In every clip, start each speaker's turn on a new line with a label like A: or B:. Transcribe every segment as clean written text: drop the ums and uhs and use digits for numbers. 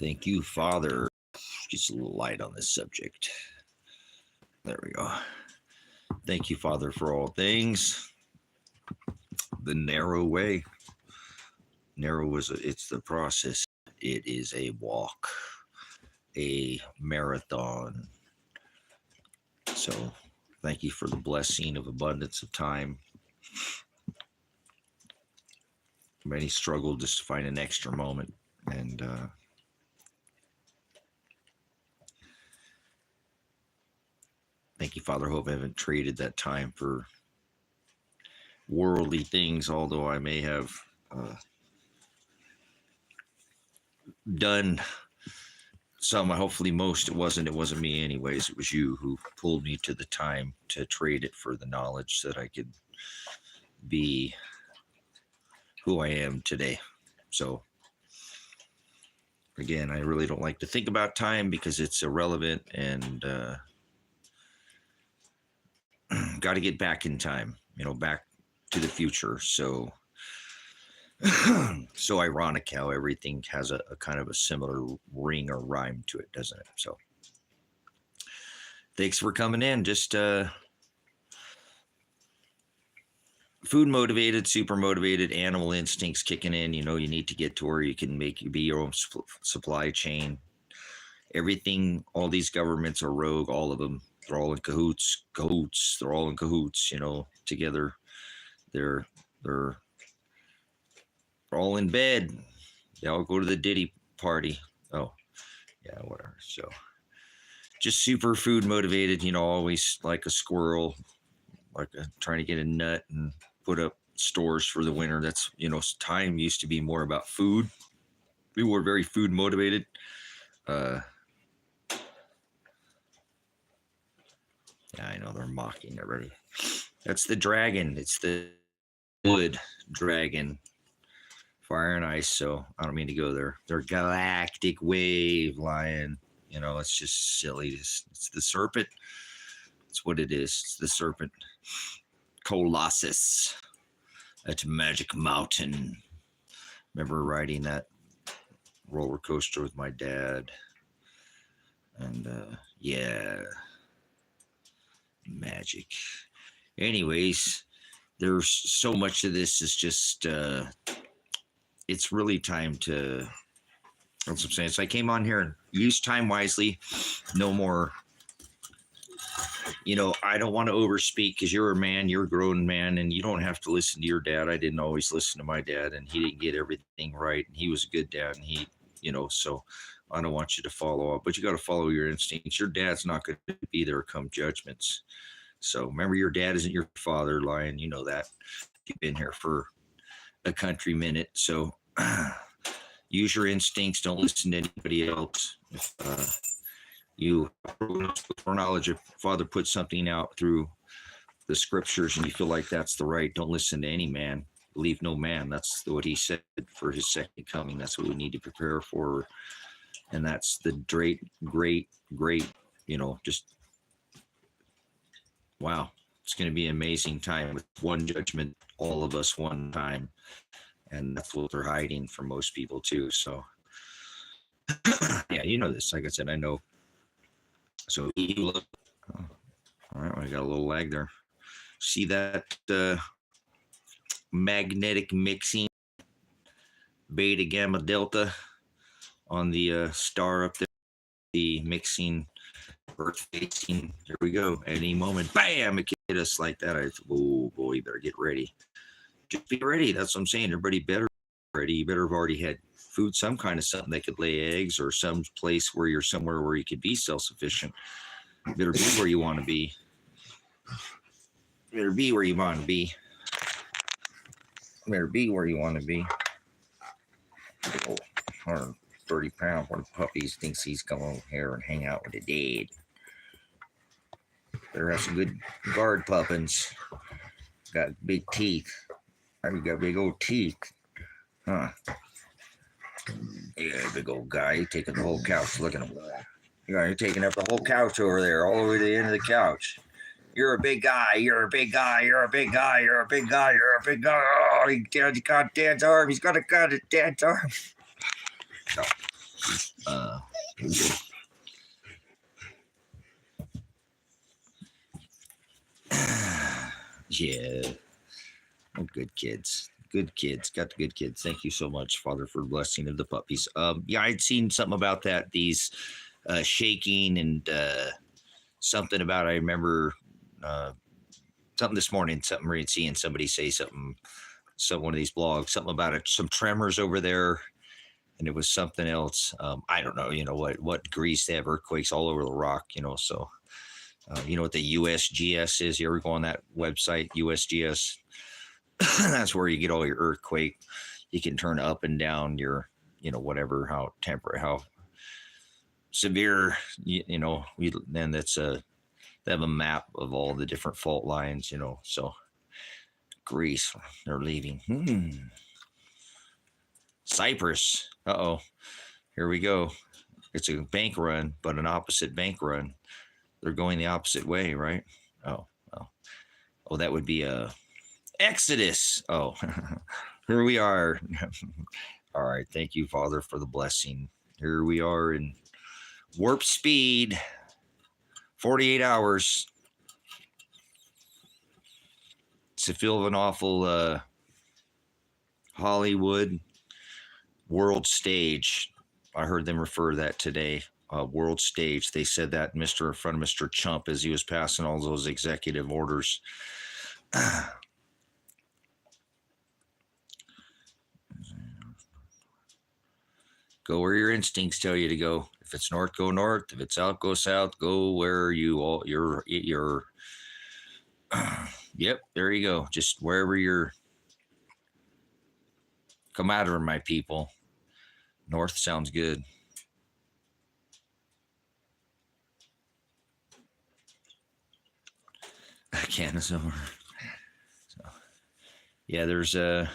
A: Thank you, Father. Just a little light on this subject. There we go. Thank you, Father, for all things. The narrow way. Narrow it's the process. It is a walk, a marathon. So thank you for the blessing of abundance of time. Many struggle just to find an extra moment. And thank you, Father. Hope I haven't traded that time for worldly things, although I may have done some. Hopefully most. It wasn't me anyways. It was you who pulled me to the time to trade it for the knowledge that I could be who I am today. So again, I really don't like to think about time because it's irrelevant, and got to get back in time, back to the future. So so ironic how everything has a kind of a similar ring or rhyme to it, doesn't it? So thanks for coming in. Just food motivated, super motivated, animal instincts kicking in. You need to get to where you can be your own supply chain. Everything, all these governments are rogue, all of them. They're all in cahoots. They're all in cahoots, together. They're all in bed. They all go to the Diddy party. Oh, yeah, whatever. So just super food motivated, always like a squirrel, trying to get a nut and put up stores for the winter. That's, time used to be more about food. We were very food motivated. Yeah, I know they're mocking already. That's the dragon. It's the wood dragon. Fire and ice. So I don't mean to go there. They're galactic wave lion. It's just silly. It's the serpent. It's what it is. It's the serpent. Colossus. That's Magic Mountain. Remember riding that roller coaster with my dad. And yeah. Magic. Anyways, there's so much of this is just it's really time to, that's what I'm saying. So I came on here and use time wisely. No more, I don't want to overspeak because you're a man, you're a grown man, and you don't have to listen to your dad. I didn't always listen to my dad, and he didn't get everything right. And he was a good dad, and he, so I don't want you to follow up, but you got to follow your instincts. Your dad's not going to be there come judgments. So remember, your dad isn't your father, Lion. You know that. You've been here for a country minute. So use your instincts. Don't listen to anybody else. If you knowledge, if Father puts something out through the scriptures and you feel like that's the right, don't listen to any man. Believe no man. That's what he said for his second coming. That's what we need to prepare for. And that's the great, just wow. It's going to be an amazing time with one judgment, all of us one time. And that's what they're hiding from most people too. So yeah, this, like I said, I know. So you look, all right, I got a little lag there. See that magnetic mixing, beta, gamma, delta on the star up there, the mixing, earth facing. There we go. Any moment, bam, it hit us like that. Oh boy, you better get ready. Just be ready. That's what I'm saying. Everybody better be ready. You better have already had food, some kind of something that could lay eggs, or some place where you're somewhere where you could be self-sufficient. You better be where you want to be. You better be where you want to be. You better be where you want to be. Oh, 130 pounds. One of the puppies thinks he's going over here and hang out with the dad. Better have some good guard puppins. Got big teeth. You got big old teeth. Huh. Yeah, big old guy. You're taking the whole couch. Look at him. You're taking up the whole couch over there, all the way to the end of the couch. You're a big guy. You're a big guy. You're a big guy. You're a big guy. You're a big guy. Oh, he got Dad's arm. He's got Dad's arm. So, Yeah. Oh, good kids. Good kids. Got the good kids. Thank you so much, Father, for the blessing of the puppies. Yeah, I'd seen something about that. These shaking and something about. I remember something this morning. Something seeing somebody say something. One of these blogs. Something about it. Some tremors over there, and it was something else. I don't know. You know what Greece, they have earthquakes all over the rock. You know, so you know what the USGS is. You ever go on that website, USGS? That's where you get all your earthquake. You can turn up and down your, you know, whatever, how severe, you know, then that's they have a map of all the different fault lines, you know. So Greece, they're leaving. Cyprus. Uh-oh. Here we go. It's a bank run, but an opposite bank run. They're going the opposite way, right? Oh, that would be a Exodus. Oh, here we are. All right. Thank you, Father, for the blessing. Here we are in warp speed, 48 hours. It's a feel of an awful Hollywood world stage. I heard them refer to that today. World stage. They said that in front of Mr. Chump as he was passing all those executive orders. Go where your instincts tell you to go. If it's north, go north. If it's south, go south. Go where you're. Yep, there you go. Just wherever you're. Come out of her, my people. North sounds good. Canada's over. So, yeah, there's a.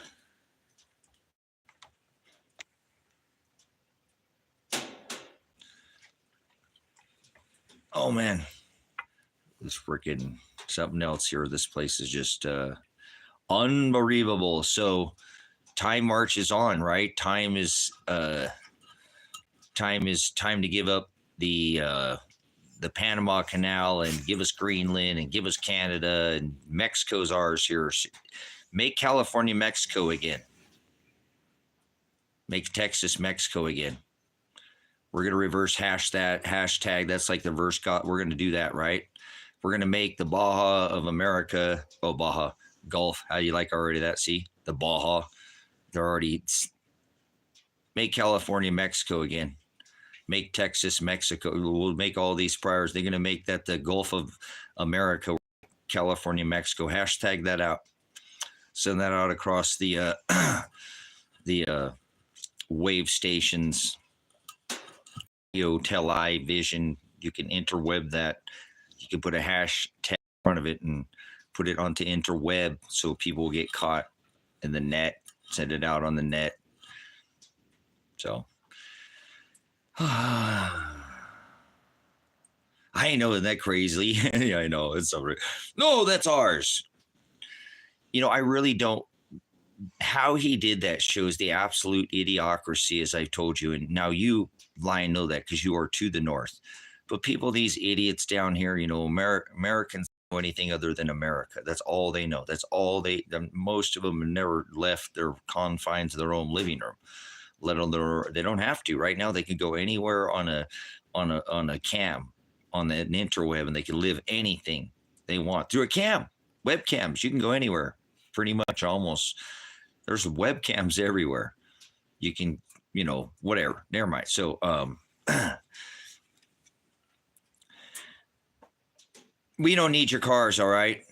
A: Oh man, this freaking something else here. This place is just unbelievable. So time marches on, right? Time is time to give up the Panama Canal and give us Greenland and give us Canada, and Mexico's ours here. Make California Mexico again. Make Texas Mexico again. We're going to reverse hashtag. That's like the verse. We're going to do that, right? We're going to make the Baja of America. Oh, Baja Gulf. How do you like already that? See, the Baja. They're already. Make California Mexico again. Make Texas Mexico. We'll make all these priors. They're going to make that the Gulf of America, California, Mexico. Hashtag that out. Send that out across the wave stations. Tele Vision. You can interweb that. You can put a hashtag in front of it and put it onto interweb so people will get caught in the net. Send it out on the net. So. I know, isn't that crazy? Yeah, I know. It's so. No, that's ours. You know, I really don't. How he did that shows the absolute idiocracy, as I've told you. And now you, Lion, know that because you are to the north. But people, these idiots down here, you know, Americans know anything other than America. That's all they know. That's all most of them have never left their confines of their own living room. Let alone they don't have to. Right now, they can go anywhere on a cam, on an interweb, and they can live anything they want through a cam. Webcams, you can go anywhere, pretty much almost. There's webcams everywhere. You can, you know, whatever. Never mind. So, we don't need your cars, all right,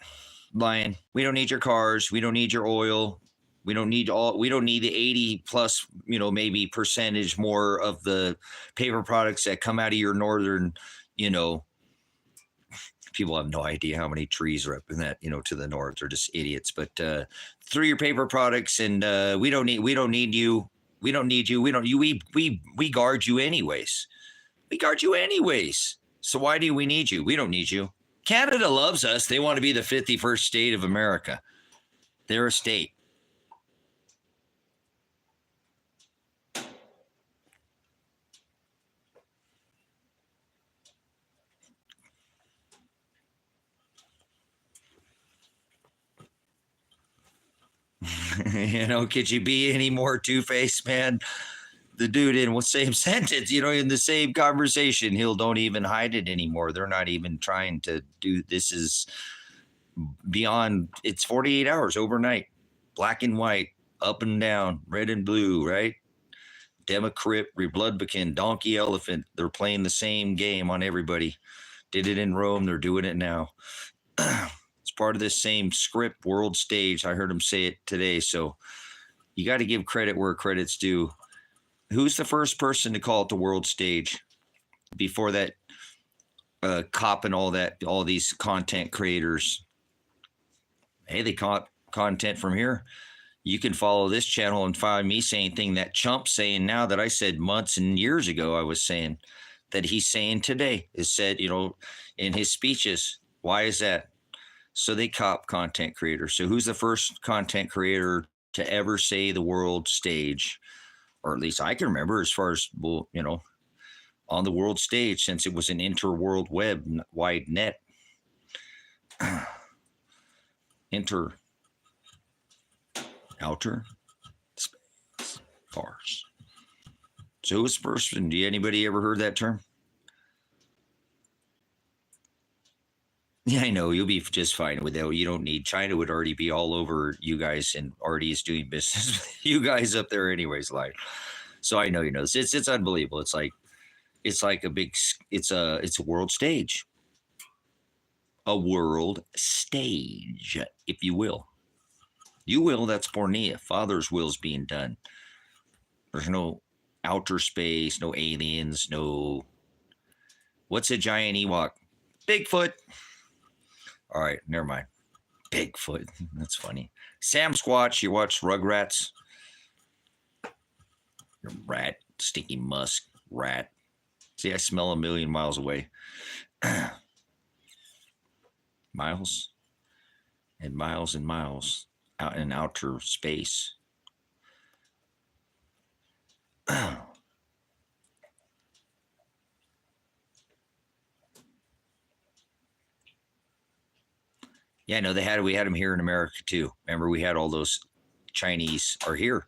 A: Lion. We don't need your cars. We don't need your oil. We don't need the 80 plus, you know, maybe percentage more of the paper products that come out of your northern, you know, people have no idea how many trees are up in that, you know, to the north. They're just idiots. But through your paper products, and we don't need you. We don't need you. We guard you anyways. We guard you anyways. So why do we need you? We don't need you. Canada loves us. They want to be the 51st state of America. They're a state. Could you be any more two-faced, man? The dude in the same sentence, in the same conversation, he'll don't even hide it anymore. They're not even trying to do this. Is beyond, it's 48 hours overnight, black and white, up and down, red and blue, right? Democrat, Republican, donkey, elephant. They're playing the same game on everybody. Did it in Rome. They're doing it now. It's part of this same script, world stage. I heard him say it today. So you got to give credit where credit's due. Who's the first person to call it the world stage before that cop and all these content creators? Hey, they caught content from here. You can follow this channel and find me saying thing that Chump's saying now that I said months and years ago. I was saying that he's saying today is said, in his speeches. Why is that? So they cop content creators. So who's the first content creator to ever say the world stage? Or at least I can remember, as far as, on the world stage, since it was an interworld wide net. Outer space farce. So who's the first? Anybody ever heard that term? Yeah, I know. You'll be just fine with that. You don't need. China would already be all over you guys and already is doing business with you guys up there anyways, like. So I know it's unbelievable. It's like a big, it's a world stage. A world stage, if you will. You will, that's pornea. Father's will's being done. There's no outer space, no aliens, no. What's a giant Ewok? Bigfoot. All right, never mind. Bigfoot. That's funny. Sam Squatch, you watch Rugrats? Rat, stinky musk, rat. See, I smell a million miles away. Miles and miles and miles out in outer space. Yeah, no, we had them here in America too. Remember, we had all those Chinese are here.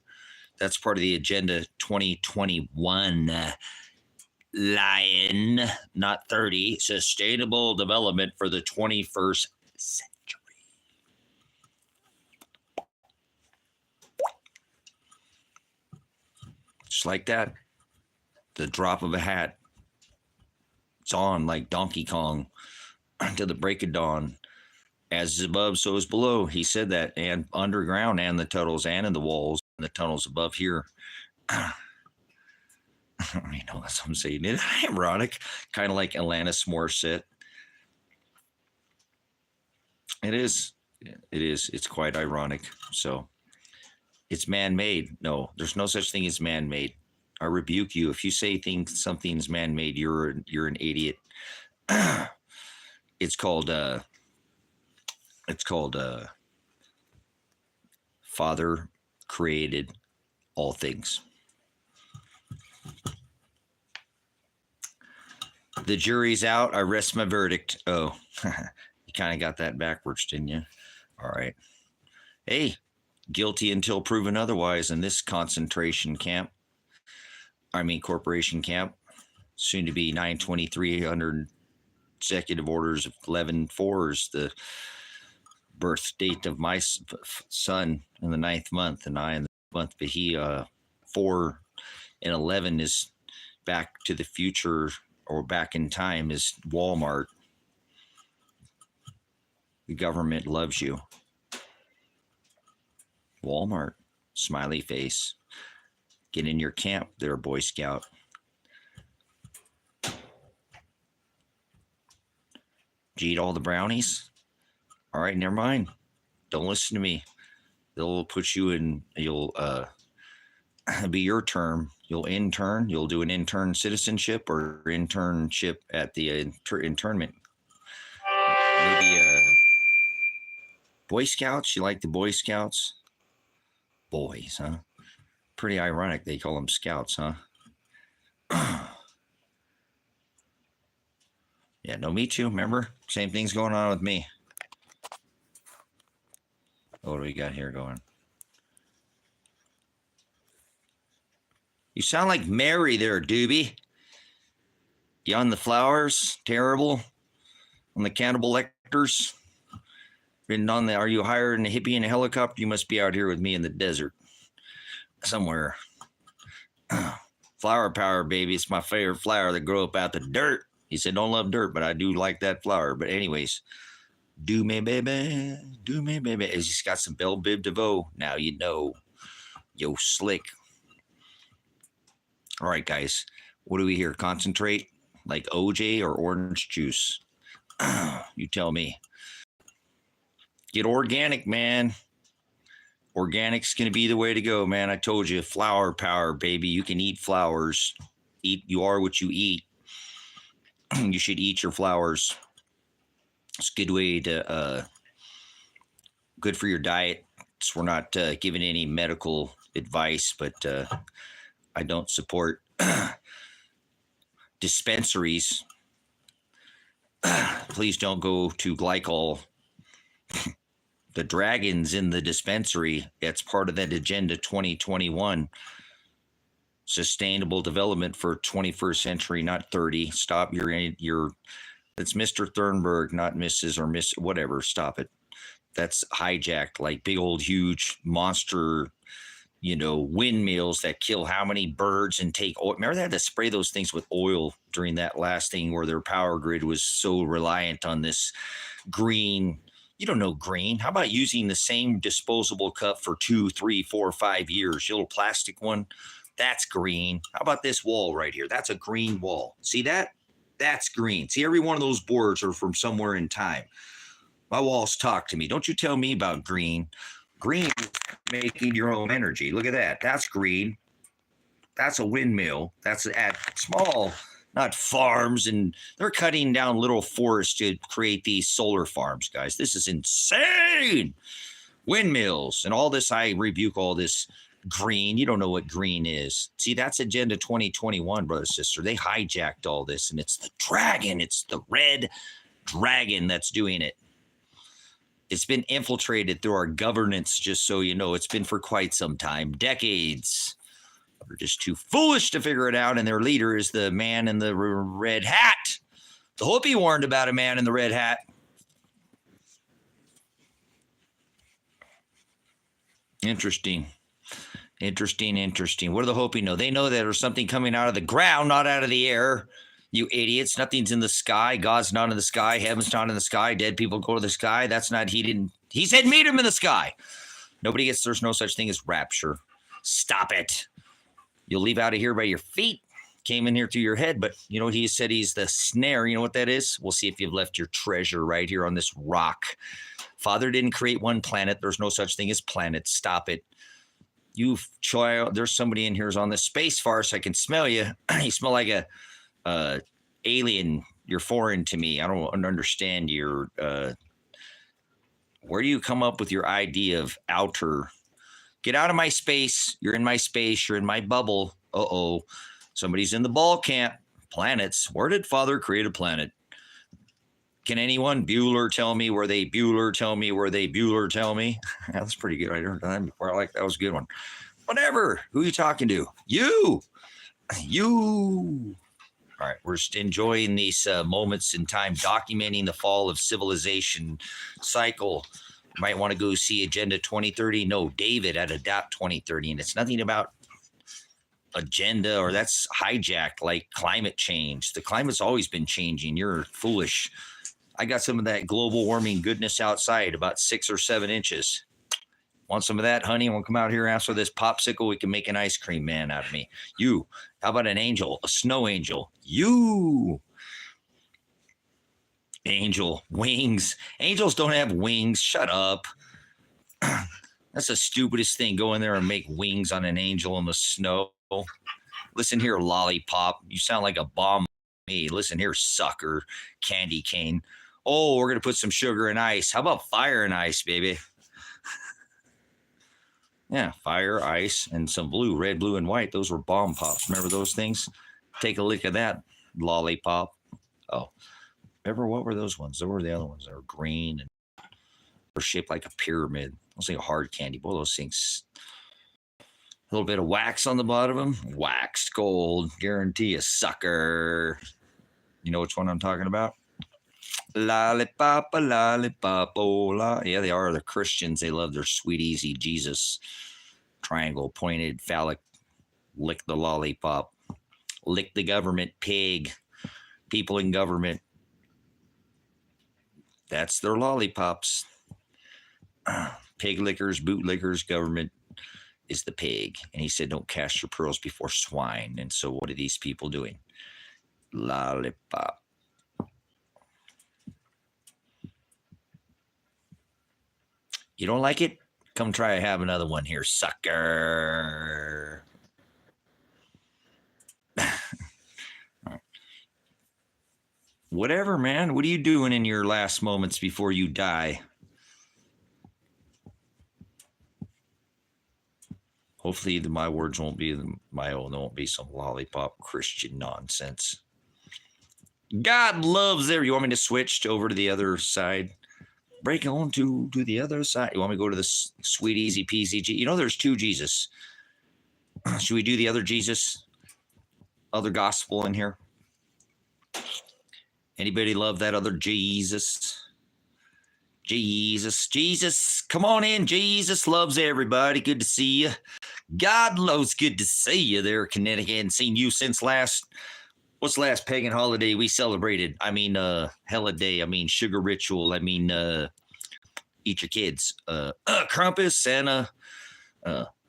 A: That's part of the Agenda 2021 lion, not 30, sustainable development for the 21st century. Just like that, the drop of a hat. It's on like Donkey Kong until the break of dawn. As is above, so is below. He said that, and underground, and the tunnels, and in the walls, and the tunnels above here. That's what I'm saying. It's ironic, kind of like Alanis Morissette. It is. It's quite ironic. So, it's man-made. No, there's no such thing as man-made. I rebuke you if you say something's man-made. You're an idiot. It's called Father created all things. The jury's out. I rest my verdict. Oh, you kind of got that backwards, didn't you? All right. Hey, guilty until proven otherwise in this corporation camp. Soon to be 923 under executive orders of 11/4 is the birth date of my son in the 9th month, and I in the month. But he 4 and 11 is back to the future, or back in time, is Walmart. The government loves you. Walmart, smiley face. Get in your camp there, Boy Scout. Did you eat all the brownies? All right, never mind. Don't listen to me. They'll put you in, you'll be your term. You'll intern. You'll do an intern citizenship or internship at the internment. Maybe Boy Scouts. You like the Boy Scouts? Boys, huh? Pretty ironic they call them Scouts, huh? Yeah, no, me too. Remember? Same thing's going on with me. What do we got here going? You sound like Mary there, Doobie. You on the flowers? Terrible. On the cannibal lectors? Been on the, are you hiring a hippie in a helicopter? You must be out here with me in the desert. Somewhere. Flower power, baby. It's my favorite flower that grow up out the dirt. He said, don't love dirt, but I do like that flower. But anyways, do me, baby. Do me, baby. He's got some Belle Biv DeVoe. Now you know. Yo, slick. All right, guys. What do we hear? Concentrate? Like OJ or orange juice? You tell me. Get organic, man. Organic's going to be the way to go, man. I told you, flower power, baby. You can eat flowers. You are what you eat. You should eat your flowers. It's a good way to, good for your diet. So we're not giving any medical advice, but I don't support dispensaries. Please don't go to glycol. The dragons in the dispensary, that's part of that Agenda 2021. Sustainable development for 21st century, not 30. Stop. That's Mr. Thunberg, not Mrs. or Miss, whatever. Stop it. That's hijacked, like big old huge monster, windmills that kill how many birds and take oil. Remember they had to spray those things with oil during that last thing where their power grid was so reliant on this green. You don't know green. How about using the same disposable cup for 2, 3, 4, 5 years? Your little plastic one, that's green. How about this wall right here? That's a green wall. See that? That's green. See, every one of those boards are from somewhere in time. My walls talk to me. Don't you tell me about green. Green is making your own energy. Look at that. That's green. That's a windmill. That's at small, not farms. And they're cutting down little forests to create these solar farms, guys. This is insane. Windmills and all this. I rebuke all this green. You don't know what green is. See, that's Agenda 2021, brother, sister. They hijacked all this, and it's the dragon. It's the red dragon that's doing it. It's been infiltrated through our governance, just so you know. It's been for quite some time, decades. They're just too foolish to figure it out, and their leader is the man in the red hat. The Hopi warned about a man in the red hat. Interesting. What do the Hopi know? They know that there's something coming out of the ground, not out of the air. You idiots. Nothing's in the sky. God's not in the sky. Heaven's not in the sky. Dead people go to the sky. That's not, he said meet him in the sky. There's no such thing as rapture. Stop it. You'll leave out of here by your feet. Came in here through your head, but he said he's the snare. You know what that is? We'll see if you've left your treasure right here on this rock. Father didn't create one planet. There's no such thing as planets. Stop it. You child, there's somebody in here who's on the space farce. I can smell you. You smell like a alien. You're foreign to me. I don't understand your where do you come up with your idea of outer? Get out of my space. You're in my space. You're in my bubble. Somebody's in the ball camp. Planets. Where did Father create a planet? Can anyone Bueller tell me where they Bueller tell me where they Bueller tell me? That's pretty good. I heard that before. I like that. Was a good one. Whatever. Who are you talking to? You. All right, we're just enjoying these moments in time, documenting the fall of civilization cycle. You might want to go see Agenda 2030. No, David at Adapt 2030. And it's nothing about agenda, or that's hijacked like climate change. The climate's always been changing. You're foolish. I got some of that global warming goodness outside, about 6 or 7 inches. Want some of that, honey? Want to come out here and ask for this popsicle? We can make an ice cream man out of me. You. How about an angel? A snow angel. You. Angel. Wings. Angels don't have wings. Shut up. That's the stupidest thing. Go in there and make wings on an angel in the snow. Listen here, lollipop. You sound like a bomb. Me. Listen here, sucker. Candy cane. Oh, we're going to put some sugar and ice. How about fire and ice, baby? Yeah, fire, ice, and some blue, red, blue, and white. Those were bomb pops. Remember those things? Take a look at that lollipop. Oh, remember what were those ones? Those were the other ones that were green and were shaped like a pyramid. Those like a hard candy. Boy, those things. A little bit of wax on the bottom of them. Waxed gold. Guarantee a sucker. You know which one I'm talking about? Lollipop, lollipop, oh, la. Yeah, they are. They're Christians. They love their sweet, easy Jesus. Triangle, pointed, phallic. Lick the lollipop. Lick the government, pig. People in government. That's their lollipops. Pig lickers, boot lickers, government is the pig. And he said, don't cast your pearls before swine. And so what are these people doing? Lollipop. You don't like it? Come try have another one here, sucker. Whatever, man. What are you doing in your last moments before you die? Hopefully my words won't be my own. There won't be some lollipop Christian nonsense. God loves there. You want me to switch over to the other side? Break on to the other side. You want me to go to the sweet, easy peasy? You know there's two Jesus. Should we do the other Jesus? Other gospel in here? Anybody love that other Jesus? Jesus, come on in. Jesus loves everybody. Good to see you. God loves, good to see you there, Connecticut. Hadn't seen you since what's the last pagan holiday we celebrated? I mean, holiday. I mean, sugar ritual. I mean, eat your kids. Krampus, Santa,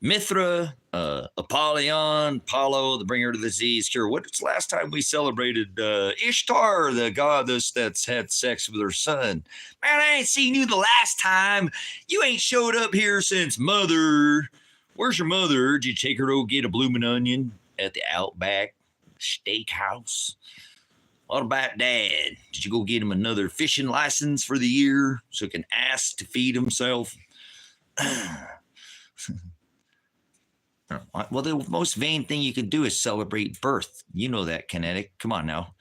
A: Mithra, Apollyon, Apollo, the bringer of the disease cure. What's the last time we celebrated Ishtar, the goddess that's had sex with her son? Man, I ain't seen you the last time. You ain't showed up here since mother. Where's your mother? Did you take her to get a bloomin' onion at the Outback Steakhouse? What about Dad? Did you go get him another fishing license for the year so he can ask to feed himself? Well, the most vain thing you can do is celebrate birth. You know that, Kinetic. Come on now.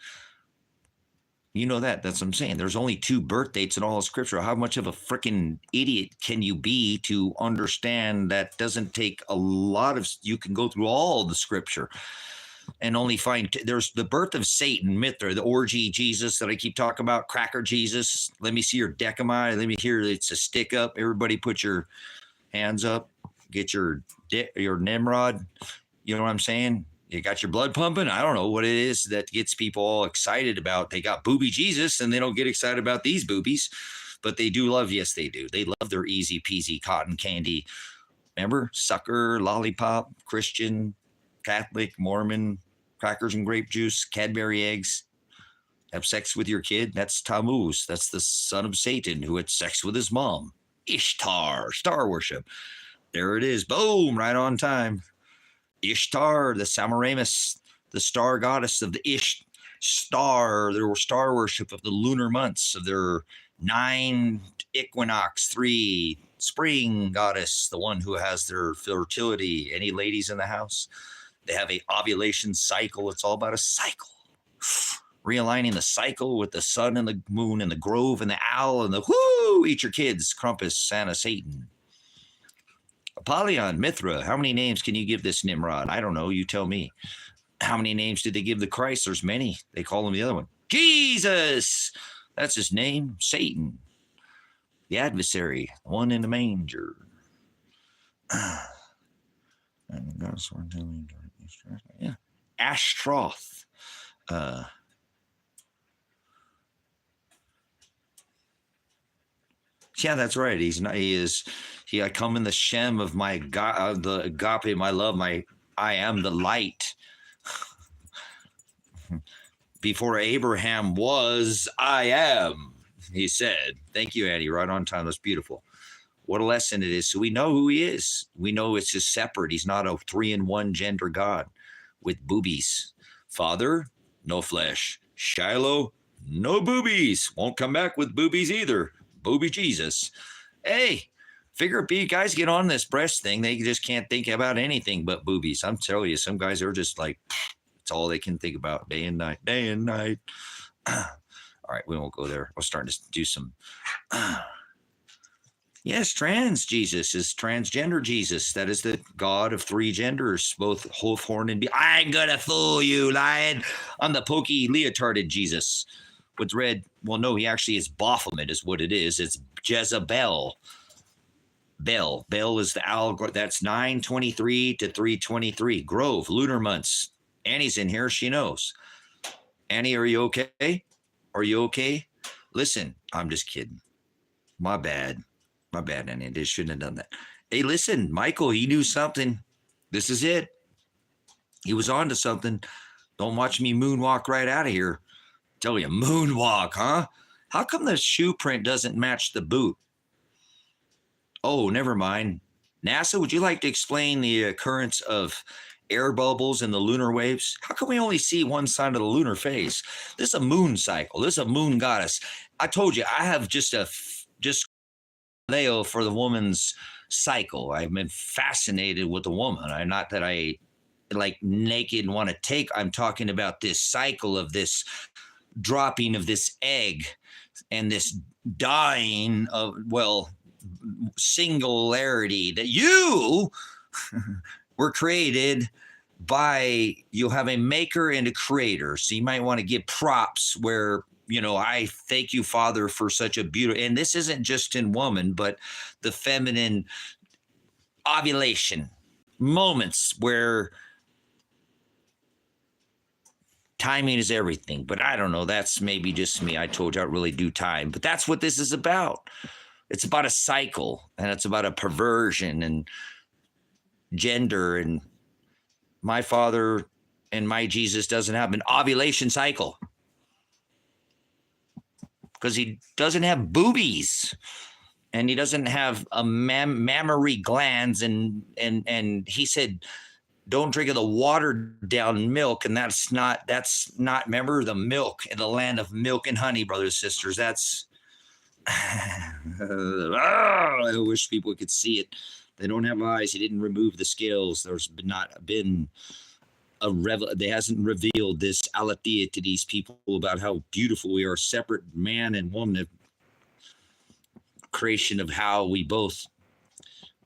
A: You know that. That's what I'm saying. There's only 2 birth dates in all of Scripture. How much of a freaking idiot can you be to understand that doesn't take a lot of, you can go through all the Scripture and only find, there's the birth of Satan, Mithra, the orgy Jesus that I keep talking about, cracker Jesus. Let me see your decimite. Let me hear it's a stick up. Everybody put your hands up. Get your Nimrod. You know what I'm saying? You got your blood pumping. I don't know what it is that gets people all excited about. They got booby Jesus and they don't get excited about these boobies, but they do love. Yes, they do. They love their easy peasy cotton candy. Remember, sucker, lollipop, Christian, Catholic, Mormon, crackers and grape juice, Cadbury eggs. Have sex with your kid. That's Tammuz. That's the son of Satan who had sex with his mom. Ishtar, star worship. There it is. Boom, right on time. Ishtar, the Semiramis, the star goddess of the star. There were star worship of the lunar months of their 9 equinox, 3 spring goddess, the one who has their fertility. Any ladies in the house? They have a ovulation cycle. It's all about a cycle. Realigning the cycle with the sun and the moon and the grove and the owl and the whoo, eat your kids, Krampus, Santa, Satan. Apollyon, Mithra, how many names can you give this Nimrod? I don't know. You tell me. How many names did they give the Christ? There's many. They call him the other one. Jesus! That's his name. Satan. The adversary. The one in the manger. Yeah. Ashtaroth. Yeah, that's right. I come in the Shem of my God, the Agape, my love, I am the light. Before Abraham was, I am, he said. Thank you, Annie. Right on time. That's beautiful. What a lesson it is. So we know who he is. We know it's just separate. He's not a 3-in-1 gender God with boobies. Father, no flesh. Shiloh, no boobies. Won't come back with boobies either. Booby Jesus. Hey, figure B guys get on this breast thing. They just can't think about anything but boobies. I'm telling you, some guys are just like, it's all they can think about day and night, day and night. All right, we won't go there. We're starting to do some Yes, trans Jesus is transgender Jesus. That is the God of three genders, both hoof, horn, and I'm gonna fool you, lion. I'm the pokey leotarded Jesus with red. Well, no, he actually is Baphomet, is what it is. It's Jezebel. Bell is the owl. That's 9:23 to 3:23. Grove, lunar months. Annie's in here. She knows. Annie, are you okay? Are you okay? Listen, I'm just kidding. My bad, Annie. I shouldn't have done that. Hey, listen, Michael, he knew something. This is it. He was on to something. Don't watch me moonwalk right out of here. Tell you, moonwalk, huh? How come the shoe print doesn't match the boot? Oh, never mind. NASA, would you like to explain the occurrence of air bubbles in the lunar waves? How come we only see one side of the lunar phase? This is a moon cycle. This is a moon goddess. I told you, I have just Leo for the woman's cycle. I've been fascinated with the woman. I'm not that I like naked and want to take. I'm talking about this cycle of this dropping of this egg and this dying of, well, singularity that you were created by. You'll have a maker and a creator. So you might want to give props where, I thank you, Father, for such a beautiful, and this isn't just in woman, but the feminine ovulation moments where timing is everything. But I don't know. That's maybe just me. I told you I really do time, but that's what this is about. It's about a cycle, and it's about a perversion and gender. And my Father and my Jesus doesn't have an ovulation cycle because he doesn't have boobies and he doesn't have a mammary glands. And he said, don't drink of the watered down milk. And that's not, remember the milk in the land of milk and honey, brothers and sisters. That's, I wish people could see it. They don't have eyes. He didn't remove the scales. There's not been they hasn't revealed this aletheia to these people about how beautiful we are, separate man and woman, creation of how we both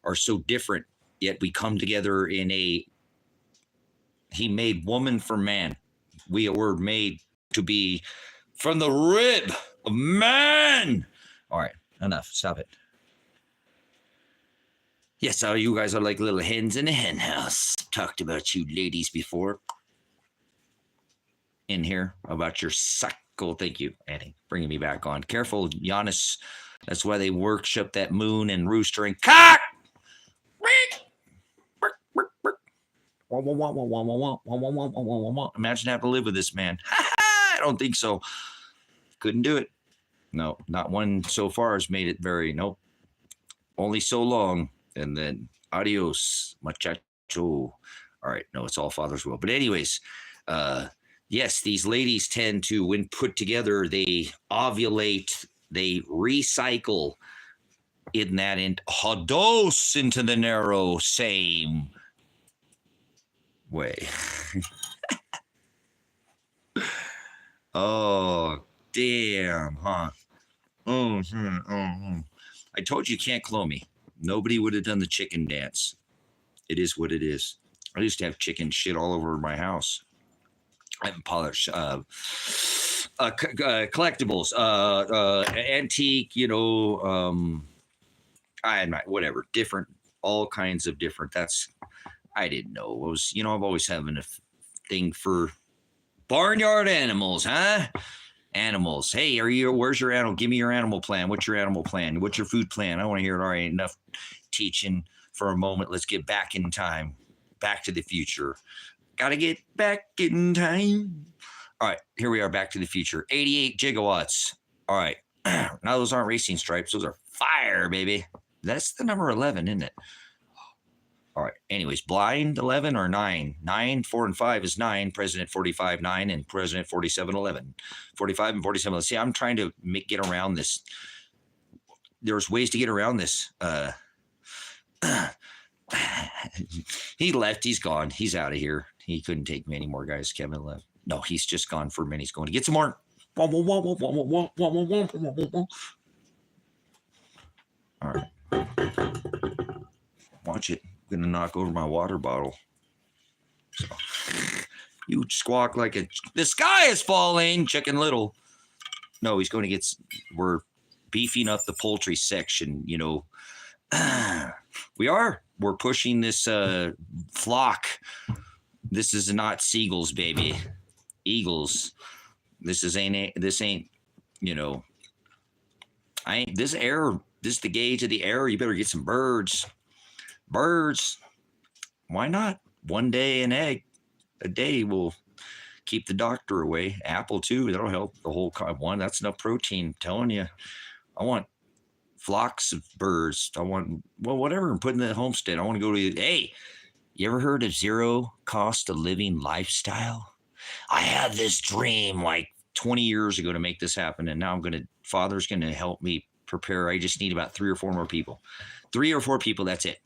A: are so different, yet we come together in he made woman for man. We were made to be from the rib of man. All right, enough. Stop it. Yes, you guys are like little hens in a hen house. Talked about you ladies before. In here about your cycle. Thank you, Annie, bringing me back on. Careful, Giannis. That's why they worship that moon and rooster and cock. Imagine having to live with this man. I don't think so. Couldn't do it. No, not one so far has made it very, nope. Only so long. And then adios, muchacho. All right. No, it's all Father's will. But anyways, yes, these ladies tend to, when put together, they ovulate, they recycle in that hodos into the narrow same way. Oh, damn, huh? I told you can't clone me. Nobody would have done the chicken dance. It is what it is. I used to have chicken shit all over my house. I haven't polished collectibles, antique, I'm not, whatever, different, all kinds of different. I didn't know. It was, I've always having a thing for barnyard animals, huh? Animals. Hey, where's your animal? Give me your animal plan. What's your animal plan? What's your food plan? I want to hear it. All right, enough teaching for a moment. Let's get back in time. Back to the future. Got to get back in time. All right, here we are, Back to the Future. 88 gigawatts. All right. Now those aren't racing stripes. Those are fire, baby. That's the number 11, isn't it? All right. Anyways, blind 11 or 9? 9, 4, and 5 is 9. President 45, 9, and President 47, 11. 45 and 47. See, I'm trying to get around this. There's ways to get around this. He left. He's gone. He's out of here. He couldn't take me anymore, guys. Kevin left. No, he's just gone for a minute. He's going to get some more. All right. Watch it. I'm going to knock over my water bottle. So, you squawk like the sky is falling, Chicken Little. No, he's going to get, we're beefing up the poultry section, you know. We're pushing this flock. This is not seagulls, baby. Eagles. This ain't, you know, this is the gauge of the air. You better get some birds. Why not? One day an egg a day will keep the doctor away. Apple too, that'll help the whole one. That's enough protein. I'm telling you, I want flocks of birds. I want, well, whatever. I'm putting the homestead. I want to go to, hey, you ever heard of zero cost of living lifestyle? I had this dream like 20 years ago to make this happen. And now Father's going to help me prepare. I just need about 3 or 4 more people. 3 or 4 people. That's it.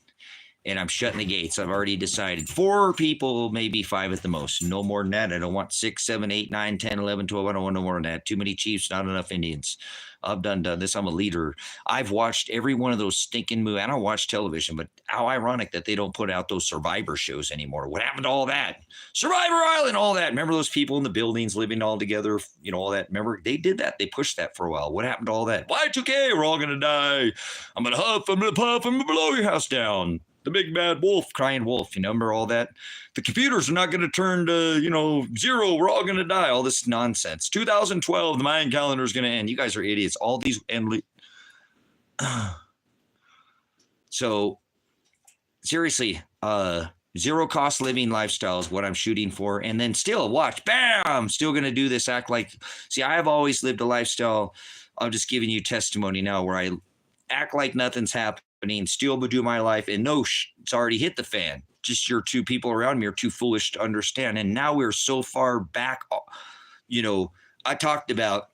A: And I'm shutting the gates. I've already decided 4 people, maybe 5 at the most. No more than that. I don't want 6, 7, 8, 9, 10, 11, 12. I don't want no more than that. Too many chiefs, not enough Indians. I've done this. I'm a leader. I've watched every one of those stinking movies. I don't watch television, but how ironic that they don't put out those Survivor shows anymore. What happened to all that? Survivor Island, all that. Remember those people in the buildings living all together? You know, all that. Remember, they did that. They pushed that for a while. What happened to all that? Y2K, we're all going to die. I'm going to huff, I'm going to puff, I'm going to blow your house down. The big bad wolf, crying wolf, you know, remember all that? The computers are not going to turn to, you know, 0. We're all going to die. All this nonsense. 2012, the Mayan calendar is going to end. You guys are idiots. All these endless. So, seriously, zero cost living lifestyle is what I'm shooting for. And then still, watch, bam, still going to do this, act like, see, I have always lived a lifestyle. I'm just giving you testimony now where I act like nothing's happening. Still do my life, and no, it's already hit the fan. Just your 2 people around me are too foolish to understand. And now we're so far back. You know, I talked about,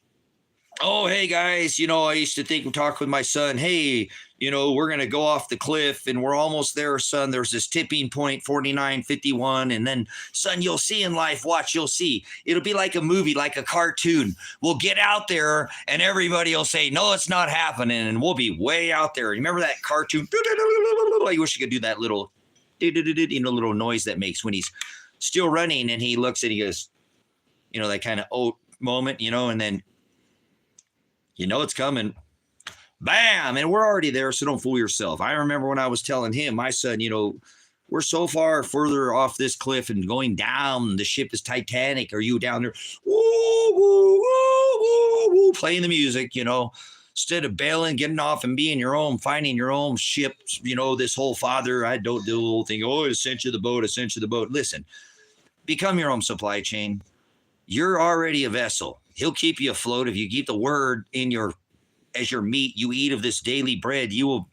A: oh, hey guys, you know, I used to think and talk with my son, hey, you know, we're going to go off the cliff and we're almost there, son. There's this tipping point, 49, 51. And then, son, you'll see in life, watch, you'll see. It'll be like a movie, like a cartoon. We'll get out there and everybody will say, no, it's not happening. And we'll be way out there. Remember that cartoon? I wish you could do that little, you know, little noise that makes when he's still running and he looks and he goes, you know, that kind of moment, you know, and then, you know, it's coming. Bam. And we're already there. So don't fool yourself. I remember when I was telling him, my son, you know, we're so far further off this cliff and going down. The ship is Titanic. Are you down there? Woo, woo, woo, woo, woo, playing the music, you know, instead of bailing, getting off and being your own, finding your own ship, you know, this whole father, I don't do the whole thing. Oh, I sent you the boat. I sent you the boat. Listen, become your own supply chain. You're already a vessel. He'll keep you afloat if you keep the word in your, as your meat, you eat of this daily bread, you will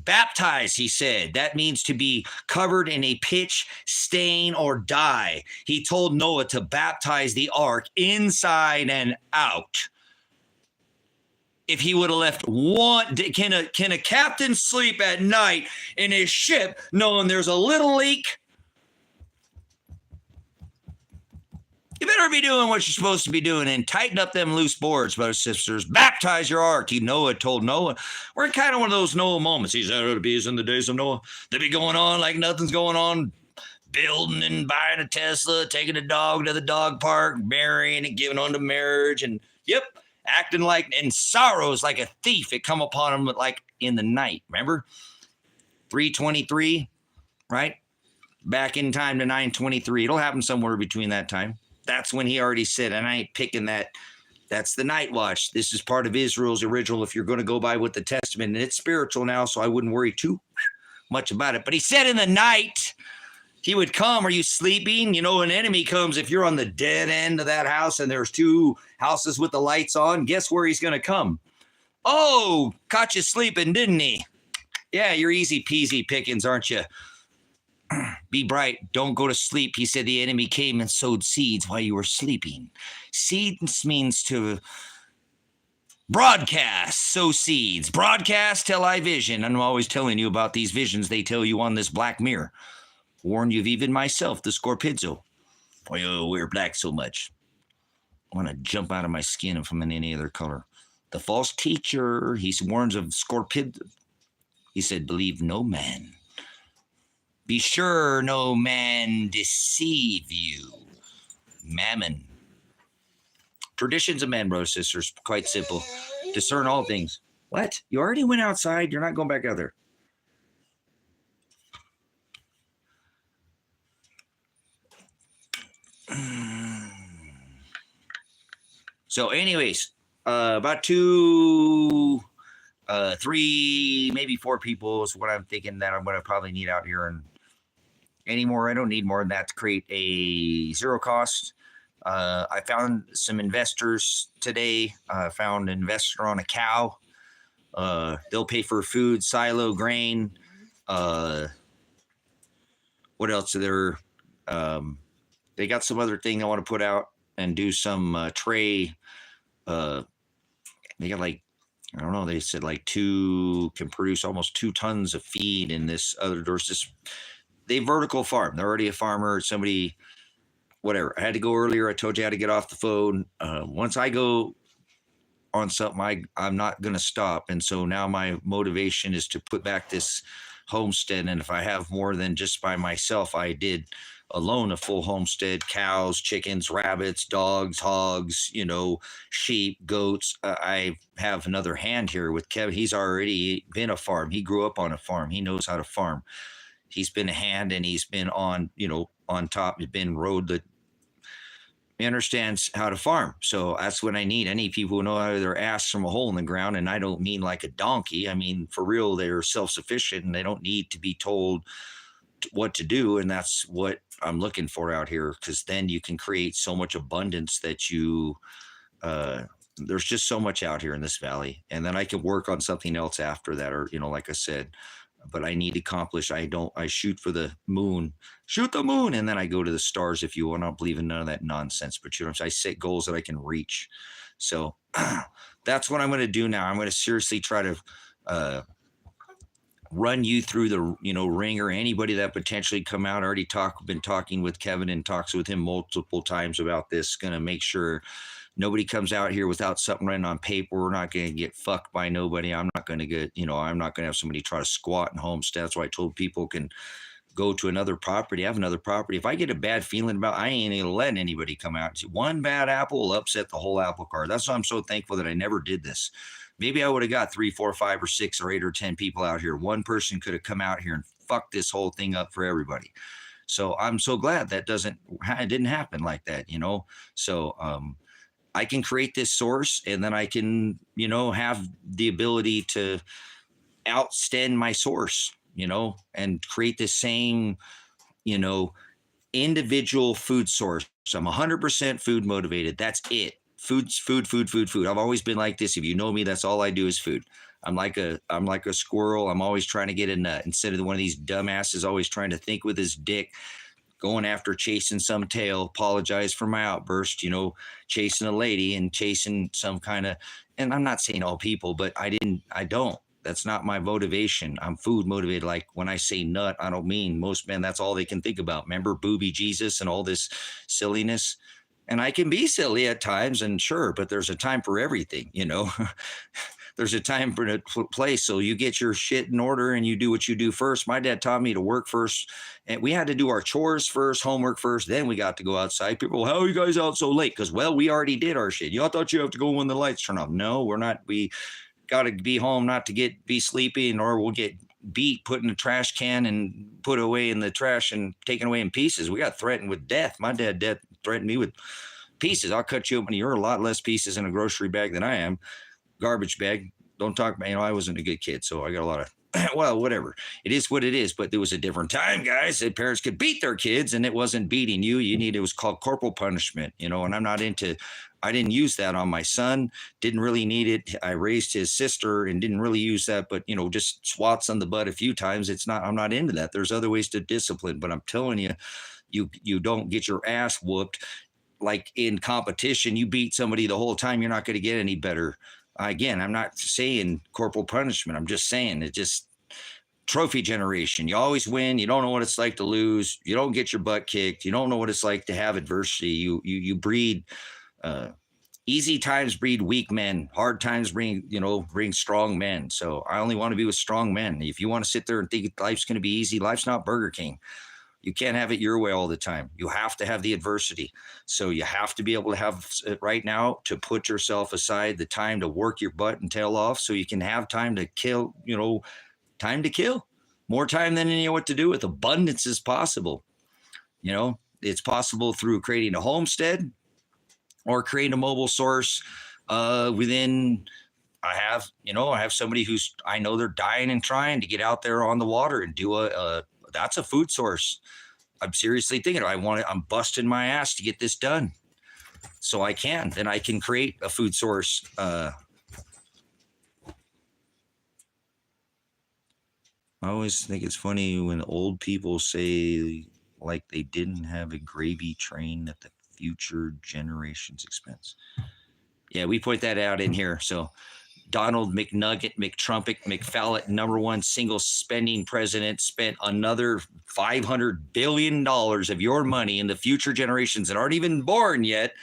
A: baptize, he said. That means to be covered in a pitch stain or dye. He told Noah to baptize the ark inside and out. If he would have left one, can a captain sleep at night in his ship knowing there's a little leak? You better be doing what you're supposed to be doing and tighten up them loose boards, brothers and sisters. Baptize your ark. Noah told Noah. We're in kind of one of those Noah moments. He said, it be as in the days of Noah. They be going on like nothing's going on, building and buying a Tesla, taking a dog to the dog park, marrying and giving on to marriage, and yep, acting like, and sorrows like a thief. It come upon him like in the night. Remember? 3:23, right? Back in time to 9:23. It'll happen somewhere between that time. That's when he already said, and I ain't picking that. That's the night watch. This is part of Israel's original, if you're going to go by with the Testament. And it's spiritual now, so I wouldn't worry too much about it. But he said in the night, he would come. Are you sleeping? You know, an enemy comes. If you're on the dead end of that house and there's 2 houses with the lights on, guess where he's going to come? Oh, caught you sleeping, didn't he? Yeah, you're easy peasy pickings, aren't you? Be bright. Don't go to sleep. He said the enemy came and sowed seeds while you were sleeping. Seeds means to broadcast, sow seeds. Broadcast, tell I vision. I'm always telling you about these visions they tell you on this black mirror. Warn you of even myself, the Scorpizzo. Why you wear black so much? I want to jump out of my skin if I'm in any other color. The false teacher, he warns of Scorpizzo. He said, believe no man. Be sure no man deceive you. Mammon. Traditions of men, brothers and sisters, quite simple. Discern all things. What? You already went outside? You're not going back out there. So, anyways, about 2, 3, maybe 4 people is what I'm thinking that I'm going to probably need out here. And anymore, I don't need more than that to create a zero cost. I found some investors today. I found an investor on a cow. They'll pay for food, silo, grain. What else are there? They got some other thing I want to put out and do some tray. They got like, I don't know, they said like can produce almost 2 tons of feed in this other doors. They vertical farm. They're already a farmer. Somebody, whatever. I had to go earlier. I told you how to get off the phone. Once I go on something, I'm not going to stop. And so now my motivation is to put back this homestead. And if I have more than just by myself, I did alone a full homestead, cows, chickens, rabbits, dogs, hogs, sheep, goats. I have another hand here with Kevin. He's already been a farm. He grew up on a farm. He knows how to farm. He's been a hand, and he's been on top. He's been rode the. He understands how to farm. So that's what I need. I need people who know how their ass from a hole in the ground. And I don't mean like a donkey. I mean, for real, they're self-sufficient and they don't need to be told what to do. And that's what I'm looking for out here, because then you can create so much abundance that there's just so much out here in this valley. And then I can work on something else after that, or, like I said, but I need to accomplish. I shoot for the moon, shoot the moon. And then I go to the stars, if you will. I don't believe in none of that nonsense, but I set goals that I can reach. So that's what I'm going to do now. I'm going to seriously try to, run you through the ringer. Anybody that potentially come out, already been talking with Kevin and talks with him multiple times about this. Going to make sure nobody comes out here without something written on paper. We're not going to get fucked by nobody. I'm not going to get, I'm not going to have somebody try to squat in Homestead. That's why I told people can go to another property, have another property. If I get a bad feeling about, I ain't going to let anybody come out. One bad apple will upset the whole apple cart. That's why I'm so thankful that I never did this. Maybe I would have got 3, 4, 5, or 6, or 8, or 10 people out here. One person could have come out here and fucked this whole thing up for everybody. So I'm so glad it didn't happen like that, So I can create this source, and then I can, have the ability to outstand my source, and create the same, individual food source. So I'm 100% food motivated. That's it. Food. I've always been like this. If you know me, that's all I do is food. I'm like a squirrel. I'm always trying to get a nut instead of one of these dumbasses always trying to think with his dick, going after chasing some tail. Apologize for my outburst, chasing a lady and chasing some kind of, and I'm not saying all people, but I don't. That's not my motivation. I'm food motivated. Like when I say nut, I don't mean most men, that's all they can think about. Remember Booby Jesus and all this silliness? And I can be silly at times, and sure, but there's a time for everything, There's a time for a place. So you get your shit in order and you do what you do first. My dad taught me to work first, and we had to do our chores first, homework first. Then we got to go outside. People, how are you guys out so late? Because, well, we already did our shit. Y'all thought you have to go when the lights turn off. No, we're not. We got to be home, not to be sleepy, or we'll get beat, put in a trash can and put away in the trash and taken away in pieces. We got threatened with death. My dad threatened me with pieces. I'll cut you open. You're a lot less pieces in a grocery bag than I am. Garbage bag. Don't talk about, I wasn't a good kid, so I got a lot of, well, whatever. It is what it is, but there was a different time, guys, that parents could beat their kids, and it wasn't beating you. It was called corporal punishment, and I'm not I didn't use that on my son. Didn't really need it. I raised his sister and didn't really use that, but, just swats on the butt a few times. I'm not into that. There's other ways to discipline, but I'm telling you, you don't get your ass whooped. Like in competition, you beat somebody the whole time, you're not going to get any better. Again, I'm not saying corporal punishment. I'm just saying it just trophy generation. You always win. You don't know what it's like to lose. You don't get your butt kicked. You don't know what it's like to have adversity. You breed Easy times breed weak men. Hard times bring strong men. So I only want to be with strong men. If you want to sit there and think life's going to be easy, life's not Burger King. You can't have it your way all the time. You have to have the adversity. So you have to be able to have it right now to put yourself aside the time to work your butt and tail off so you can have time to kill, time to kill. More time than you know what to do with. Abundance is possible. It's possible through creating a homestead or create a mobile source within. I have somebody who's, I know they're dying and trying to get out there on the water and do that's a food source. I'm seriously thinking, I'm busting my ass to get this done. So I can create a food source. I always think it's funny when old people say like they didn't have a gravy train at the future generation's expense. Yeah, we point that out in here. So Donald McNugget, McTrumpet, McFallot, #1 single spending president, spent another $500 billion of your money in the future generations that aren't even born yet.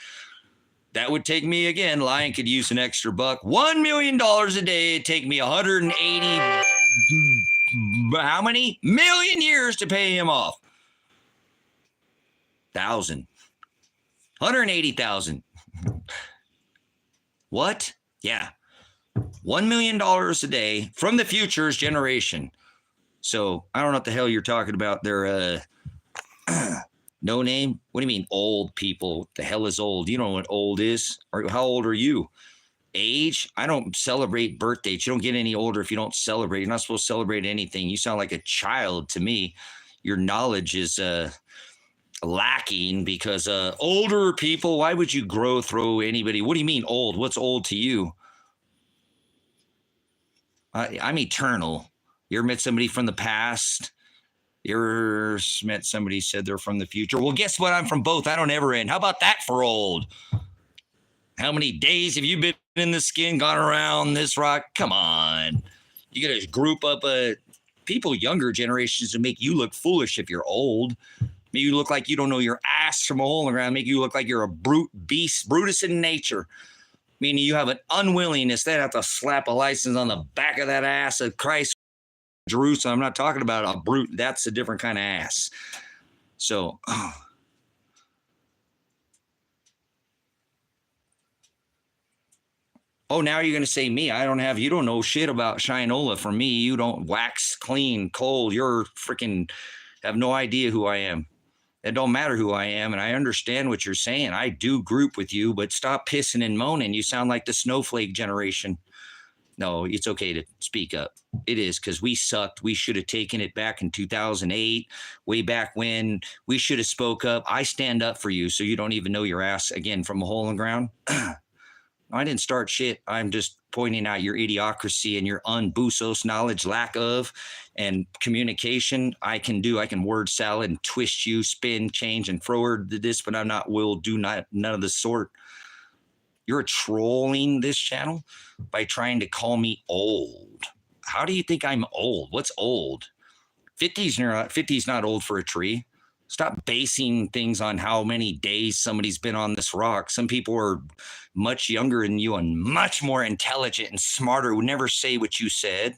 A: That would take me, again, Lion could use an extra buck. $1 million a day. It'd take me 180, how many? Million years to pay him off. 180,000. What? Yeah. $1 million a day from the future's generation. So I don't know what the hell you're talking about. They're no name. What do you mean old people? What the hell is old? You don't know what old is? Or how old are you? Age? I don't celebrate birthdays. You don't get any older if you don't celebrate. You're not supposed to celebrate anything. You sound like a child to me. Your knowledge is lacking because older people, why would you throw anybody? What do you mean old? What's old to you? I'm eternal. You ever met somebody from the past? You ever met somebody said they're from the future? Well, guess what? I'm from both. I don't ever end. How about that for old? How many days have you been in the skin, gone around this rock? Come on. You get a group of people, younger generations, to make you look foolish if you're old. Make you look like you don't know your ass from a hole in the ground. Make you look like you're a Brutus in nature. Meaning you have an unwillingness. They'd have to slap a license on the back of that ass of Christ, Jerusalem. I'm not talking about a brute. That's a different kind of ass. So, now you're going to say me. You don't know shit about Shinola from me. You don't wax clean, cold. You're freaking have no idea who I am. It don't matter who I am, and I understand what you're saying. I do group with you, but stop pissing and moaning. You sound like the snowflake generation. No, it's okay to speak up. It is, because we sucked. We should have taken it back in 2008, way back when. We should have spoke up. I stand up for you so you don't even know your ass, again, from a hole in the ground. I didn't start shit. I'm just pointing out your idiocracy and your unbusos knowledge, lack of, and communication. I can word salad and twist you, spin, change, and forward this, but none of the sort. You're trolling this channel by trying to call me old. How do you think I'm old? What's old? 50's not old for a tree. Stop basing things on how many days somebody's been on this rock. Some people are much younger than you and much more intelligent and smarter, would never say what you said.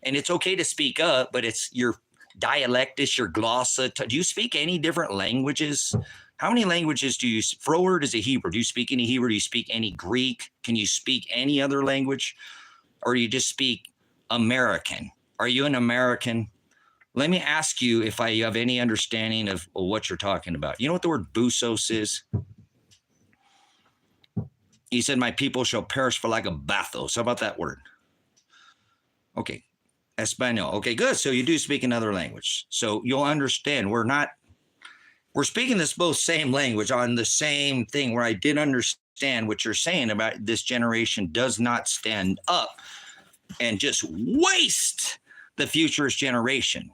A: And it's okay to speak up, but it's your dialectus, your glossa. Do you speak any different languages? How many languages do you? Forward is a Hebrew. Do you speak any Hebrew? Do you speak any Greek? Can you speak any other language? Or do you just speak American? Are you an American? Let me ask you if I have any understanding of what you're talking about. You know what the word busos is? He said, my people shall perish for lack of bathos. How about that word? Okay. Espanol. Okay, good. So you do speak another language. So you'll understand. We're speaking this both same language on the same thing, where I did understand what you're saying about this generation does not stand up and just waste the future's generation.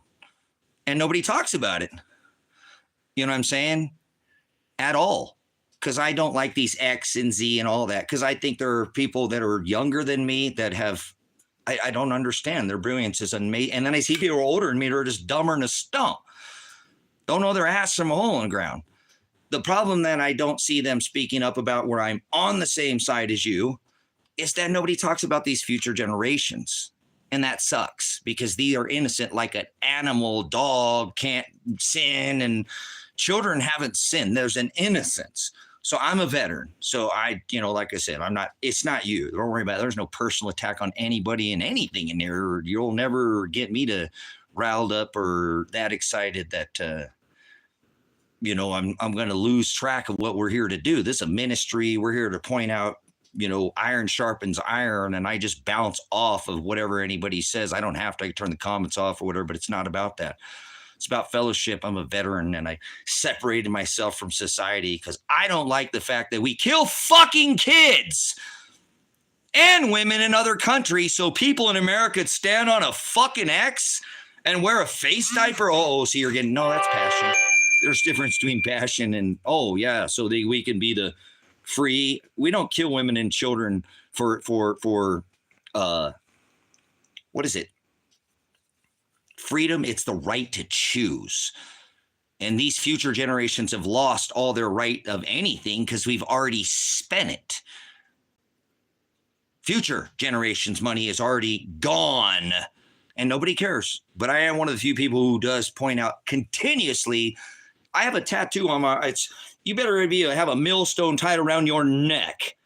A: And nobody talks about it. You know what I'm saying? At all. Because I don't like these X and Z and all that. Because I think there are people that are younger than me that have, I don't understand. Their brilliance is amazing. And then I see people older than me that are just dumber than a stump. Don't know their ass from a hole in the ground. The problem that I don't see them speaking up about, where I'm on the same side as you, is that nobody talks about these future generations. And that sucks, because they are innocent like an animal. Dog can't sin, and children haven't sinned. There's an innocence. So I'm a veteran. So like I said, it's not you. Don't worry about it. There's no personal attack on anybody and anything in there. You'll never get me to riled up or that excited that, I'm going to lose track of what we're here to do. This is a ministry. We're here to point out, iron sharpens iron, and I just bounce off of whatever anybody says. I don't have to. I can turn the comments off or whatever, but it's not about that. It's about fellowship. I'm a veteran, and I separated myself from society because I don't like the fact that we kill fucking kids and women in other countries so people in America stand on a fucking X and wear a face diaper. Oh, so you're getting, no, that's passion. There's difference between passion and, so we can be the free. We don't kill women and children for what is it? Freedom. It's the right to choose. And these future generations have lost all their right of anything because we've already spent it. Future generations' money is already gone and nobody cares. But I am one of the few people who does point out continuously. I have a tattoo on you better have a millstone tied around your neck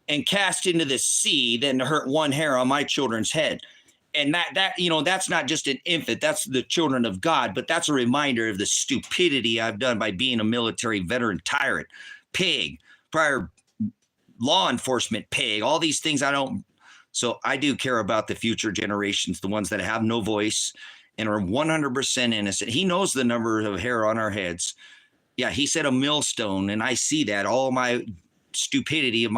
A: and cast into the sea than to hurt one hair on my children's head. And that's not just an infant, that's the children of God, but that's a reminder of the stupidity I've done by being a military veteran tyrant, pig, prior law enforcement pig, all these things so I do care about the future generations, the ones that have no voice and are 100% innocent. He knows the number of hair on our heads. Yeah, he said a millstone, and I see that. All my stupidity of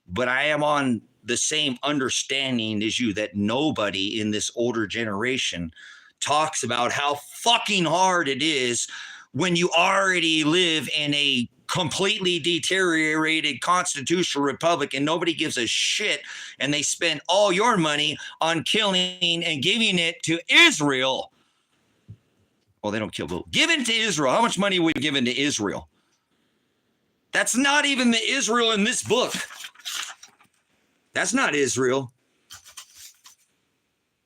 A: but I am on the same understanding as you that nobody in this older generation talks about how fucking hard it is when you already live in a completely deteriorated constitutional republic and nobody gives a shit, and they spend all your money on killing and giving it to Israel. Well, they don't kill, but given to Israel. How much money we've given to Israel? That's not even the Israel in this book. That's not Israel.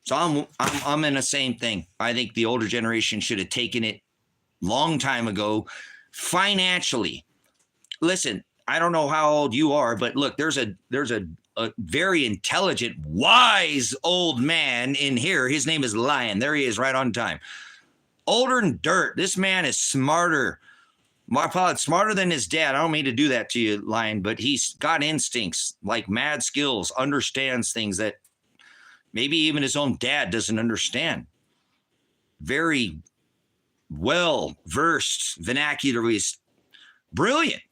A: So I'm in the same thing. I think the older generation should have taken it long time ago financially. Listen, I don't know how old you are, but look, there's a very intelligent, wise old man in here. His name is Lion. There he is, right on time. Older than dirt. This man is smarter. Smarter than his dad. I don't mean to do that to you, Lion, but he's got instincts, like mad skills, understands things that maybe even his own dad doesn't understand. Very well-versed vernacular. He's brilliant.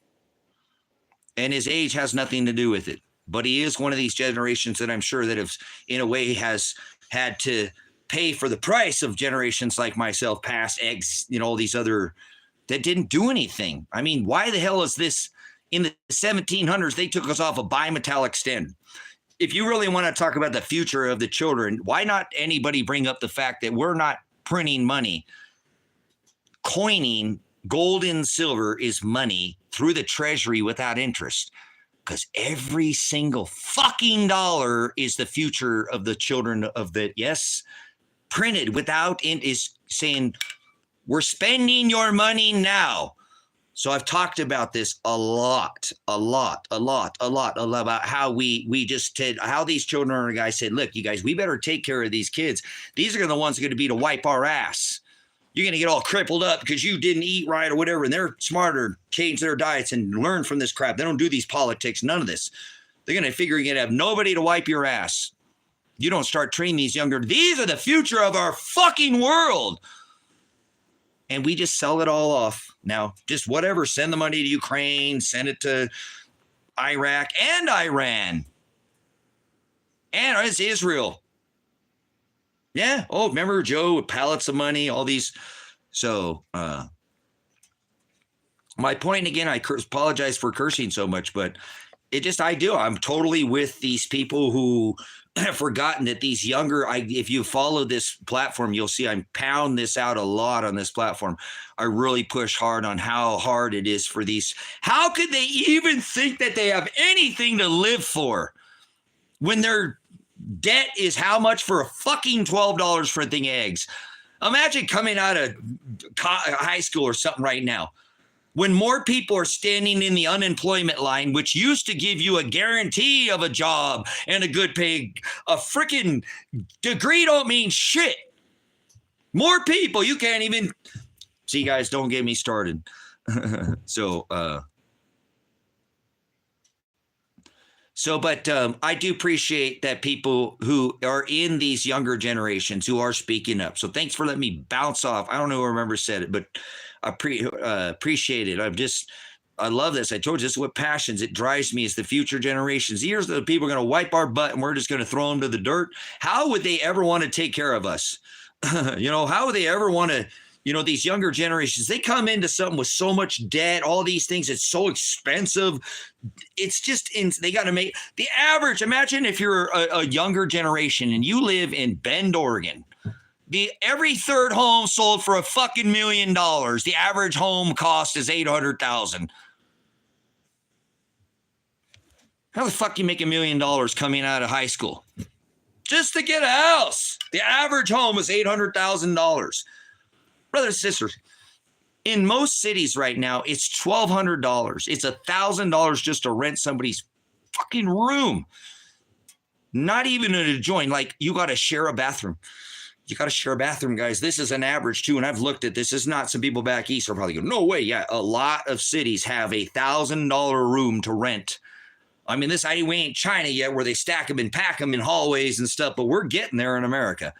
A: And his age has nothing to do with it. But he is one of these generations that I'm sure that have, in a way, has had to pay for the price of generations like myself, past eggs, all these other that didn't do anything. I mean, why the hell is this? In the 1700s, they took us off a bimetallic standard. If you really want to talk about the future of the children, why not anybody bring up the fact that we're not printing money? Coining gold and silver is money through the treasury without interest, because every single fucking dollar is the future of the children of the, yes, printed without is saying, we're spending your money now. So I've talked about this a lot about how we just said, how these children are, guys said, look, you guys, we better take care of these kids. These are the ones that are going to be to wipe our ass. You're going to get all crippled up because you didn't eat right or whatever. And they're smarter, change their diets and learn from this crap. They don't do these politics, none of this. They're going to figure you're going to have nobody to wipe your ass. You don't start training these younger. These are the future of our fucking world. And we just sell it all off. Now, just whatever, send the money to Ukraine, send it to Iraq and Iran. And it's Israel. Yeah. Oh, remember Joe with pallets of money, all these. So my point again, I apologize for cursing so much, but I do. I'm totally with these people who have forgotten that these younger, if you follow this platform, you'll see I pound this out a lot on this platform. I really push hard on how hard it is for these. How could they even think that they have anything to live for when their debt is how much for a fucking $12 for a thing of eggs? Imagine coming out of high school or something right now, when more people are standing in the unemployment line, which used to give you a guarantee of a job and a good pay. A freaking degree don't mean shit. More people, you can't even see, guys, don't get me started. But I do appreciate that people who are in these younger generations who are speaking up. So thanks for letting me bounce off. I don't know who remember said it, but I appreciate it. I love this. I told you, this is what passions. It drives me. It's the future generations. Here's the people are going to wipe our butt and we're just going to throw them to the dirt. How would they ever want to take care of us? How would they ever want to, these younger generations, they come into something with so much debt, all these things. It's so expensive. It's just, they got to make the average. Imagine if you're a younger generation and you live in Bend, Oregon. Every third home sold for a fucking $1 million. The average home cost is $800,000. How the fuck you make $1 million coming out of high school? Just to get a house. The average home is $800,000. Brothers and sisters, in most cities right now, it's $1,200. It's $1,000 just to rent somebody's fucking room. Not even an adjoin. Like, you got to share a bathroom. You got to share a bathroom, guys. This is an average too. And I've looked at this. Is not some people back east are probably going, no way. Yeah. A lot of cities have $1,000 room to rent. I mean, we ain't China yet where they stack them and pack them in hallways and stuff, but we're getting there in America.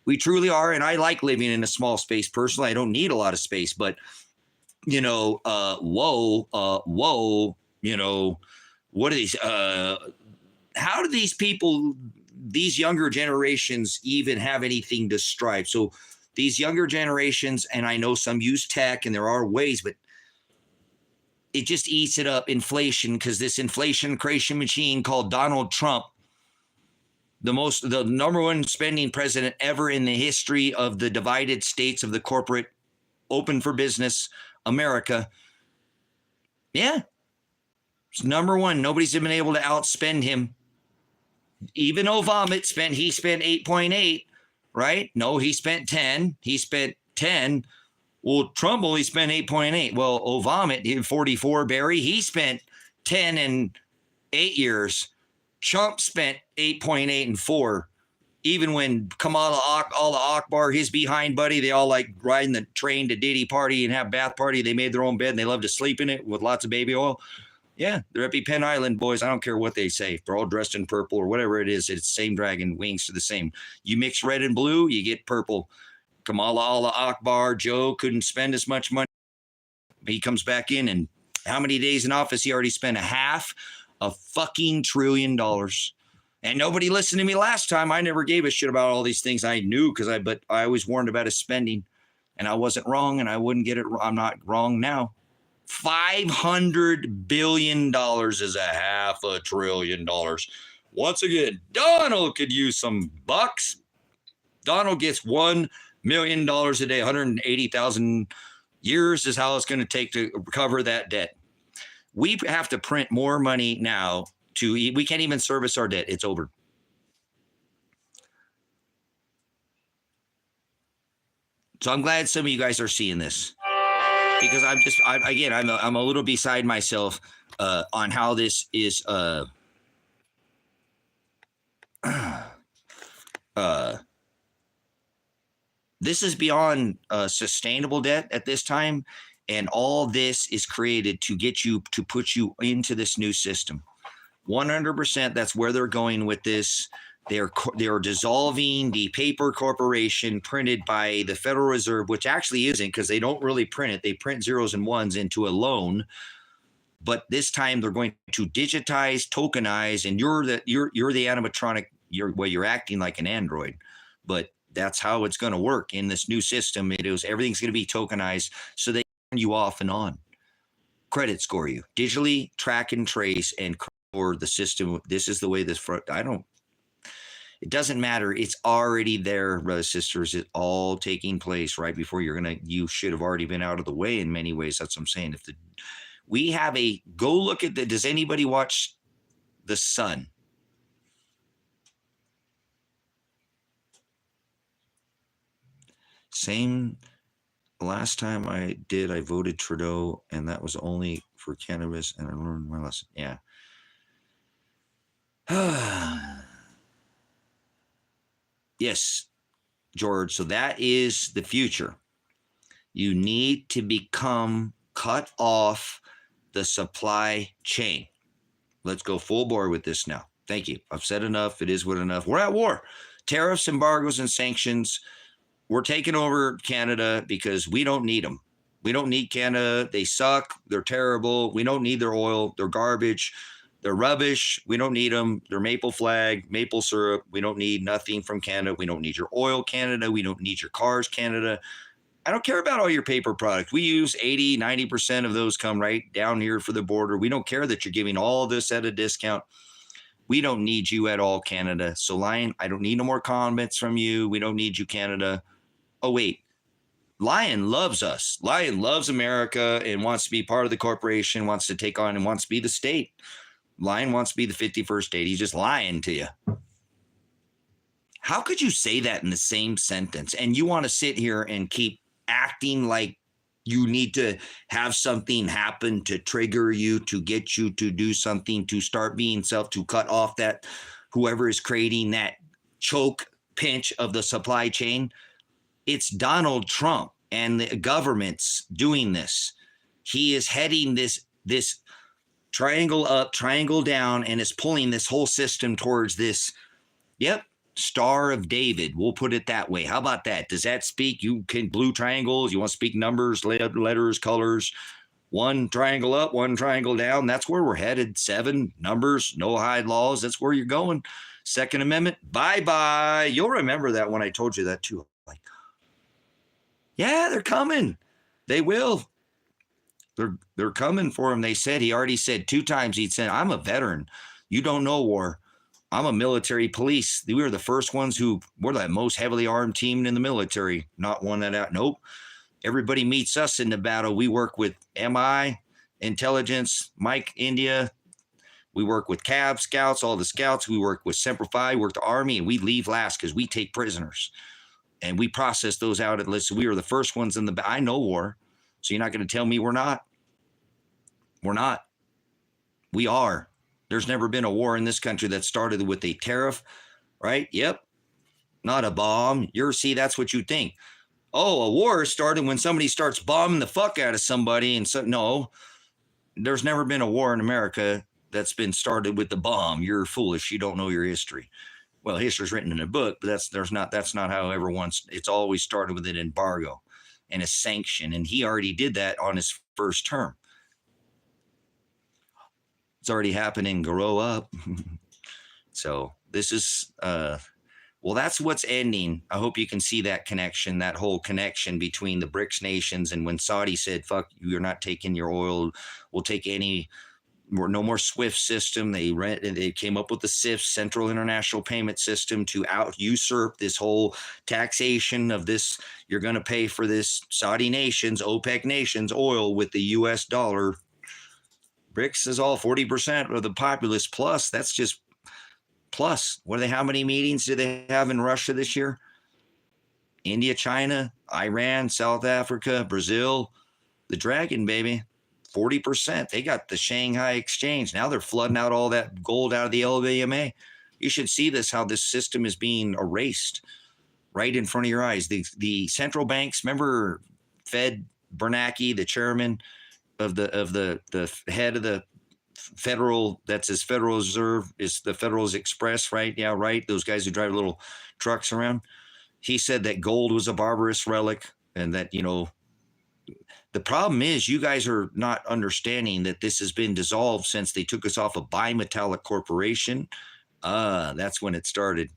A: We truly are. And I like living in a small space. Personally, I don't need a lot of space, but what are these, how do these people, these younger generations even have anything to strive? So these younger generations, and I know some use tech and there are ways, but it just eats it up, inflation, because this inflation creation machine called Donald Trump, the number one spending president ever in the history of the divided states of the corporate open for business America. Yeah. It's number one. Nobody's been able to outspend him. Even Obama spent 8.8, right? No, he spent 10. He spent 10. Well, Trump only spent 8.8. Well, Obama did 44. Barry, he spent 10 in 8 years. Trump spent 8.8 and 4. Even when Kamala Akbar, his behind buddy, they all like riding the train to Diddy party and have bath party. They made their own bed and they love to sleep in it with lots of baby oil. Yeah, they're at Penn Island boys. I don't care what they say. They're all dressed in purple or whatever it is. It's the same dragon. Wings are the same. You mix red and blue, you get purple. Kamala Akbar, Joe couldn't spend as much money. He comes back in, and how many days in office? He already spent $500 billion. And nobody listened to me last time. I never gave a shit about all these things. I knew but I always warned about his spending, and I wasn't wrong, and I wouldn't get it. I'm not wrong now. $500 billion is $500 billion. Once again, Donald could use some bucks. Donald gets $1 million a day, 180,000 years is how it's going to take to cover that debt. We have to print more money now we can't even service our debt. It's over. So I'm glad some of you guys are seeing this. Because I'm a little beside myself on how this is this is beyond sustainable debt at this time, and all this is created to put you into this new system. 100%. That's where they're going with this. They're dissolving the paper corporation printed by the Federal Reserve, which actually isn't, because they don't really print it. They print zeros and ones into a loan. But this time they're going to digitize, tokenize, and you're the animatronic. You're acting like an android. But that's how it's going to work in this new system. Everything's going to be tokenized, so they turn you off and on. Credit score you, digitally track and trace and or the system. This is the way this front. It doesn't matter. It's already there, brothers, sisters. It's all taking place right before you should have already been out of the way in many ways. That's what I'm saying. Go look at does anybody watch The Sun? Same. Last time I voted Trudeau, and that was only for cannabis, and I learned my lesson. Yeah. Yes, George. So that is the future. You need to become cut off the supply chain. Let's go full bore with this now. Thank you. I've said enough. It is what enough. We're at war. Tariffs, embargoes, and sanctions. We're taking over Canada because we don't need them. We don't need Canada. They suck. They're terrible. We don't need their oil. They're garbage. They're rubbish. We don't need them. They're maple flag, maple syrup. We don't need nothing from Canada. We don't need your oil, Canada. We don't need your cars, Canada. I don't care about all your paper products. We use 80, 90% of those come right down here for the border. We don't care that you're giving all this at a discount. We don't need you at all, Canada. So, Lion, I don't need no more comments from you. We don't need you, Canada. Oh, wait. Lion loves us. Lion loves America and wants to be part of the corporation, wants to take on and wants to be the state. Lion wants to be the 51st state. He's just lying to you. How could you say that in the same sentence? And you want to sit here and keep acting like you need to have something happen to trigger you, to get you to do something, to start being to cut off that whoever is creating that choke pinch of the supply chain. It's Donald Trump and the government's doing this. He is heading this triangle up, triangle down, and is pulling this whole system towards this. Yep. Star of David. We'll put it that way. How about that? Does that speak? You can blue triangles. You want to speak numbers, letters, colors. One triangle up, one triangle down. That's where we're headed. 7 numbers, no hide laws. That's where you're going. Second Amendment. Bye-bye. You'll remember that when I told you that too. Like, yeah, they're coming. They will. They're coming for him. He already said 2 times. He'd said, I'm a veteran. You don't know war. I'm a military police. We were the first ones we're the most heavily armed team in the military. Not one that out. Nope. Everybody meets us in the battle. We work with MI, intelligence, Mike, India. We work with CAB scouts, all the scouts. We work with Semper Fi, work the Army, and we leave last because we take prisoners. And we process those out. Listen, we were the first ones in the I know war. So you're not going to tell me we're not? We're not. We are. There's never been a war in this country that started with a tariff, right? Yep. Not a bomb. That's what you think. Oh, a war started when somebody starts bombing the fuck out of somebody. And so, no, there's never been a war in America that's been started with the bomb. You're foolish. You don't know your history. Well, history's written in a book, but that's not how everyone's. It's always started with an embargo and a sanction. And he already did that on his first term. It's already happening. Grow up. So this is, that's what's ending. I hope you can see that connection, that whole connection between the BRICS nations. And when Saudi said, fuck, you're not taking your oil, we'll take no more SWIFT system. They came up with the CIF, Central International Payment System, to usurp this whole taxation of this. You're going to pay for this Saudi nations, OPEC nations, oil with the US dollar. BRICS is all 40% of the populace plus. That's just plus. How many meetings do they have in Russia this year? India, China, Iran, South Africa, Brazil, the dragon, baby. 40%. They got the Shanghai Exchange. Now they're flooding out all that gold out of the LBMA. You should see this, how this system is being erased right in front of your eyes. The central banks, remember Fed Bernanke, the chairman of the head of the federal, that's his Federal Reserve, is the Federal Express, right? Yeah, right. Those guys who drive little trucks around. He said that gold was a barbarous relic, and that, the problem is you guys are not understanding that this has been dissolved since they took us off a bimetallic corporation. That's when it started.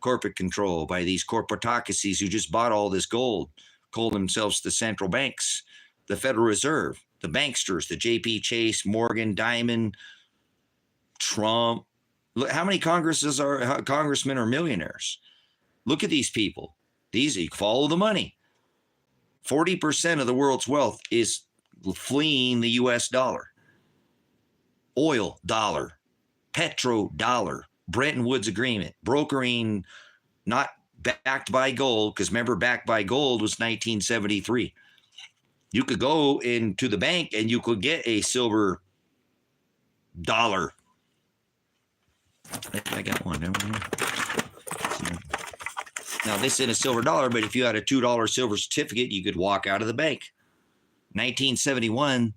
A: Corporate control by these corporatocracies who just bought all this gold, called themselves the central banks, the Federal Reserve, the banksters, the JP Chase, Morgan, Diamond, Trump. Look, how many congressmen are millionaires? Look at these people. You follow the money. 40% of the world's wealth is fleeing the US dollar. Oil dollar, petrodollar, Bretton Woods agreement, brokering not backed by gold, because remember, backed by gold was 1973. You could go into the bank and you could get a silver dollar. I got one. Now, this isn't a silver dollar, but if you had a $2 silver certificate, you could walk out of the bank. 1971,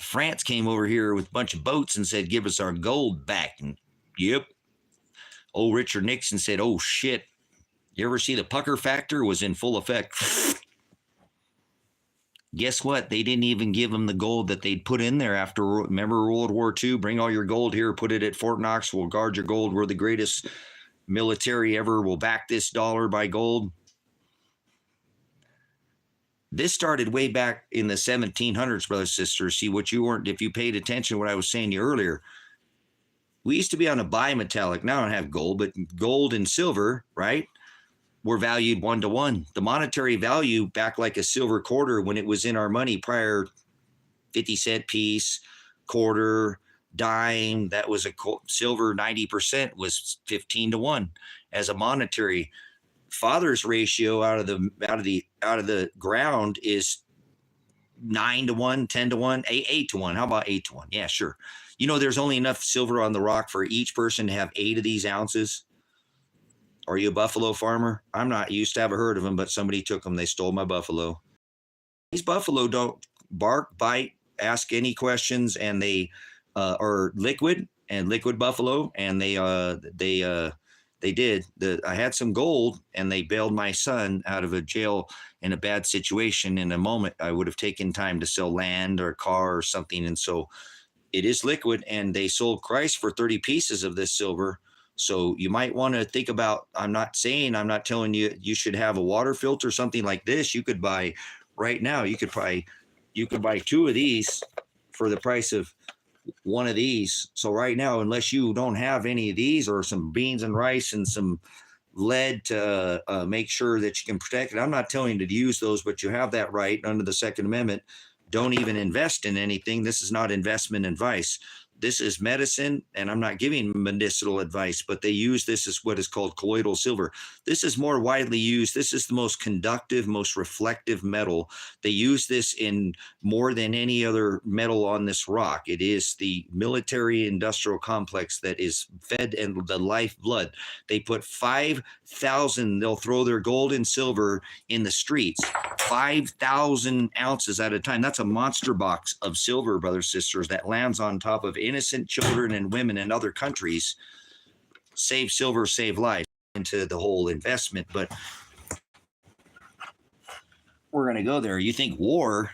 A: France came over here with a bunch of boats and said, give us our gold back. And yep. Old Richard Nixon said, oh, shit. You ever see the pucker factor was in full effect? Guess what? They didn't even give them the gold that they'd put in there after, remember World War II? Bring all your gold here, put it at Fort Knox. We'll guard your gold. We're the greatest military ever. We'll back this dollar by gold. This started way back in the 1700s, brothers and sisters. See, what you weren't, if you paid attention to what I was saying to you earlier, we used to be on a bimetallic. Now I don't have gold, but gold and silver, right, were valued 1-to-1. The monetary value back like a silver quarter when it was in our money prior, 50-cent piece, quarter, dime, that was a silver 90% was 15-to-1 as a monetary. Father's ratio out of the ground is 9-to-1, 10-to-1, 8-to-1. How about 8-to-1? Yeah, sure. You know, there's only enough silver on the rock for each person to have 8 of these ounces. Are you a buffalo farmer? I'm not. Used to have a herd of them, but somebody took them. They stole my buffalo. These buffalo don't bark, bite, ask any questions, and they are liquid buffalo, and they did. I had some gold, and they bailed my son out of a jail in a bad situation. In a moment, I would have taken time to sell land or a car or something, and so it is liquid, and they sold Christ for 30 pieces of this silver. So you might want to think about, I'm not telling you you should have a water filter, something like this. You could buy right now, you could buy 2 of these for the price of one of these. So right now, unless you don't have any of these or some beans and rice and some lead to make sure that you can protect it, I'm not telling you to use those, but you have that right under the Second Amendment. Don't even invest in anything. This is not investment advice. This is medicine, and I'm not giving medicinal advice, but they use this as what is called colloidal silver. This is more widely used. This is the most conductive, most reflective metal. They use this in more than any other metal on this rock. It is the military industrial complex that is fed and the lifeblood. They put 5,000, they'll throw their gold and silver in the streets, 5,000 ounces at a time. That's a monster box of silver, brothers, sisters, that lands on top of innocent children and women in other countries. Save silver, save life into the whole investment. But we're going to go there. You think war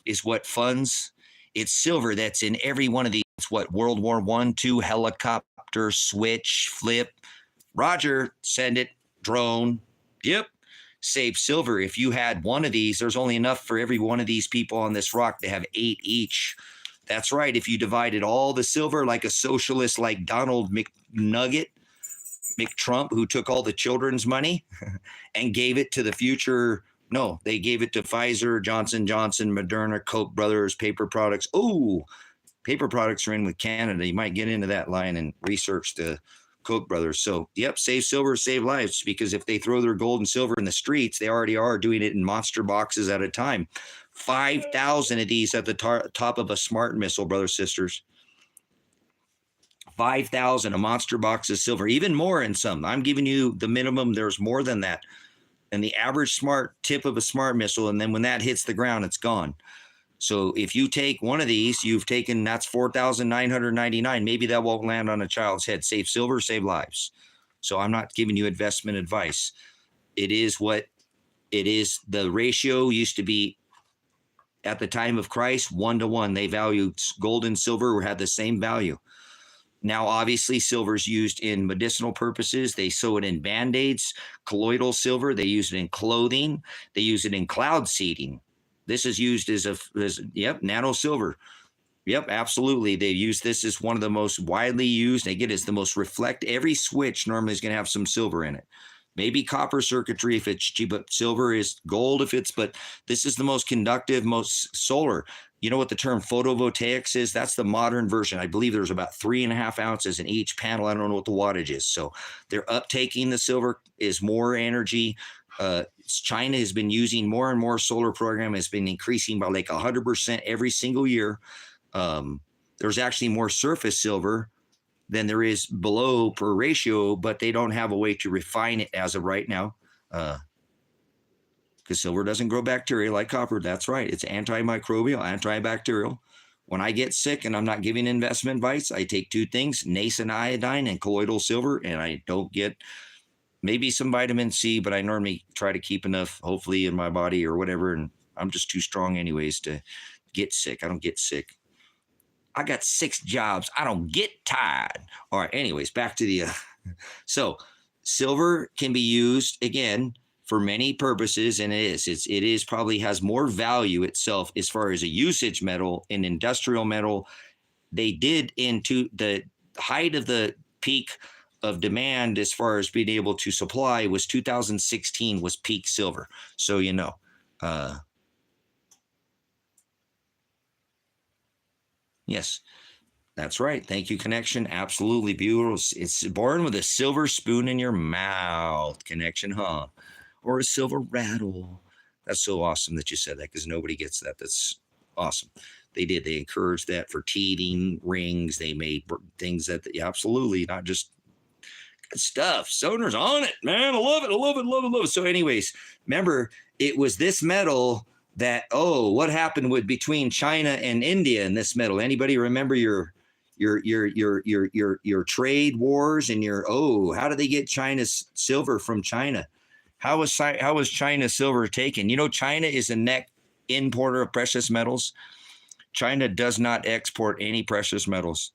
A: is what funds? It's silver that's in every one of these. What, World War I, II, helicopter, switch, flip. Roger, send it, drone. Yep. Save silver. If you had one of these, there's only enough for every one of these people on this rock to have 8 each. That's right. If you divided all the silver like a socialist like Donald McTrump, who took all the children's money and gave it to the future. No, they gave it to Pfizer, Johnson & Johnson, Moderna, Koch brothers, paper products. Oh, paper products are in with Canada. You might get into that line and research the Koch brothers. So, yep, save silver, save lives, because if they throw their gold and silver in the streets, they already are doing it in monster boxes at a time. 5,000 of these at the top of a smart missile, brothers, sisters. 5,000, a monster box of silver, even more in some. I'm giving you the minimum. There's more than that. And the average smart tip of a smart missile, and then when that hits the ground, it's gone. So if you take one of these, that's 4,999. Maybe that won't land on a child's head. Save silver, save lives. So I'm not giving you investment advice. It is what it is. The ratio used to be, at the time of Christ, 1-to-1. They valued gold and silver had the same value. Now, obviously, silver is used in medicinal purposes. They sew it in Band-Aids, colloidal silver. They use it in clothing. They use it in cloud seeding. This is used as nano silver. Yep, absolutely. They use this as one of the most widely used. Again, it's the most reflect. Every switch normally is going to have some silver in it. Maybe copper circuitry if it's cheap, but silver is gold if it's, but this is the most conductive, most solar. You know what the term photovoltaics is? That's the modern version. I believe there's about 3.5 ounces in each panel. I don't know what the wattage is. So they're uptaking the silver is more energy. China has been using more and more solar program has been increasing by like 100% every single year. There's actually more surface silver than there is below per ratio, but they don't have a way to refine it as of right now. Because silver doesn't grow bacteria like copper. That's right. It's antimicrobial, antibacterial. When I get sick and I'm not giving investment advice, I take two things, nascent iodine and colloidal silver, and I don't get maybe some vitamin C, but I normally try to keep enough, hopefully, in my body or whatever. And I'm just too strong anyways to get sick. I don't get sick. I got 6 jobs. I don't get tired. All right. Anyways, back to the. So silver can be used again for many purposes, and it is probably has more value itself as far as a usage metal, an industrial metal. They did into the height of the peak of demand as far as being able to supply was 2016 was peak silver. So yes, that's right. Thank you, Connection. Absolutely beautiful. It's born with a silver spoon in your mouth, Connection, huh? Or a silver rattle. That's so awesome that you said that because nobody gets that. That's awesome. They did. They encouraged that for teething rings. They made things that, yeah, absolutely, not just good stuff. Soner's on it, man. I love it. I love it. Love it. Love it. So, anyways, remember, it was this metal that, what happened with between China and India and this metal? Anybody remember your trade wars and how did they get China's silver from China? How was China silver taken? You know, China is a net importer of precious metals. China does not export any precious metals.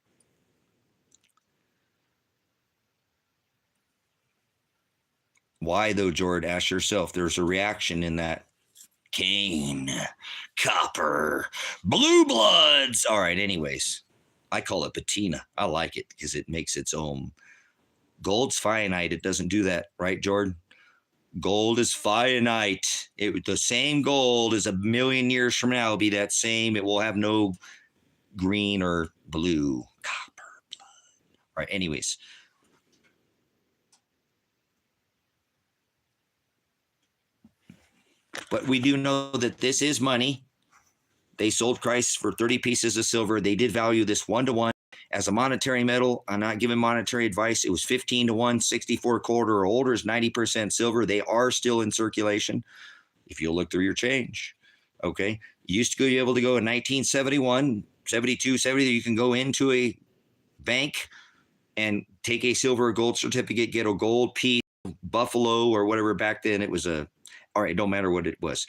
A: Why though, Jord? Ask yourself. There's a reaction in that. Cane, copper, blue bloods. All right, anyways, I call it patina. I like it because it makes its own. Gold's finite. It doesn't do that, right, Jordan? Gold is finite. The same gold as a million years from now will be that same. It will have no green or blue. Copper, blood. All right, anyways. But we do know that this is money. They sold Christ for 30 pieces of silver. They did value this 1-to-1 as a monetary metal. I'm not giving monetary advice. It was 15-to-1, 64 quarter or older is 90% silver. They are still in circulation if you'll look through your change. Okay. You used to be able to go in 1971, 72, 73. You can go into a bank and take a silver or gold certificate, get a gold piece, Buffalo or whatever. Back then it was all right, don't matter what it was.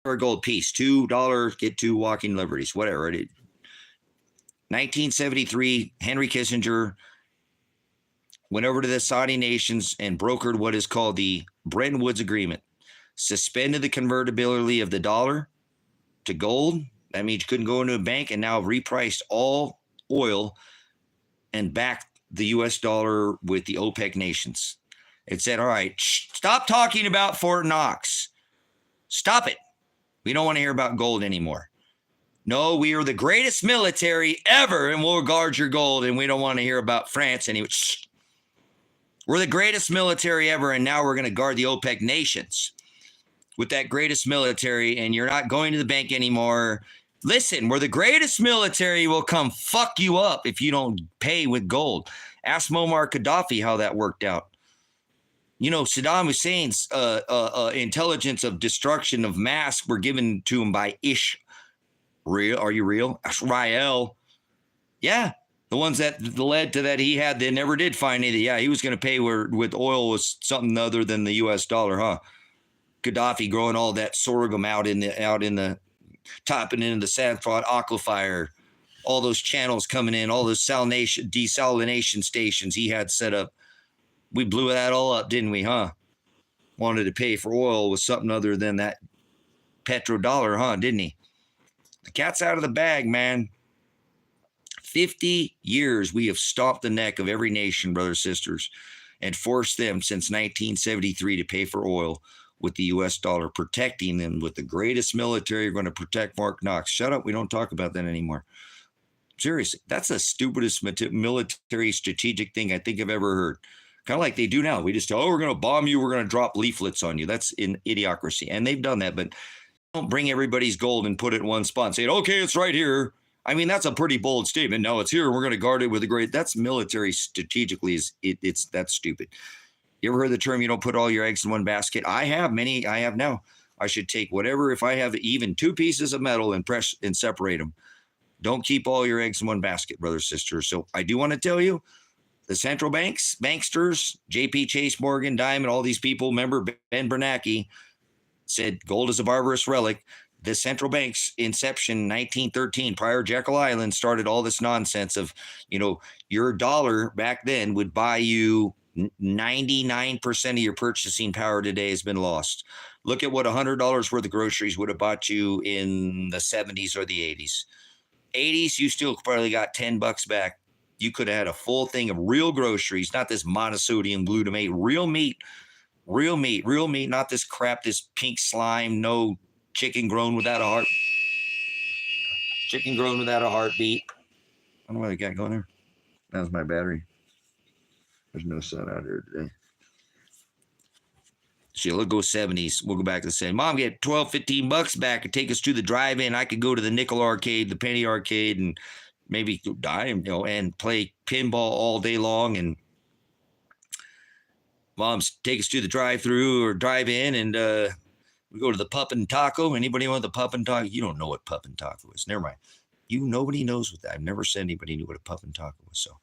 A: Or a gold piece, $2, get 2 walking liberties, whatever. 1973, Henry Kissinger went over to the Saudi nations and brokered what is called the Bretton Woods Agreement, suspended the convertibility of the dollar to gold. That means you couldn't go into a bank, and now repriced all oil and backed the U.S. dollar with the OPEC nations. It said, all right, stop talking about Fort Knox. Stop it. We don't want to hear about gold anymore. No, we are the greatest military ever, and we'll guard your gold, and we don't want to hear about France anymore. We're the greatest military ever, and now we're going to guard the OPEC nations with that greatest military, and you're not going to the bank anymore. Listen, we're the greatest military. We'll come fuck you up if you don't pay with gold. Ask Muammar Gaddafi how that worked out. You know, Saddam Hussein's intelligence of destruction of mass were given to him by Israel. Are you real? Israel. Yeah. The ones that led to that he had, they never did find anything. Yeah, he was going to pay with oil was something other than the U.S. dollar, huh? Gaddafi growing all that sorghum out in the topping into the saffron aquifer, all those channels coming in, all those desalination stations he had set up. We blew that all up, didn't we, huh? Wanted to pay for oil with something other than that petrodollar, huh? Didn't he? The cat's out of the bag, man. 50 years, we have stomped the neck of every nation, brothers, sisters, and forced them since 1973 to pay for oil with the U.S. dollar, protecting them with the greatest military. You're going to protect Mark Knox. Shut up. We don't talk about that anymore. Seriously, that's the stupidest military strategic thing I think I've ever heard. Kind of like they do now. We just tell, oh, we're going to bomb you. We're going to drop leaflets on you. That's in idiocracy. And they've done that, but don't bring everybody's gold and put it in one spot and say, okay, it's right here. I mean, that's a pretty bold statement. No, it's here. We're going to guard it with a great. That's military strategically. That's stupid. You ever heard the term, you don't put all your eggs in one basket? I have many. I have now. I should take whatever, if I have even 2 pieces of metal and press and separate them. Don't keep all your eggs in one basket, brothers, sisters. So I do want to tell you, the central banks, banksters, JP Chase, Morgan, Diamond, all these people, remember Ben Bernanke said gold is a barbarous relic. The central bank's inception, 1913, prior Jekyll Island, started all this nonsense of, your dollar back then would buy you 99% of your purchasing power today has been lost. Look at what $100 worth of groceries would have bought you in the 70s or the 80s. 80s, you still probably got $10 back. You could have had a full thing of real groceries, not this monosodium glutamate, real meat, not this crap, this pink slime, no chicken grown without a heartbeat. I don't know what I got going there. That was my battery. There's no sun out here today. So let's go 70s. We'll go back to the same. Mom, get $12-15 back and take us to the drive-in. I could go to the nickel arcade, the penny arcade, and maybe die, and play pinball all day long. And Mom's take us to the drive-through or drive-in, and we go to the Pup and Taco. Anybody want the Pup and Taco? You don't know what Pup and Taco is. Never mind. Nobody knows what that. I've never said anybody knew what a Pup and Taco was. So,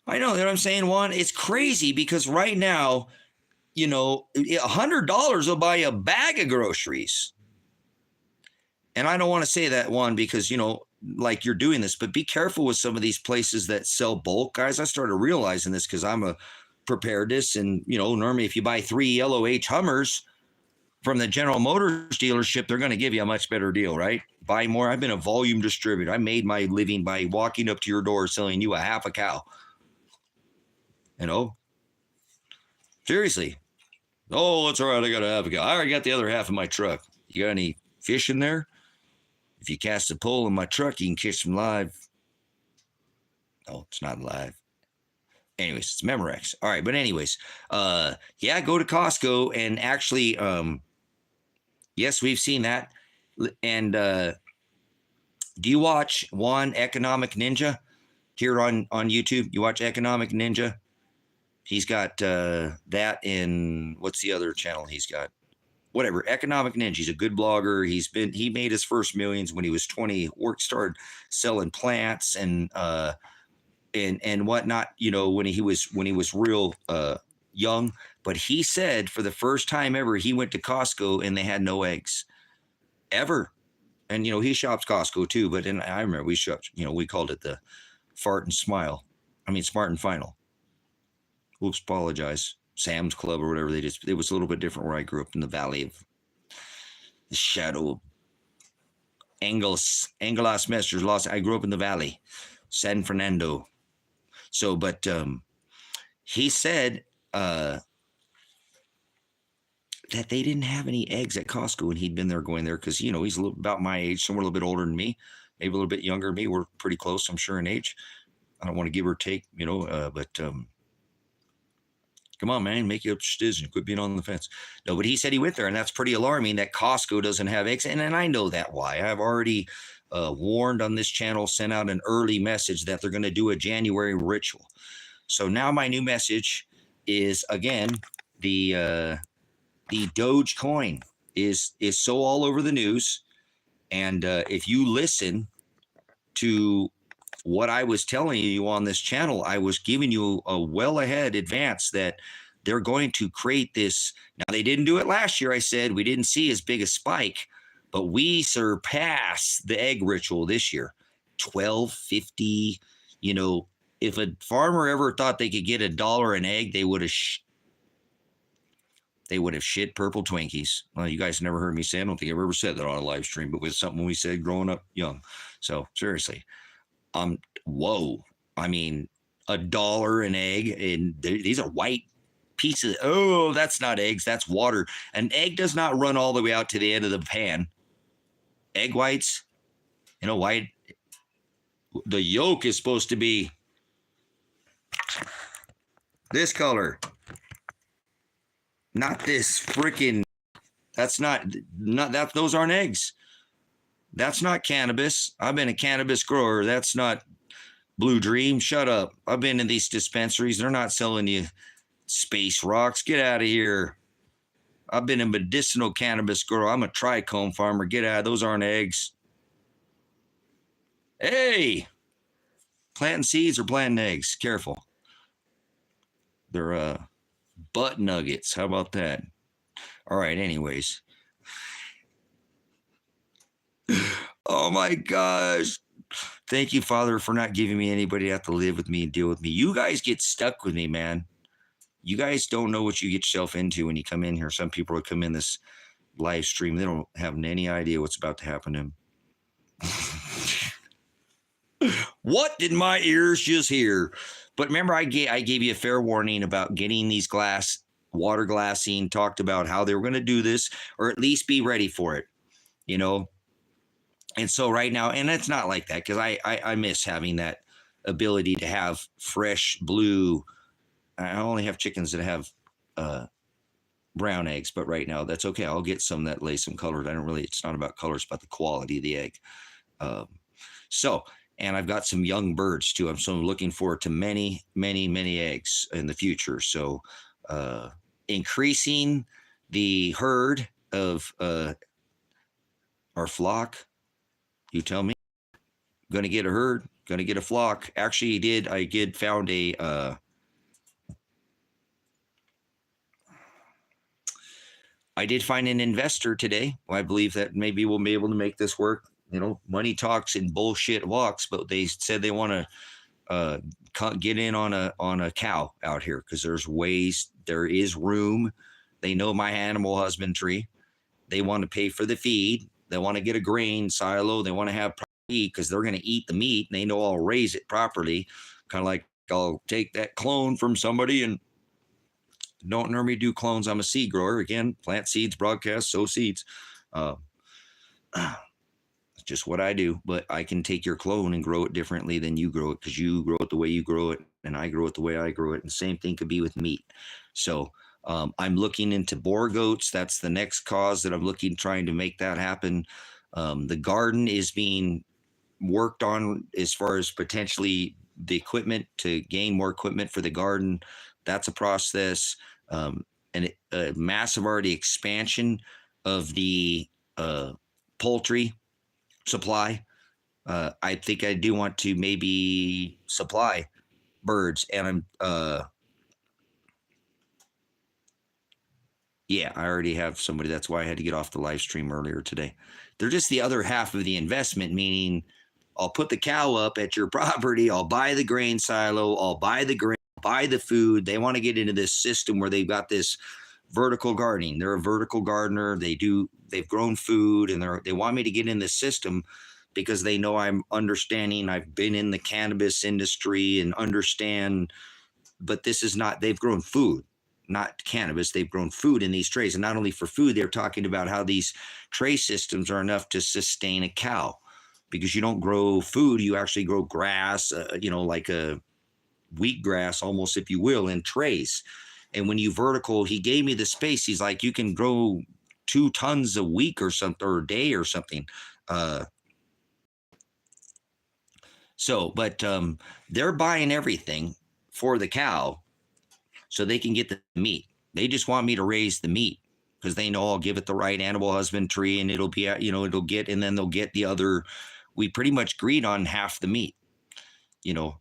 A: I know what I'm saying, Juan. It's crazy because right now, $100 will buy you a bag of groceries. And I don't want to say that, Juan, because, like you're doing this, but be careful with some of these places that sell bulk. Guys, I started realizing this because I'm a preparedness. And, normally if you buy 3 yellow H Hummers from the General Motors dealership, they're going to give you a much better deal, right? Buy more. I've been a volume distributor. I made my living by walking up to your door selling you a half a cow. Seriously. Oh, it's all right. I got a half a cow. I already got the other half of my truck. You got any fish in there? If you cast a pole in my truck, you can catch them live. No, it's not live. Anyways, it's Memorex. All right, but anyways, go to Costco and actually, yes, we've seen that. And do you watch Juan Economic Ninja here on YouTube? You watch Economic Ninja? He's got that in, what's the other channel he's got? Whatever, Economic Ninja. He's a good blogger. He made his first millions when he was 20. Started selling plants and whatnot, when he was real young. But he said for the first time ever, he went to Costco and they had no eggs ever. And he shops Costco too. But I remember we shopped. We called it the Smart and Final. Oops, apologize. Sam's Club or whatever. It was a little bit different where I grew up in the valley of the shadow of Angeles Masters Lost. I grew up in the valley, San Fernando. So, but he said that they didn't have any eggs at Costco, and he'd been there going there because, he's about my age, somewhere a little bit older than me, maybe a little bit younger than me. We're pretty close, I'm sure, in age. I don't want to give or take, but come on, man, make it up your decision. Quit being on the fence. No, but he said he went there, and that's pretty alarming that Costco doesn't have eggs. And I know that why. I've already warned on this channel, sent out an early message that they're going to do a January ritual. So now my new message is, again, the Dogecoin is so all over the news. And if you listen to what I was telling you on this channel, I was giving you a well ahead advance that they're going to create this. Now, they didn't do it last year. I said we didn't see as big a spike, but we surpassed the egg ritual this year. 12.50. If a farmer ever thought they could get $1 an egg, they would have. they would have shit purple Twinkies. Well, you guys never heard me say, I don't think I've ever said that on a live stream, but with something we said growing up young. So seriously, whoa. I mean, $1 an egg, and these are white pieces. Oh, that's not eggs, that's water. An egg does not run all the way out to the end of the pan. Egg whites, white, the yolk is supposed to be this color, not this freaking, that's not that, those aren't eggs. That's not cannabis. I've been a cannabis grower. That's not Blue Dream. Shut up. I've been in these dispensaries. They're not selling you space rocks. Get out of here. I've been a medicinal cannabis grower. I'm a trichome farmer. Get out. Those aren't eggs. Hey, planting seeds or planting eggs. Careful. They're butt nuggets. How about that? All right, anyways. Oh my gosh. Thank you, Father, for not giving me anybody to have to live with me and deal with me. You guys get stuck with me, man. You guys don't know what you get yourself into when you come in here. Some people will come in this live stream. They don't have any idea what's about to happen to them. What did my ears just hear? But remember, I gave you a fair warning about getting these water glassing, talked about how they were going to do this, or at least be ready for it, And so right now, and it's not like that, because I miss having that ability to have fresh blue. I only have chickens that have brown eggs, but right now that's okay. I'll get some that lay some colors. It's not about colors, it's about the quality of the egg. And I've got some young birds too. So I'm looking forward to many, many, many eggs in the future. So increasing the herd of our flock. You tell me. Going to get a herd, going to get a flock. Actually, I found I did find an investor today. I believe that maybe we'll be able to make this work. Money talks and bullshit walks, but they said they want to get in on a cow out here because there is room. They know my animal husbandry. They want to pay for the feed. They want to get a grain silo. They want to have meat because they're going to eat the meat. And they know I'll raise it properly. Kind of like I'll take that clone from somebody, and don't normally do clones. I'm a seed grower. Again, plant seeds, broadcast, sow seeds. Just what I do. But I can take your clone and grow it differently than you grow it, because you grow it the way you grow it, and I grow it the way I grow it. And the same thing could be with meat. So I'm looking into boar goats. That's the next cause that I'm trying to make that happen. The garden is being worked on as far as potentially the equipment to gain more equipment for the garden. That's a process. And a massive already expansion of the poultry supply. I think I do want to maybe supply birds, and I'm yeah, I already have somebody. That's why I had to get off the live stream earlier today. They're just the other half of the investment, meaning I'll put the cow up at your property. I'll buy the grain silo. I'll buy the grain, buy the food. They want to get into this system where they've got this vertical gardening. They're a vertical gardener. They've grown food, and they want me to get in this system because they know I'm understanding. I've been in the cannabis industry and understand, but this is not, they've grown food, not cannabis. They've grown food in these trays. And not only for food, they're talking about how these tray systems are enough to sustain a cow, because you don't grow food. You actually grow grass, like a wheatgrass almost, if you will, in trays. And when you vertical, he gave me the space. He's like, you can grow 2 tons a week or something, or a day or something. But they're buying everything for the cow so they can get the meat. They just want me to raise the meat because they know I'll give it the right animal husbandry, and it'll be, and then they'll get the other. We pretty much agreed on half the meat.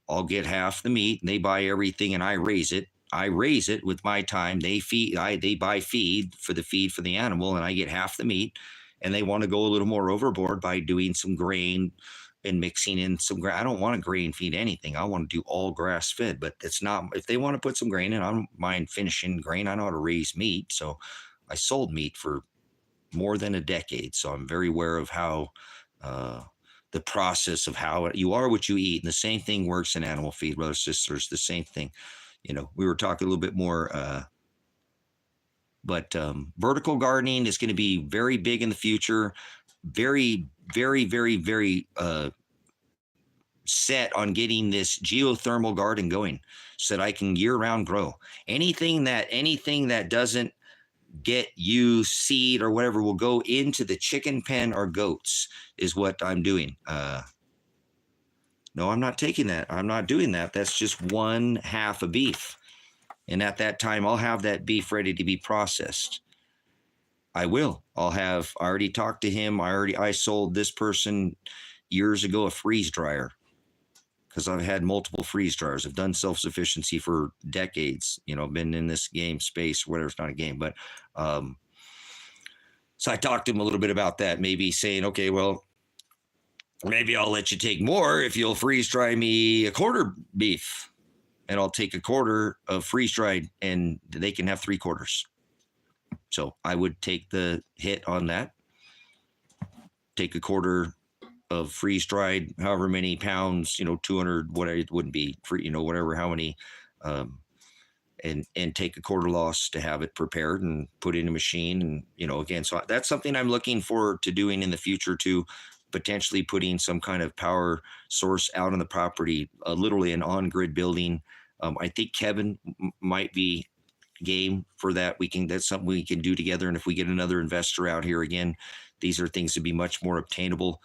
A: I'll get half the meat, and they buy everything, and I raise it. I raise it with my time. They buy feed for the animal, and I get half the meat. and they want to go a little more overboard by doing some grain and mixing in some grain. I don't want to grain feed anything. I want to do all grass fed, but it's not, if they want to put some grain in, I don't mind finishing grain. I know how to raise meat. So I sold meat for more than a decade. So I'm very aware of how, the process of how you are what you eat. And the same thing works in animal feed, brothers, sisters, the same thing. We were talking a little bit more, but vertical gardening is going to be very big in the future. Very, very, very, very set on getting this geothermal garden going so that I can year-round grow. Anything that doesn't get you seed or whatever will go into the chicken pen or goats is what I'm doing. No, I'm not taking that. I'm not doing that. That's just one half of beef. And at that time, I'll have that beef ready to be processed. I will. I already talked to him. I sold this person years ago a freeze dryer because I've had multiple freeze dryers. I've done self-sufficiency for decades, been in this game space, whatever, it's not a game, but so I talked to him a little bit about that, maybe saying, okay, well, maybe I'll let you take more if you'll freeze dry me a quarter beef, and I'll take a quarter of freeze dried and they can have 3/4. So I would take the hit on that, take a quarter of freeze dried, however many pounds, 200, whatever it wouldn't be free, whatever, how many, and take a quarter loss to have it prepared and put in a machine. And, again, so that's something I'm looking forward to doing in the future too, potentially putting some kind of power source out on the property, literally an on-grid building. I think Kevin might be game for that. That's something we can do together. And if we get another investor out here again, these are things to be much more obtainable,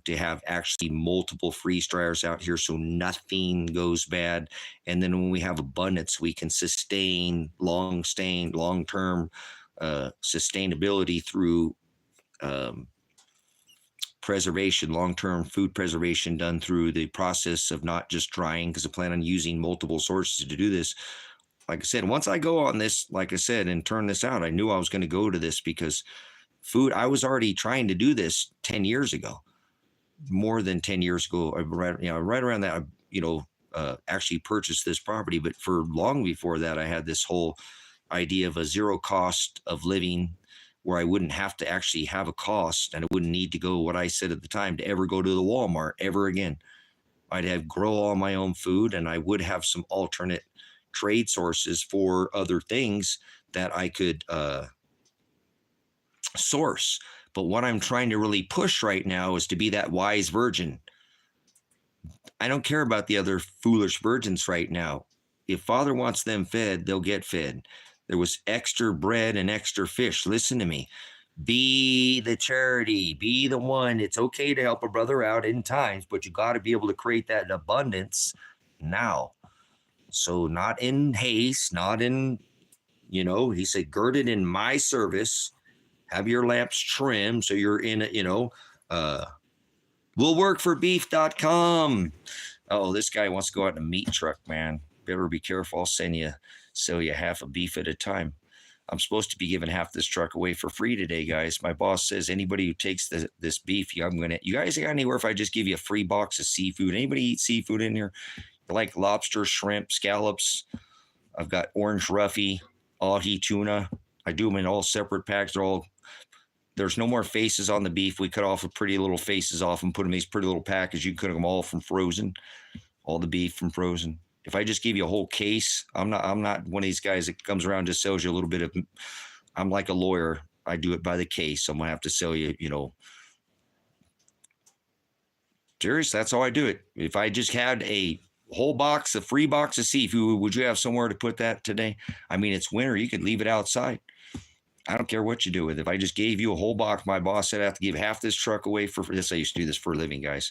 A: to have actually multiple freeze dryers out here so nothing goes bad. And then when we have abundance, we can sustain long-term sustainability through preservation, long-term food preservation done through the process of not just drying, because I plan on using multiple sources to do this. Like I said, once I go on this, like I said, and turn this out, I knew I was going to go to this because food, I was already trying to do this 10 years ago, more than 10 years ago, right around that, actually purchased this property. But for long before that, I had this whole idea of a zero cost of living where I wouldn't have to actually have a cost, and I wouldn't need to go, what I said at the time, to ever go to the Walmart ever again. I'd grow all my own food, and I would have some alternate trade sources for other things that I could source. But what I'm trying to really push right now is to be that wise virgin. I don't care about the other foolish virgins right now. If Father wants them fed, they'll get fed. There was extra bread and extra fish. Listen to me. Be the charity. Be the one. It's okay to help a brother out in times, but you got to be able to create that abundance now. So not in haste, not in, he said, girded in my service, have your lamps trimmed so you're in it, we'll work for beef.com. Oh, this guy wants to go out in a meat truck, man. Better be careful. I'll sell you half a beef at a time. I'm supposed to be giving half this truck away for free today, guys. My boss says anybody who takes this beef, you guys got anywhere if I just give you a free box of seafood? Anybody eat seafood in here? Like lobster, shrimp, scallops. I've got orange roughy, ahi tuna. I do them in all separate packs. There's no more faces on the beef. We cut off the pretty little faces off and put them in these pretty little packages. You can cut them all from frozen, all the beef from frozen. If I just give you a whole case, I'm not one of these guys that comes around and just sells you a little bit of. I'm like a lawyer. I do it by the case. So I'm gonna have to sell you, serious. That's how I do it. If I just had a whole free box of seafood, would you have somewhere to put that today? I mean, it's winter. You could leave it outside. I don't care what you do with it. If I just gave you a whole box, my boss said I have to give half this truck away for this. I used to do this for a living, guys.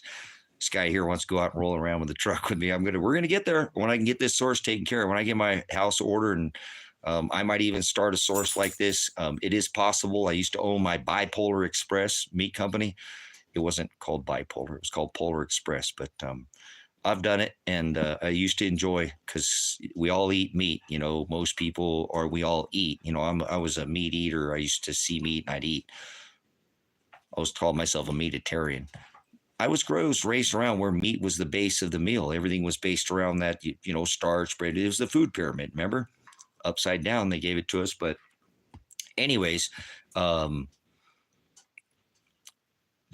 A: This guy here wants to go out and roll around with the truck with me. We're going to get there when I can get this source taken care of. When I get my house ordered, and I might even start a source like this. It is possible. I used to own my Bipolar Express meat company. It wasn't called Bipolar. It was called Polar Express. But I've done it, and I used to enjoy, because we all eat meat. Most people, or we all eat. I was a meat eater. I used to see meat and I'd eat. I was called myself a meatitarian. I was raised around where meat was the base of the meal. Everything was based around that, starch, bread. It was the food pyramid, remember? Upside down, they gave it to us. But anyways, the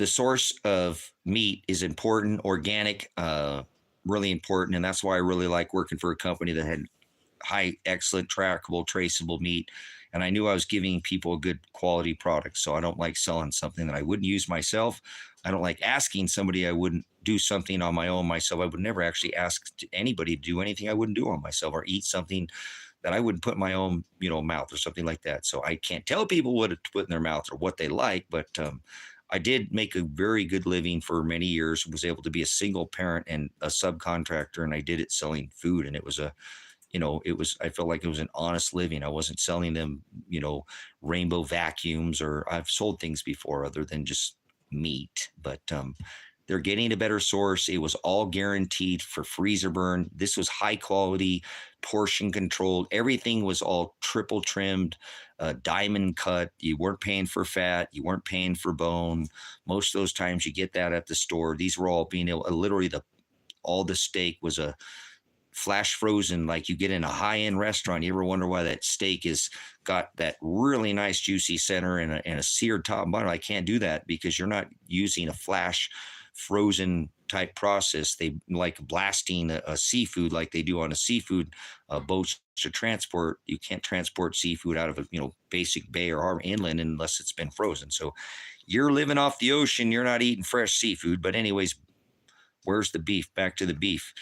A: source of meat is important, organic, really important. And that's why I really like working for a company that had high, excellent, trackable, traceable meat. And I knew I was giving people a good quality product. So I don't like selling something that I wouldn't use myself. I don't like asking somebody I wouldn't do something on my own myself. I would never actually ask anybody to do anything I wouldn't do on myself, or eat something that I wouldn't put in my own, mouth or something like that. So I can't tell people what to put in their mouth or what they like, but I did make a very good living for many years, was able to be a single parent and a subcontractor, and I did it selling food. And it was I felt like it was an honest living. I wasn't selling them, rainbow vacuums, or I've sold things before other than just meat, but they're getting a better source. It was all guaranteed for freezer burn. This was high quality, portion controlled. Everything was all triple trimmed, diamond cut. You weren't paying for fat. You weren't paying for bone. Most of those times you get that at the store. These were all being able, literally all the steak was a flash frozen, like you get in a high-end restaurant. You ever wonder why that steak has got that really nice juicy center and a seared top and bottom? I can't do that because you're not using a flash frozen type process. They like blasting a seafood like they do on a seafood boat to transport. You can't transport seafood out of a basic bay or harbor inland unless it's been frozen. So you're living off the ocean. You're not eating fresh seafood. But anyways, where's the beef? Back to the beef.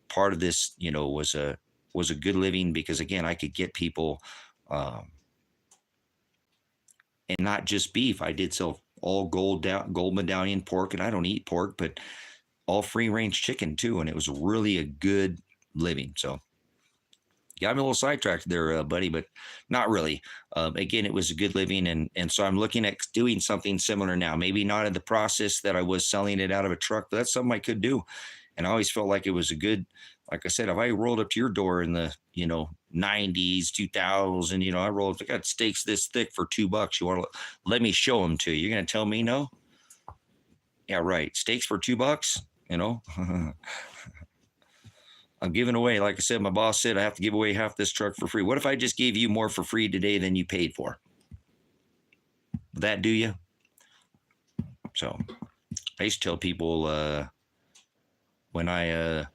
A: Part of this, was a good living because, again, I could get people, and not just beef. I did sell all gold medallion pork, and I don't eat pork, but all free range chicken too, and it was really a good living. So got me a little sidetracked there, buddy, but not really. Again, it was a good living, and so I'm looking at doing something similar now. Maybe not in the process that I was selling it out of a truck, but that's something I could do. And I always felt like it was a good, like I said, if I rolled up to your door in the, 90s, 2000, I rolled up, I got steaks this thick for $2. You want to let me show them to you? You're going to tell me no? Yeah, right. Steaks for $2, I'm giving away, like I said, my boss said I have to give away half this truck for free. What if I just gave you more for free today than you paid for? Would that do you? So I used to tell people, when I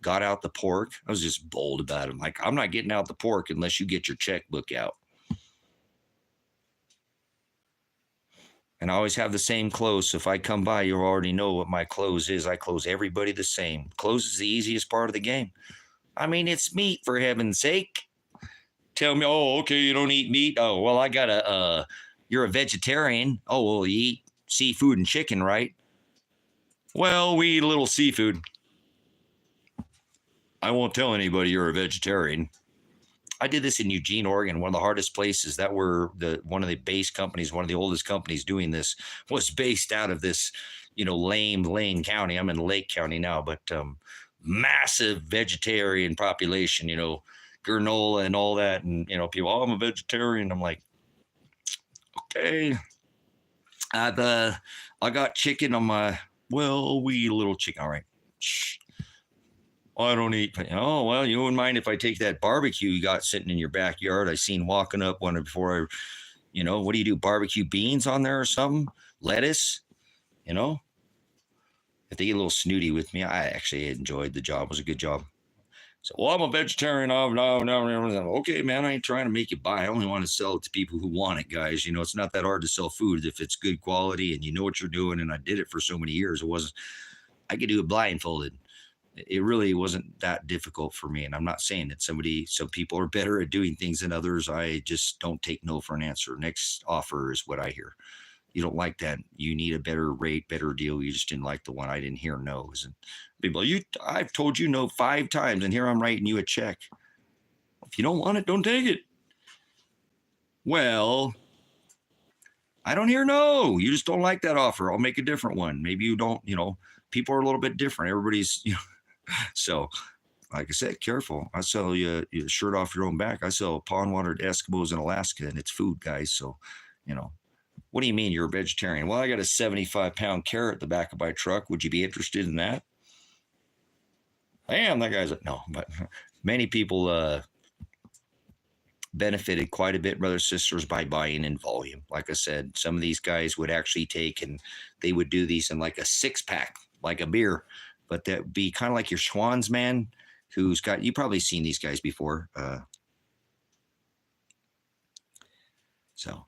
A: got out the pork, I was just bold about it. I'm like, I'm not getting out the pork unless you get your checkbook out. And I always have the same clothes. So if I come by, you already know what my clothes is. I close everybody the same. Clothes is the easiest part of the game. I mean, it's meat, for heaven's sake. Tell me, oh, okay, you don't eat meat. Oh, well, you're a vegetarian. Oh, well, you eat seafood and chicken, right? Well, we eat a little seafood. I won't tell anybody you're a vegetarian. I did this in Eugene, Oregon, one of the hardest places. That were one of the base companies, one of the oldest companies doing this, was based out of this, Lane County. I'm in Lake County now, but massive vegetarian population, granola and all that. And, people, oh, I'm a vegetarian. I'm like, okay. I got chicken on my, well, we eat a little chicken. All right. Shh. I don't eat. Oh, well, you wouldn't mind if I take that barbecue you got sitting in your backyard. I seen walking up one before what do you do? Barbecue beans on there or something? Lettuce? If they get a little snooty with me, I actually enjoyed the job. It was a good job. So, well, I'm a vegetarian. No. Okay, man, I ain't trying to make you buy. I only want to sell it to people who want it, guys. It's not that hard to sell food if it's good quality and you know what you're doing. And I did it for so many years. I could do it blindfolded. It really wasn't that difficult for me. And I'm not saying that some people are better at doing things than others. I just don't take no for an answer. Next offer is what I hear. You don't like that. You need a better rate, better deal. You just didn't like the one. I didn't hear no's. And people, I've told you no 5 times, and here I'm writing you a check. If you don't want it, don't take it. Well, I don't hear no. You just don't like that offer. I'll make a different one. Maybe you don't, people are a little bit different. Everybody's, so, like I said, careful. I sell you a shirt off your own back. I sell pond water to Eskimos in Alaska, and it's food, guys. So, What do you mean you're a vegetarian? Well, I got a 75-pound carrot at the back of my truck. Would you be interested in that? I am. That guy's like, no, but many people benefited quite a bit, brothers, sisters, by buying in volume. Like I said, some of these guys would actually take and they would do these in like a 6-pack, like a beer, but that would be kind of like your Schwann's man who's got, you've probably seen these guys before. So,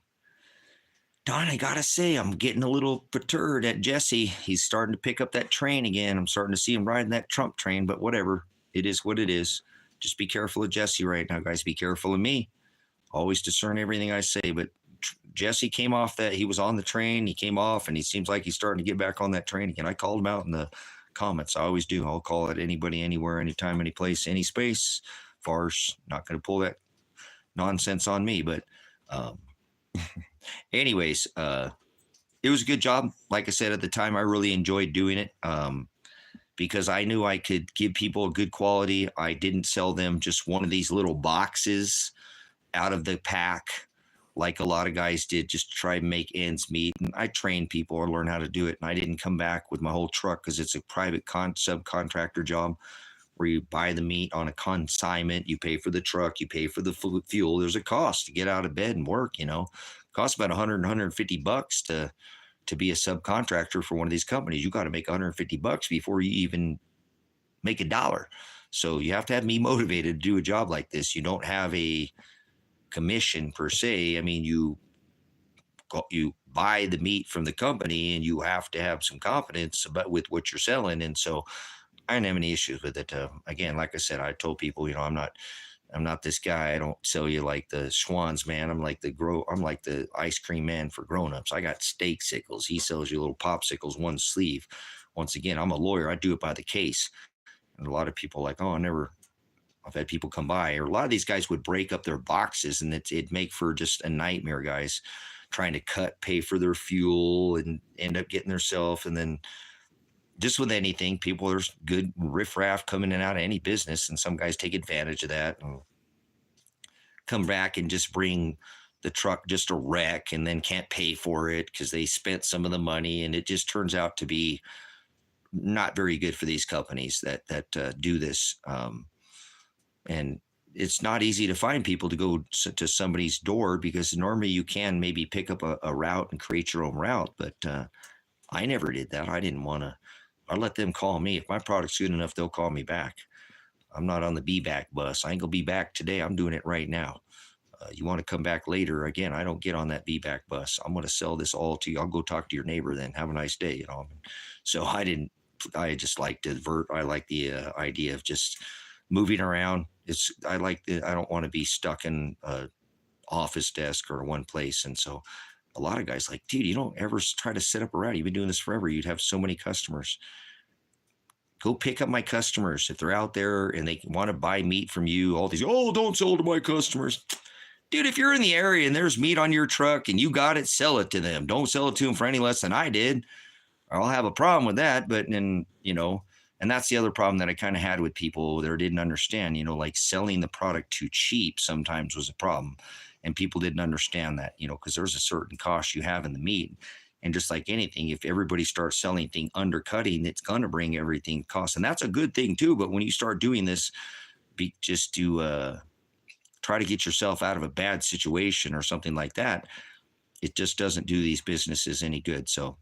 A: Don, I gotta say, I'm getting a little perturbed at Jesse. He's starting to pick up that train again. I'm starting to see him riding that Trump train, but whatever. It is what it is. Just be careful of Jesse right now, guys. Be careful of me. Always discern everything I say. But Jesse came off that. He was on the train. He came off, and he seems like he's starting to get back on that train again. I called him out in the comments. I always do. I'll call it anybody, anywhere, anytime, any place, any space. Farce. Not going to pull that nonsense on me, but anyways, it was a good job. Like I said, at the time, I really enjoyed doing it because I knew I could give people a good quality. I didn't sell them just one of these little boxes out of the pack like a lot of guys did, just to try and make ends meet. And I trained people or learn how to do it. And I didn't come back with my whole truck because it's a private subcontractor job where you buy the meat on a consignment. You pay for the truck, you pay for the fuel. There's a cost to get out of bed and work, It costs about $100, $150 to be a subcontractor for one of these companies. You got to make $150 before you even make $1. So you have to have me motivated to do a job like this. You don't have a commission per se. I mean, you buy the meat from the company and you have to have some confidence about with what you're selling. And so I didn't have any issues with it. Again, like I said, I told people, I'm not this guy. I don't sell you like the Schwann's man. I'm like the ice cream man for grownups. I got steak sickles. He sells you little popsicles, one sleeve. Once again, I'm a lawyer. I do it by the case. And a lot of people are like, oh, I've had people come by, or a lot of these guys would break up their boxes, and it'd make for just a nightmare, guys, trying to pay for their fuel and end up getting themselves. And then just with anything, people are good riffraff coming in and out of any business, and some guys take advantage of that and come back and just bring the truck just a wreck and then can't pay for it because they spent some of the money, and it just turns out to be not very good for these companies that do this. And it's not easy to find people to go to somebody's door because normally you can maybe pick up a route and create your own route. But I never did that. I didn't want to. I let them call me. If my product's good enough, they'll call me back. I'm not on the be back bus. I ain't gonna be back today. I'm doing it right now. You want to come back later? Again, I don't get on that be back bus. I'm going to sell this all to you. I'll go talk to your neighbor then. Have a nice day. So I just like to I like the idea of just moving around. I don't want to be stuck in a office desk or one place. And so a lot of guys like, dude, you don't ever try to set up a route. You've been doing this forever. You'd have so many customers. Go pick up my customers. If they're out there and they want to buy meat from you, all these, oh, don't sell to my customers. Dude, if you're in the area and there's meat on your truck and you got it, sell it to them. Don't sell it to them for any less than I did. I'll have a problem with that. But then, and that's the other problem that I kind of had with people that didn't understand, like selling the product too cheap sometimes was a problem. And people didn't understand that, because there's a certain cost you have in the meat. And just like anything, if everybody starts selling things undercutting, it's going to bring everything cost. And that's a good thing too. But when you start doing this, just to try to get yourself out of a bad situation or something like that, it just doesn't do these businesses any good. So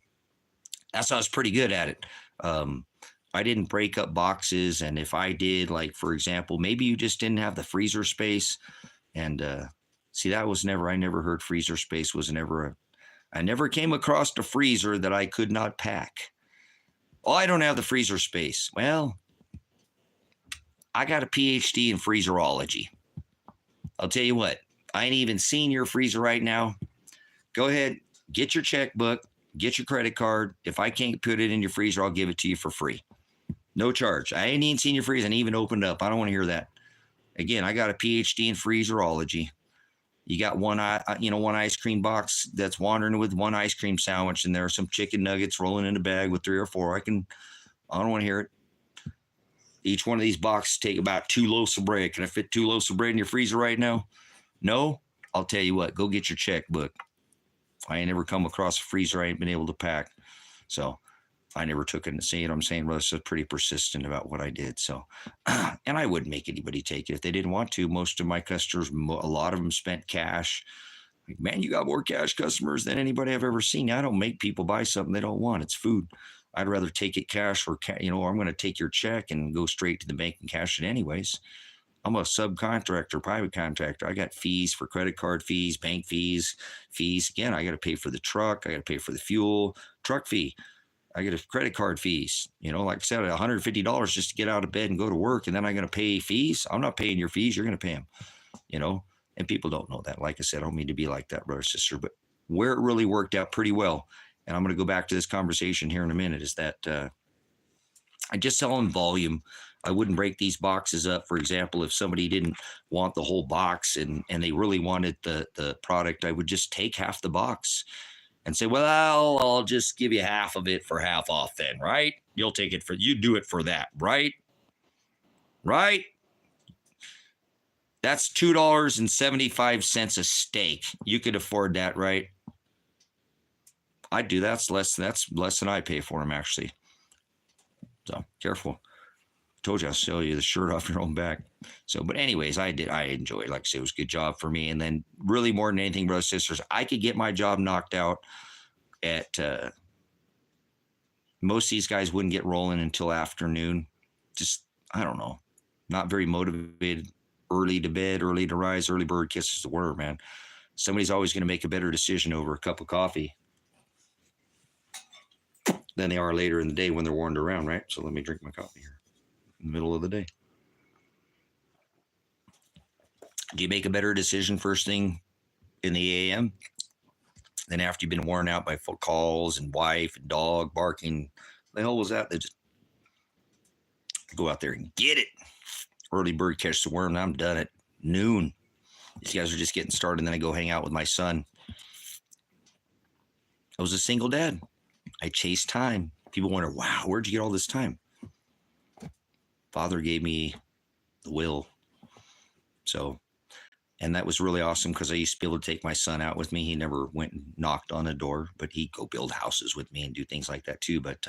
A: that's how I was pretty good at it. I didn't break up boxes. And if I did, like, for example, maybe you just didn't have the freezer space. And see, I never heard freezer space was never I never came across a freezer that I could not pack. Oh, I don't have the freezer space. Well, I got a PhD in freezerology. I'll tell you what, I ain't even seen your freezer right now. Go ahead, get your checkbook, get your credit card. If I can't put it in your freezer, I'll give it to you for free. No charge. I ain't even seen your freezer and even opened up. I don't want to hear that. Again, I got a PhD in freezerology. You got one ice cream box that's wandering with one ice cream sandwich, and there are some chicken nuggets rolling in a bag with 3 or 4. I don't want to hear it. Each one of these boxes take about 2 loaves of bread. Can I fit 2 loaves of bread in your freezer right now? No? I'll tell you what, go get your checkbook. I ain't never come across a freezer I ain't been able to pack. So I never took it and see it. I'm saying, well, so pretty persistent about what I did. So, and I wouldn't make anybody take it if they didn't want to. Most of my customers, a lot of them spent cash. Like, man, you got more cash customers than anybody I've ever seen. I don't make people buy something they don't want. It's food. I'd rather take it cash or, or I'm going to take your check and go straight to the bank and cash it anyways. I'm a subcontractor, private contractor. I got fees for credit card fees, bank fees. Again, I got to pay for the truck. I got to pay for the fuel, truck fee. I get a credit card fees, like I said, $150 just to get out of bed and go to work. And then I'm going to pay fees. I'm not paying your fees. You're going to pay them, and people don't know that. Like I said, I don't mean to be like that, brother, sister, but where it really worked out pretty well. And I'm going to go back to this conversation here in a minute is that I just sell in volume. I wouldn't break these boxes up. For example, if somebody didn't want the whole box and they really wanted the product, I would just take half the box and say, well, I'll just give you half of it for half off then, right? You'll take it you do it for that, right? Right? That's $2.75 a steak. You could afford that, right? I'd do that. That's less than I pay for them, actually. So careful. I told you I'll sell you the shirt off your own back. So, but anyways, I enjoyed it. Like I said, it was a good job for me. And then really more than anything, brothers and sisters, I could get my job knocked out at most of these guys wouldn't get rolling until afternoon. Just, I don't know, not very motivated. Early to bed, early to rise, early bird kisses the worm, man. Somebody's always going to make a better decision over a cup of coffee than they are later in the day when they're warned around, right? So let me drink my coffee here in the middle of the day. Do you make a better decision first thing in the AM than after you've been worn out by phone calls and wife and dog barking? The hell was that? They just go out there and get it. Early bird catch the worm. I'm done at noon. These guys are just getting started. And then I go hang out with my son. I was a single dad. I chased time. People wonder, wow, where'd you get all this time? Father gave me the will. So, and that was really awesome because I used to be able to take my son out with me. He never went and knocked on a door, but he'd go build houses with me and do things like that too. But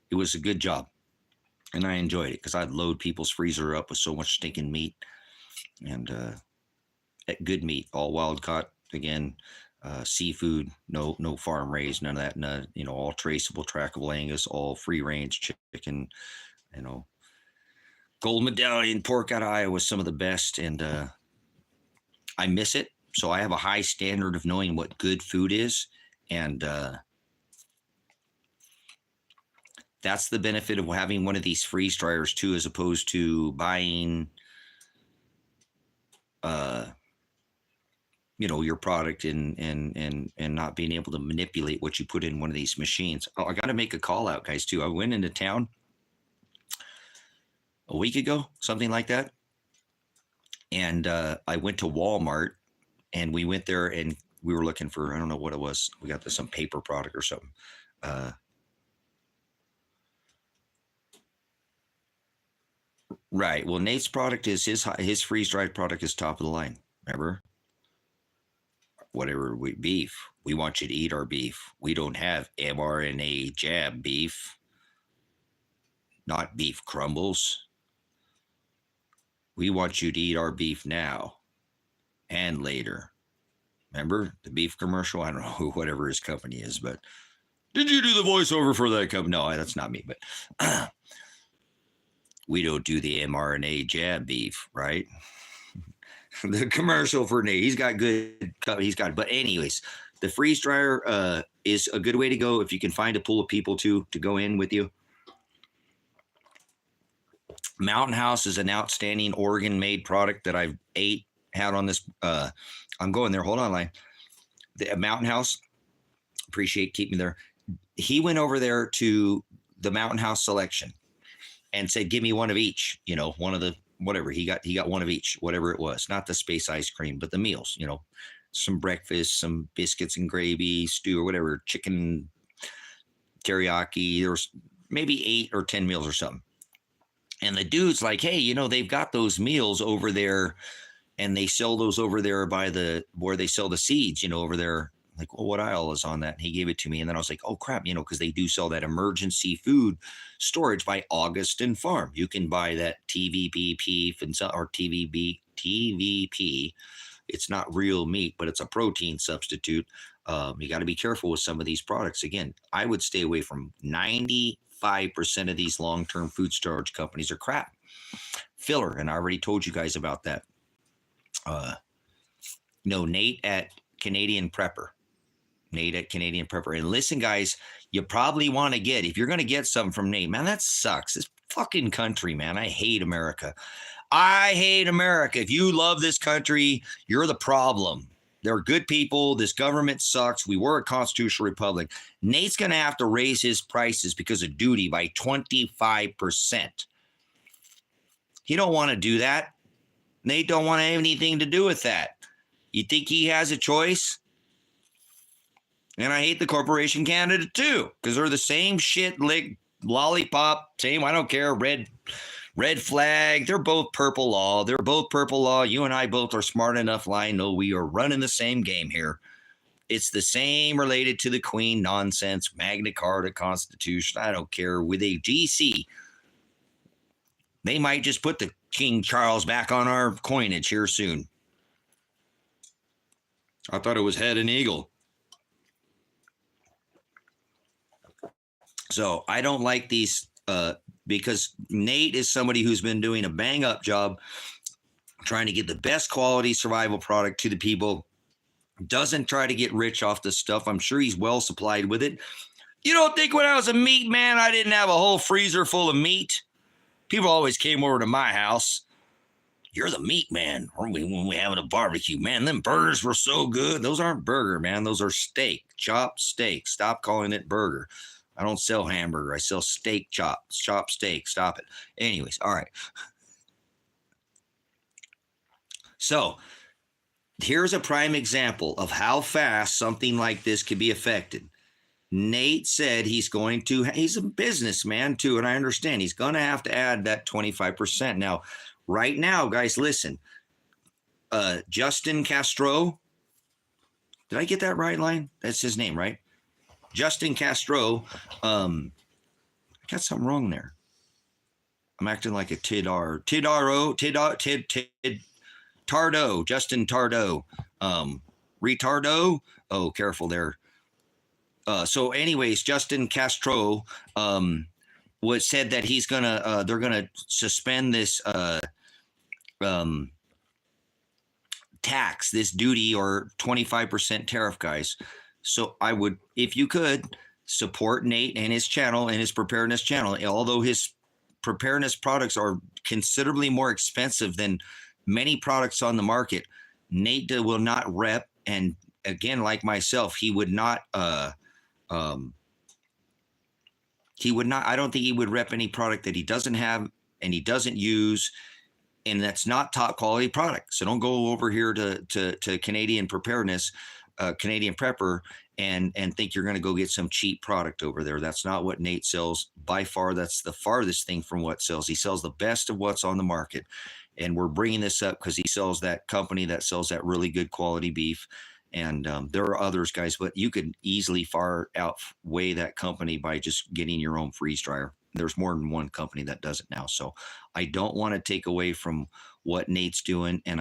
A: it was a good job. And I enjoyed it because I'd load people's freezer up with so much stinking meat and good meat, all wild caught. Again, seafood, no farm raised, none of that. None, all traceable, trackable Angus, all free range chicken. Gold medallion pork out of Iowa was some of the best, and I miss it. So I have a high standard of knowing what good food is, and that's the benefit of having one of these freeze dryers too, as opposed to buying, your product and not being able to manipulate what you put in one of these machines. Oh, I got to make a call out, guys, too. I went into town a week ago, something like that. And I went to Walmart and we went there and we were looking for, I don't know what it was. We got some paper product or something. Right. Well, Nate's product is his freeze dried product is top of the line. Remember? Whatever beef. We want you to eat our beef. We don't have mRNA jab beef. Not beef crumbles. We want you to eat our beef now and later. Remember the beef commercial? I don't know who, whatever his company is, but did you do the voiceover for that company? No, that's not me, but we don't do the mRNA jab beef, right? The commercial for Nate, he's got, but anyways, the freeze dryer is a good way to go if you can find a pool of people to go in with you. Mountain House is an outstanding Oregon-made product that I've had on this. I'm going there. Hold on, line. The Mountain House, appreciate keeping me there. He went over there to the Mountain House selection and said, "Give me one of each." One of the whatever he got one of each, whatever it was. Not the space ice cream, but the meals. Some breakfast, some biscuits and gravy, stew or whatever, chicken teriyaki. There was maybe 8 or 10 meals or something. And the dude's like, "Hey, they've got those meals over there and they sell those over there by where they sell the seeds, over there Like, well, what aisle is on that? And he gave it to me. And then I was like, oh, crap, because they do sell that emergency food storage by Augustin Farm. You can buy that TVP beef or TVP. It's not real meat, but it's a protein substitute. You got to be careful with some of these products. Again, I would stay away from 95% of these long-term food storage companies are crap. Filler, and I already told you guys about that. Nate at Canadian Prepper. And listen, guys, you probably want to if you're going to get something from Nate, man, that sucks. This fucking country, man. I hate America. If you love this country, you're the problem. They're good people. This government sucks. We were a constitutional republic. Nate's going to have to raise his prices because of duty by 25%. He don't want to do that. Nate don't want to have anything to do with that. You think he has a choice? And I hate the Corporation Canada too, because they're the same shit, like lollipop, same, I don't care, red flag. They're both purple law. You and I both are smart enough, line. No, we are running the same game here. It's the same related to the Queen nonsense, Magna Carta, Constitution. I don't care. With a GC, they might just put the King Charles back on our coinage here soon. I thought it was head and eagle. So I don't like these because Nate is somebody who's been doing a bang up job trying to get the best quality survival product to the people. Doesn't try to get rich off this stuff. I'm sure he's well supplied with it. You don't think when I was a meat man, I didn't have a whole freezer full of meat? People always came over to my house. You're the meat man. When we having a barbecue, man, them burgers were so good. Those aren't burger, man. Those are steak, chopped steak. Stop calling it burger. I don't sell hamburger. I sell steak chops, chopped steak. Stop it. Anyways, all right. So here's a prime example of how fast something like this could be affected. Nate said he's a businessman too, and I understand he's going to have to add that 25%. Now, right now, guys, listen. Justin Castro. Did I get that right, line? That's his name, right? Justin Castro. I got something wrong there. I'm acting like a Tardo. Justin Tardo. Retardo. Oh, careful there. So anyways, Justin Castro said that he's they're gonna suspend this tax, this duty or 25% tariff, guys. So I would, if you could, support Nate and his channel and his preparedness channel. Although his preparedness products are considerably more expensive than many products on the market, Nate will not rep. And again, like myself, he would not. I don't think he would rep any product that he doesn't have and he doesn't use, and that's not top quality product. So don't go over here to Canadian preparedness, Canadian Prepper, and think you're going to go get some cheap product over there. That's not what Nate sells. By far, that's the farthest thing from what sells. He sells the best of what's on the market. And we're bringing this up because he sells that company that sells that really good quality beef. And there are others, guys, but you could easily far outweigh that company by just getting your own freeze dryer. There's more than one company that does it now. So I don't want to take away from what Nate's doing. And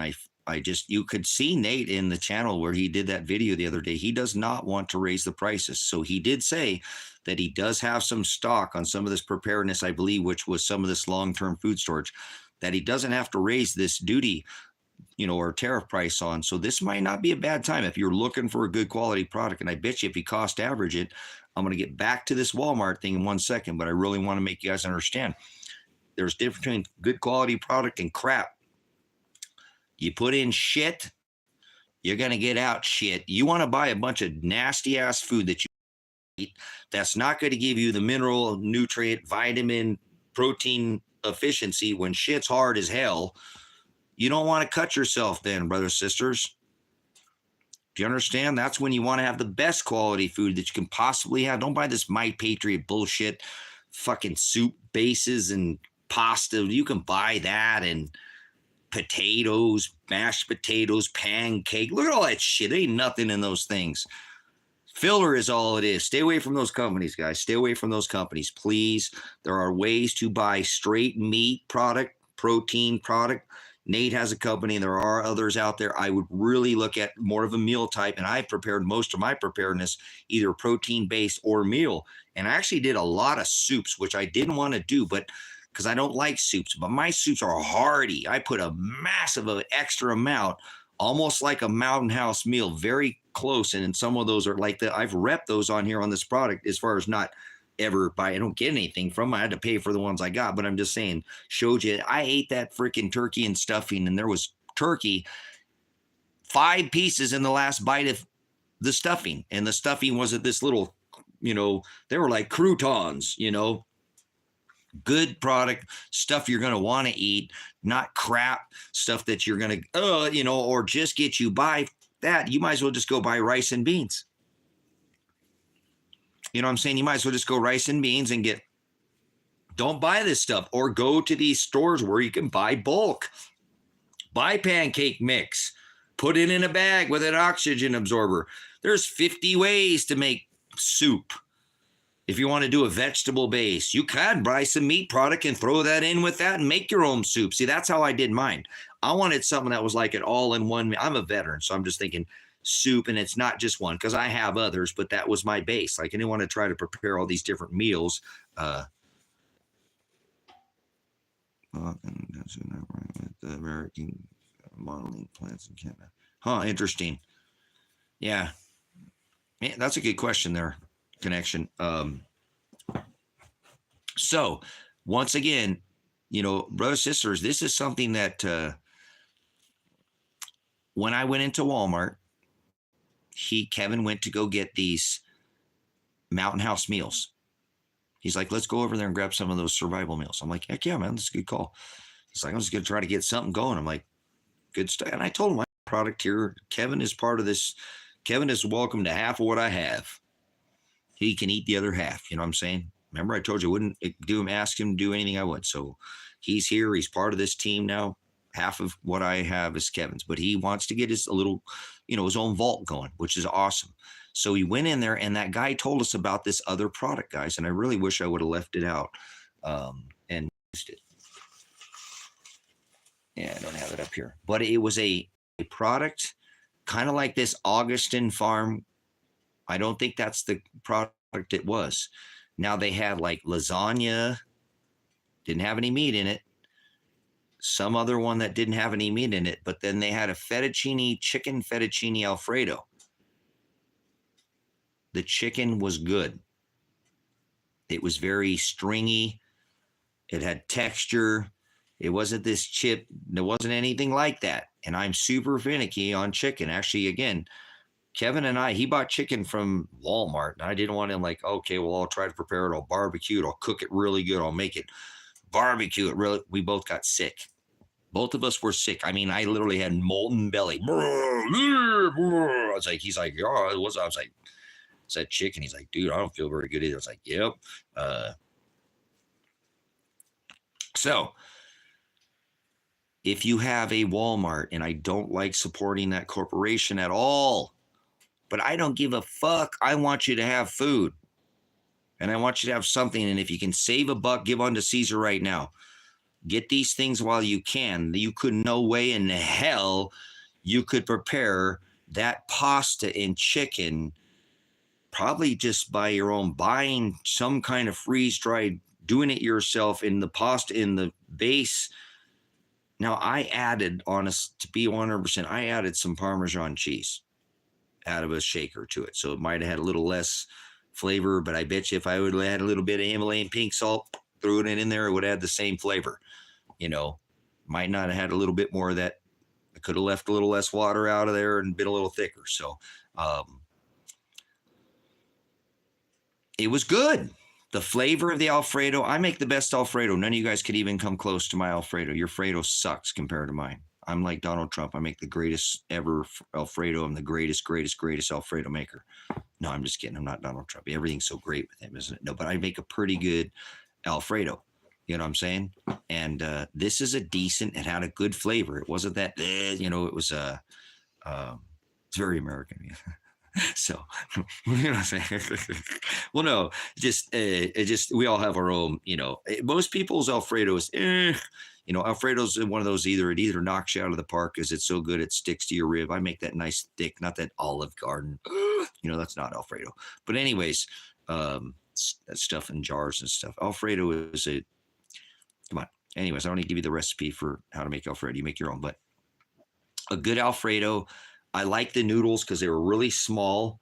A: you could see Nate in the channel where he did that video the other day. He does not want to raise the prices. So he did say that he does have some stock on some of this preparedness, I believe, which was some of this long-term food storage, that he doesn't have to raise this duty, or tariff price on. So this might not be a bad time if you're looking for a good quality product. And I bet you if you cost average it, I'm going to get back to this Walmart thing in 1 second, but I really want to make you guys understand there's a difference between good quality product and crap. You put in shit, you're going to get out shit. You want to buy a bunch of nasty ass food that you eat that's not going to give you the mineral, nutrient, vitamin, protein efficiency when shit's hard as hell. You don't want to cut yourself then, brothers, sisters. Do you understand? That's when you want to have the best quality food that you can possibly have. Don't buy this My Patriot bullshit, fucking soup bases and pasta. You can buy that and potatoes, mashed potatoes, pancake. Look at all that shit. There ain't nothing in those things. Filler is all it is. Stay away from those companies, guys. Stay away from those companies, please. There are ways to buy straight meat product, protein product. Nate has a company, and there are others out there. I would really look at more of a meal type, and I prepared most of my preparedness either protein-based or meal. And I actually did a lot of soups, which I didn't want to do, but because I don't like soups, but my soups are hearty. I put a massive extra amount, almost like a Mountain House meal, very close. And some of those are like that. I've repped those on here on this product as far as not ever buy. I don't get anything from them. I had to pay for the ones I got, but I'm just saying, showed you. I ate that freaking turkey and stuffing, and there was turkey, 5 pieces in the last bite of the stuffing. And the stuffing wasn't this little, they were like croutons, good product, stuff you're going to want to eat, not crap stuff that you're going to, or just get you by that. You might as well just go buy rice and beans. You know what I'm saying? You might as well just go rice and beans and don't buy this stuff, or go to these stores where you can buy bulk. Buy pancake mix, put it in a bag with an oxygen absorber. There's 50 ways to make soup. If you want to do a vegetable base, you can buy some meat product and throw that in with that and make your own soup. See, that's how I did mine. I wanted something that was like an all-in-one. I'm a veteran, so I'm just thinking soup, and it's not just one, because I have others, but that was my base. Like, I didn't want to try to prepare all these different meals. The American modeling plants in Canada. Interesting. Yeah. Man, that's a good question there. Connection. So once again, brothers, sisters, this is something that when I went into Walmart, Kevin went to go get these Mountain House meals. He's like, let's go over there and grab some of those survival meals. I'm like, heck yeah, man, that's a good call. He's like, I'm just going to try to get something going. I'm like, good stuff. And I told him my product here, Kevin is part of this. Kevin is welcome to half of what I have. He can eat the other half. You know what I'm saying? Remember, I told you I wouldn't ask him to do anything I would. So he's here. He's part of this team now. Half of what I have is Kevin's, but he wants to get his his own vault going, which is awesome. So he went in there, and that guy told us about this other product, guys. And I really wish I would have left it out and used it. Yeah, I don't have it up here, but it was a product kind of like this Augustin Farm. I don't think that's the product it was. Now they had like lasagna, didn't have any meat in it. Some other one that didn't have any meat in it, but then they had a chicken fettuccine Alfredo. The chicken was good. It was very stringy. It had texture. It wasn't this chip. There wasn't anything like that. And I'm super finicky on chicken. Actually, again, Kevin and he bought chicken from Walmart, and I didn't want him like, okay, well, I'll try to prepare it. I'll barbecue it. I'll cook it really good. I'll make it barbecue it. Really, we both got sick. Both of us were sick. I mean, I literally had molten belly. I was like, he's like, oh, it was. I was like, it's that chicken. He's like, dude, I don't feel very good either. I was like, yep. So if you have a Walmart, and I don't like supporting that corporation at all, but I don't give a fuck. I want you to have food, and I want you to have something. And if you can save a buck, give unto Caesar right now. Get these things while you can. You could no way in hell you could prepare that pasta and chicken probably just by your own, buying some kind of freeze-dried, doing it yourself in the pasta, in the base. Now, I added, to be 100%, I added some Parmesan cheese out of a shaker to it. So it might have had a little less flavor, but I bet you if I would have had a little bit of Himalayan pink salt, threw it in there, it would add the same flavor. Might not have had a little bit more of that. I could have left a little less water out of there and been a little thicker. So it was good. The flavor of the Alfredo, I make the best Alfredo. None of you guys could even come close to my Alfredo. Your Fredo sucks compared to mine. I'm like Donald Trump. I make the greatest ever Alfredo. I'm the greatest Alfredo maker. No, I'm just kidding. I'm not Donald Trump. Everything's so great with him, isn't it? No, but I make a pretty good Alfredo. You know what I'm saying? And this is a decent, it had a good flavor. It wasn't that, it was, it's very American. So, you know what I'm saying? Well, no, we all have our own, most people's Alfredo is, Alfredo's one of those it either knocks you out of the park because it's so good it sticks to your rib. I make that nice thick, not that Olive Garden, that's not Alfredo. But anyways, that stuff in jars and stuff. Alfredo is come on. Anyways, I don't need to give you the recipe for how to make Alfredo. You make your own, but a good Alfredo. I like the noodles because they were really small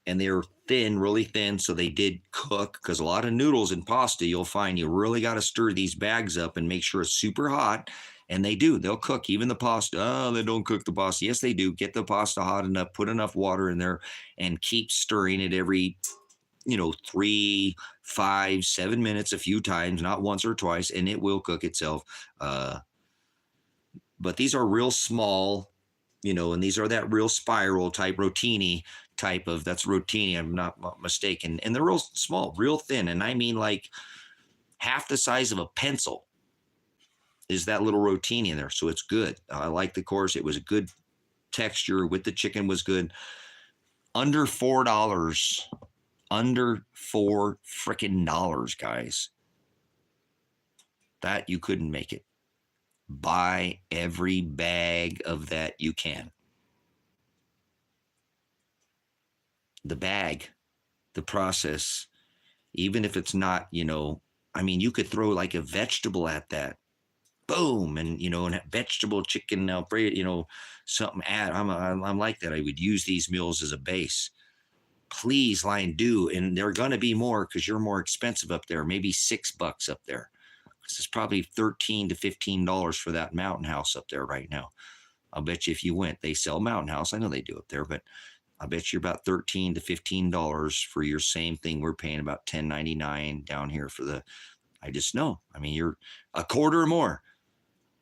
A: and they were thin, really thin. So they did cook, because a lot of noodles and pasta, you'll find you really got to stir these bags up and make sure it's super hot. And they do. They'll cook even the pasta. Oh, they don't cook the pasta. Yes, they do. Get the pasta hot enough, put enough water in there, and keep stirring it every 3, 5, 7 minutes, a few times, not once or twice, and it will cook itself. But these are real small, and these are that real spiral type, rotini type of, that's rotini, I'm not mistaken. And they're real small, real thin. And I mean like half the size of a pencil is that little rotini in there. So it's good. I like the course. It was a good texture with the chicken was good. Under $4. Under $4 freaking dollars, guys. That you couldn't make it. Buy every bag of that you can. The bag, the process, even if it's not, you could throw like a vegetable at that. Boom. And, and vegetable chicken, something add. I'm like that. I would use these meals as a base. Please, Lion, do. And they're going to be more because you're more expensive up there, maybe $6 up there. Because it's probably $13 to $15 for that mountain house up there right now. I'll bet you if you went, they sell mountain house. I know they do up there, but I bet you about $13 to $15 for your same thing. We're paying about $10.99 down here for I just know. You're a quarter more,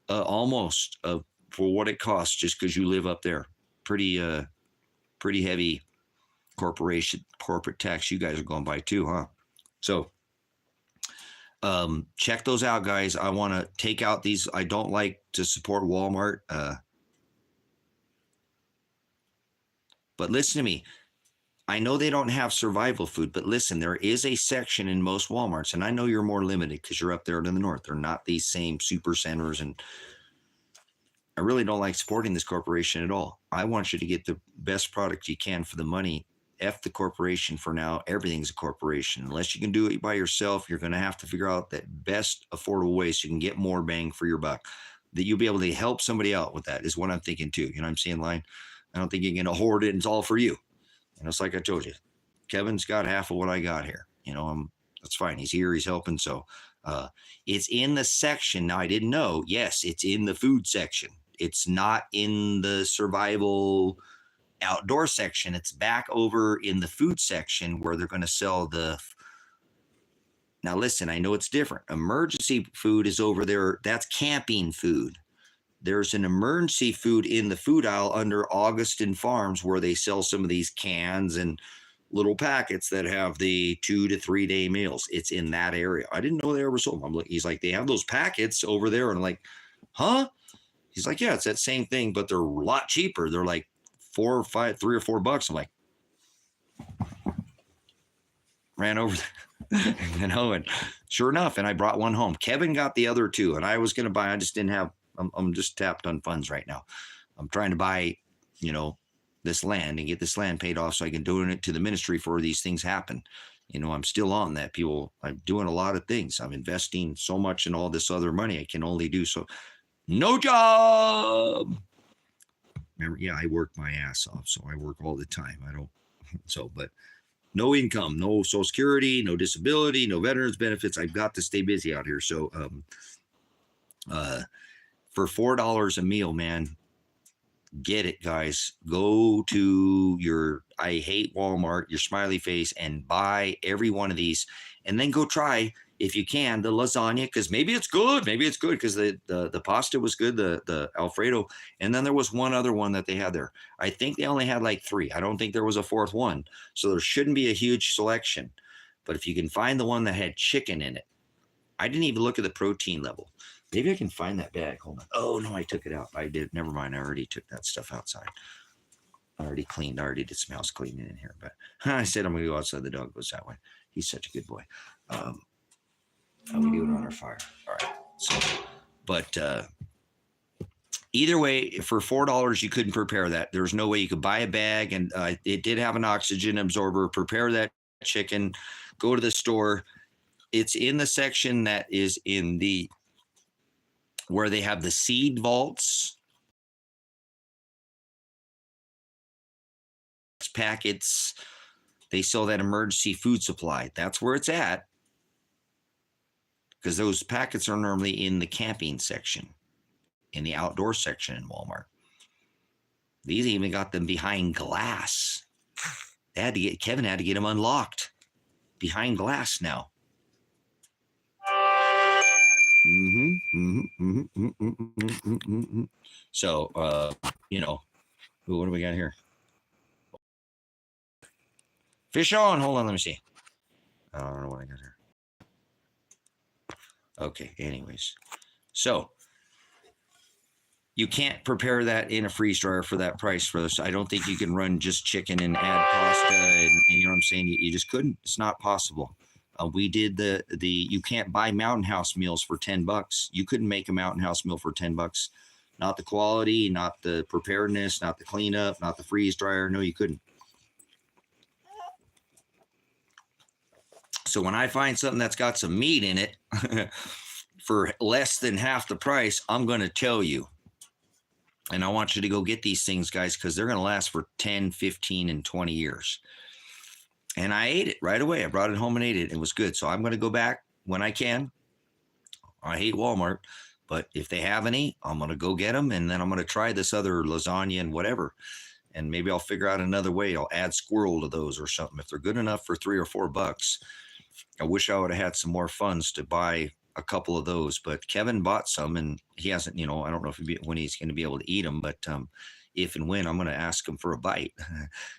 A: almost, for what it costs just because you live up there. Pretty heavy corporate tax you guys are going by too, huh? So check those out, guys. I want to take out these. I don't like to support Walmart. But listen to me. I know they don't have survival food, but listen, there is a section in most Walmarts, and I know you're more limited because you're up there in the north. They're not these same super centers, and I really don't like supporting this corporation at all. I want you to get the best product you can for the money. F the corporation for now. Everything's a corporation. Unless you can do it by yourself, you're going to have to figure out that best affordable way so you can get more bang for your buck. That you'll be able to help somebody out with that is what I'm thinking too. You know what I'm saying, Line? I don't think you're going to hoard it and it's all for you. It's like I told you, Kevin's got half of what I got here. That's fine. He's here. He's helping. So it's in the section. Now, I didn't know. Yes, it's in the food section. It's not in the survival outdoor section. It's back over in the food section where they're going to sell now listen, I know it's different. Emergency food is over there. That's camping food. There's an emergency food in the food aisle under Augustin Farms where they sell some of these cans and little packets that have the 2 to 3 day meals. It's in that area. I didn't know they ever sold them. He's like, they have those packets over there. And I'm like, huh? He's like, yeah, it's that same thing, but they're a lot cheaper. They're like $3 or $4. I'm like, ran over there, and sure enough, and I brought one home. Kevin got the other two, and I was going to buy, I just didn't have, I'm just tapped on funds right now. I'm trying to buy, this land and get this land paid off so I can donate it to the ministry for these things happen. I'm still on that. I'm doing a lot of things. I'm investing so much in all this other money. I can only do so. No job. Remember, yeah, I work my ass off, so I work all the time. But no income, no Social Security, no disability, no veterans benefits. I've got to stay busy out here. So for $4 a meal, man, get it, guys. Go to your I hate Walmart, your smiley face, and buy every one of these. And then go try, if you can, the lasagna, because maybe it's good. Maybe it's good because the pasta was good, the Alfredo. And then there was one other one that they had there. I think they only had like 3. I don't think there was a 4th one. So there shouldn't be a huge selection. But if you can find the one that had chicken in it, I didn't even look at the protein level. Maybe I can find that bag. Hold on. Oh, no, I took it out. I did. Never mind. I already took that stuff outside. I already did some house cleaning in here, but I said I'm going to go outside. The dog goes that way. He's such a good boy. How we doing on our fire? All right. So, but either way, for $4, you couldn't prepare that. There's no way you could buy a bag, and it did have an oxygen absorber. Prepare that chicken. Go to the store. It's in the section that is in the where they have the seed vaults. Packets, they sell that emergency food supply. That's where it's at, because those packets are normally in the camping section, in the outdoor section in Walmart. These even got them behind glass. Kevin had to get them unlocked behind glass now. So, what do we got here? Fish on. Hold on, let me see. I don't know what I got here. Okay, anyways. So you can't prepare that in a freeze dryer for that price for this. I don't think you can run just chicken and add pasta and you know what I'm saying? You just couldn't. It's not possible. We did you can't buy Mountain House meals for $10. You couldn't make a Mountain House meal for $10. Not the quality, not the preparedness, not the cleanup, not the freeze dryer. No, you couldn't. So when I find something that's got some meat in it for less than half the price, I'm going to tell you. And I want you to go get these things, guys, because they're going to last for 10, 15, and 20 years. And I ate it right away. I brought it home and ate it. It was good. So I'm going to go back when I can. I hate Walmart, but if they have any, I'm going to go get them. And then I'm going to try this other lasagna and whatever. And maybe I'll figure out another way. I'll add squirrel to those or something. If they're good enough for $3 or $4, I wish I would have had some more funds to buy a couple of those, but Kevin bought some and he hasn't, I don't know when he's going to be able to eat them, but if and when, I'm going to ask him for a bite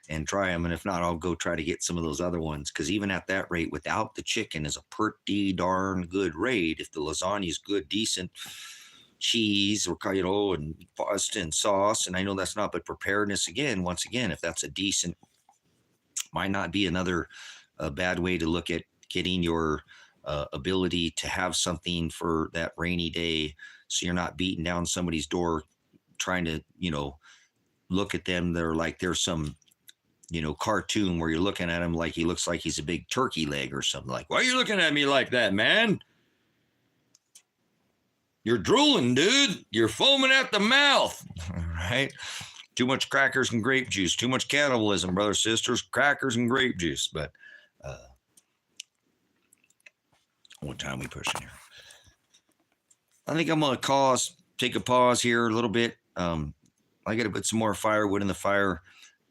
A: and try them. And if not, I'll go try to get some of those other ones. Cause even at that rate, without the chicken is a pretty darn good rate. If the lasagna is good, decent cheese or, and pasta and sauce. And I know that's not, but preparedness once again, if that's a decent, might not be another bad way to look at getting your ability to have something for that rainy day, so you're not beating down somebody's door trying to look at them. They're like there's some cartoon where you're looking at him like he looks like he's a big turkey leg or something. Like, why are you looking at me like that, man? You're drooling, dude. You're foaming at the mouth. All right. Too much crackers and grape juice. Too much cannibalism, brothers, sisters. Crackers and grape juice. But what time we pushing here? I think I'm going to take a pause here a little bit. I got to put some more firewood in the fire.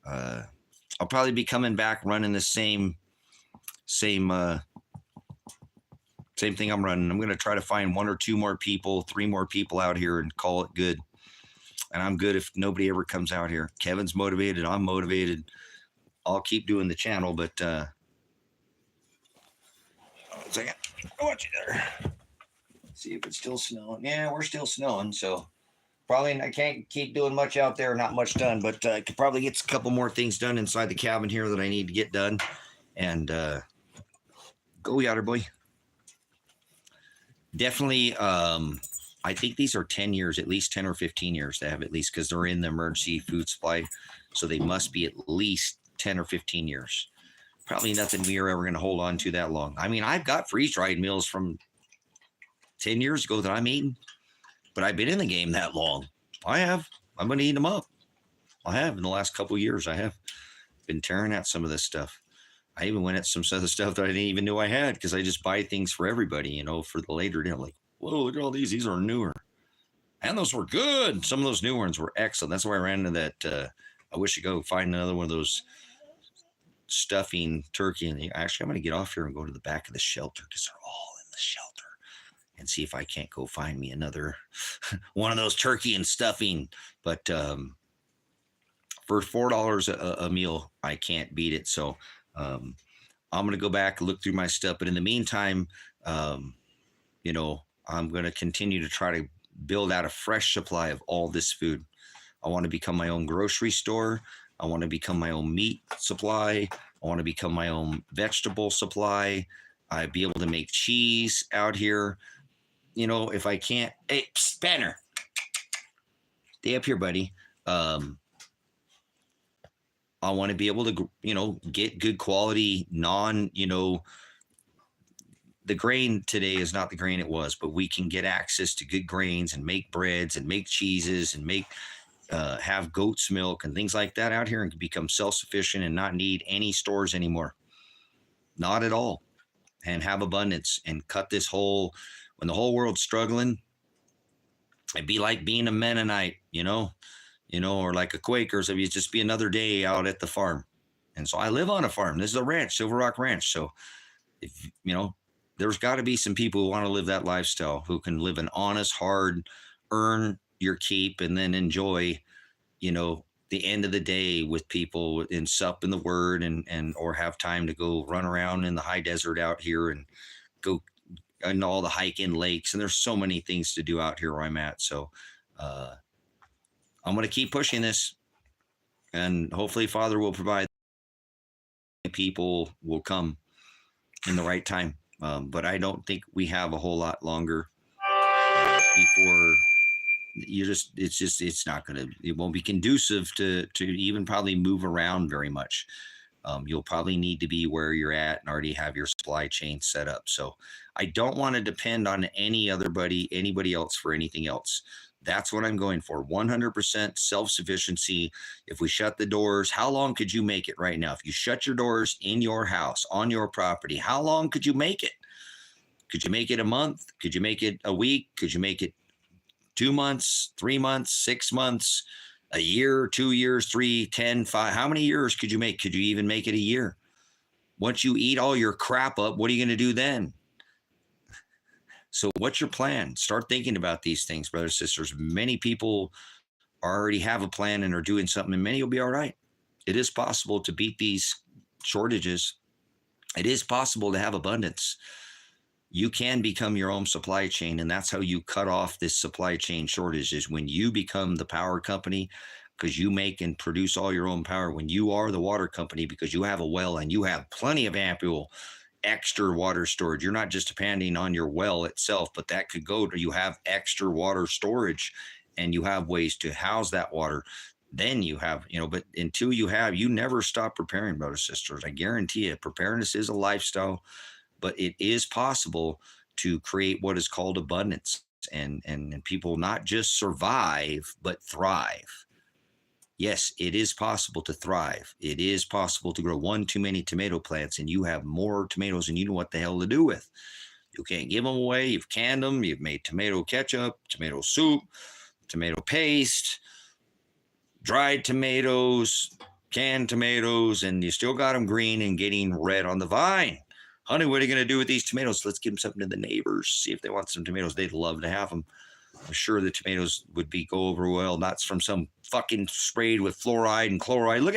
A: I'll probably be coming back running the same thing I'm running. I'm going to try to find 1 or 2 more people, 3 more people out here and call it good. And I'm good if nobody ever comes out here. Kevin's motivated. I'm motivated. I'll keep doing the channel, but hold on a second. I want you there. See if it's still snowing. Yeah, we're still snowing, so probably I can't keep doing much out there. Not much done, but I could probably get a couple more things done inside the cabin here that I need to get done. And go yachter boy. Definitely, I think these are 10 years, at least 10 or 15 years they have at least, because they're in the emergency food supply. So they must be at least 10 or 15 years. Probably nothing we are ever going to hold on to that long. I mean, I've got freeze-dried meals from 10 years ago that I'm eating, but I've been in the game that long. I have. I'm going to eat them up. I have in the last couple of years. I have been tearing at some of this stuff. I even went at some of the stuff that I didn't even know I had, because I just buy things for everybody, for the later dinner. Like, whoa, look at all these. These are newer. And those were good. Some of those new ones were excellent. That's why I ran into that. I wish I could go find another one of those stuffing turkey. And actually, I'm going to get off here and go to the back of the shelter, because they're all in the shelter, and see if I can't go find me another one of those turkey and stuffing. But for $4 a meal, I can't beat it. So I'm going to go back and look through my stuff. But in the meantime, I'm going to continue to try to build out a fresh supply of all this food. I want to become my own grocery store. I want to become my own meat supply. I want to become my own vegetable supply. I'd be able to make cheese out here. You know, if I can't, hey, Banner, stay up here, buddy. I want to be able to, you know, get good quality, you know, the grain today is not the grain it was, but we can get access to good grains and make breads and make cheeses and make have goat's milk and things like that out here and become self-sufficient and not need any stores anymore. Not at all. And have abundance and cut this whole, when the whole world's struggling, it'd be like being a Mennonite, you know, or like a Quaker. So it'd just be another day out at the farm. And so I live on a farm. This is a ranch, Silver Rock Ranch. So if, you know, there's got to be some people who want to live that lifestyle, who can live an honest, hard, earn your keep, and then enjoy, you know, the end of the day with people and sup in the word and or have time to go run around in the high desert out here and go and all the hiking lakes. And there's so many things to do out here where I'm at. So I'm going to keep pushing this, and hopefully Father will provide, people will come in the right time. But I don't think we have a whole lot longer before it's not going to, it won't be conducive to even probably move around very much. You'll probably need to be where you're at and already have your supply chain set up. So I don't want to depend on anybody else for anything else. That's what I'm going for. 100% self-sufficiency. If we shut the doors, how long could you make it right now? If you shut your doors in your house, on your property, how long could you make it? Could you make it a month? Could you make it a week? Could you make it 2 months, 3 months, 6 months, a year, 2 years, 3, 10, 5? How many years could you make? Could you even make it a year? Once you eat all your crap up, what are you going to do then? So what's your plan? Start thinking about these things, brothers, sisters. Many people already have a plan and are doing something, and many will be all right. It is possible to beat these shortages. It is possible to have abundance. You can become your own supply chain, and that's how you cut off this supply chain shortage, is when you become the power company, because you make and produce all your own power. When you are the water company, because you have a well and you have plenty of ample extra water storage. You're not just depending on your well itself, but that could go to, you have extra water storage and you have ways to house that water. Then you have, you know, but until you have, you never stop preparing, brothers, sisters. I guarantee you, preparedness is a lifestyle, but it is possible to create what is called abundance and people not just survive, but thrive. Yes, it is possible to thrive. It is possible to grow one too many tomato plants and you have more tomatoes than you know what the hell to do with. You can't give them away. You've canned them. You've made tomato ketchup, tomato soup, tomato paste, dried tomatoes, canned tomatoes, and you still got them green and getting red on the vine. Honey, what are you going to do with these tomatoes? Let's give them something to the neighbors. See if they want some tomatoes. They'd love to have them. I'm sure the tomatoes would go over well. Not from some fucking sprayed with fluoride and chloride. Look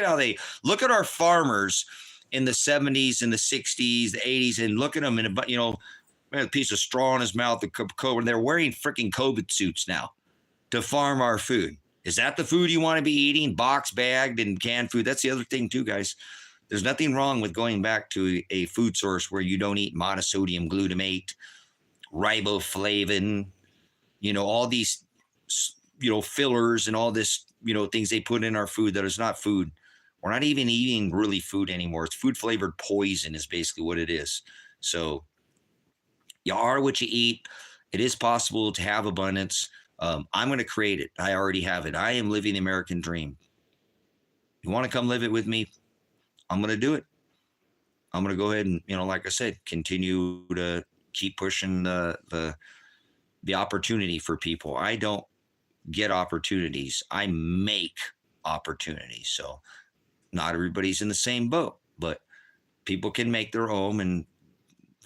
A: at our farmers in the 70s and the 60s, the 80s, and look at them in a piece of straw in his mouth, the COVID. They're wearing freaking COVID suits now to farm our food. Is that the food you want to be eating? Box bagged and canned food. That's the other thing too, guys. There's nothing wrong with going back to a food source where you don't eat monosodium glutamate, riboflavin, all these, fillers and all this, things they put in our food that is not food. We're not even eating really food anymore. It's food flavored poison is basically what it is. So you are what you eat. It is possible to have abundance. I'm going to create it. I already have it. I am living the American dream. You want to come live it with me? I'm going to do it. I'm going to go ahead and, like I said, continue to keep pushing the opportunity for people. I don't get opportunities. I make opportunities. So not everybody's in the same boat, but people can make their own, and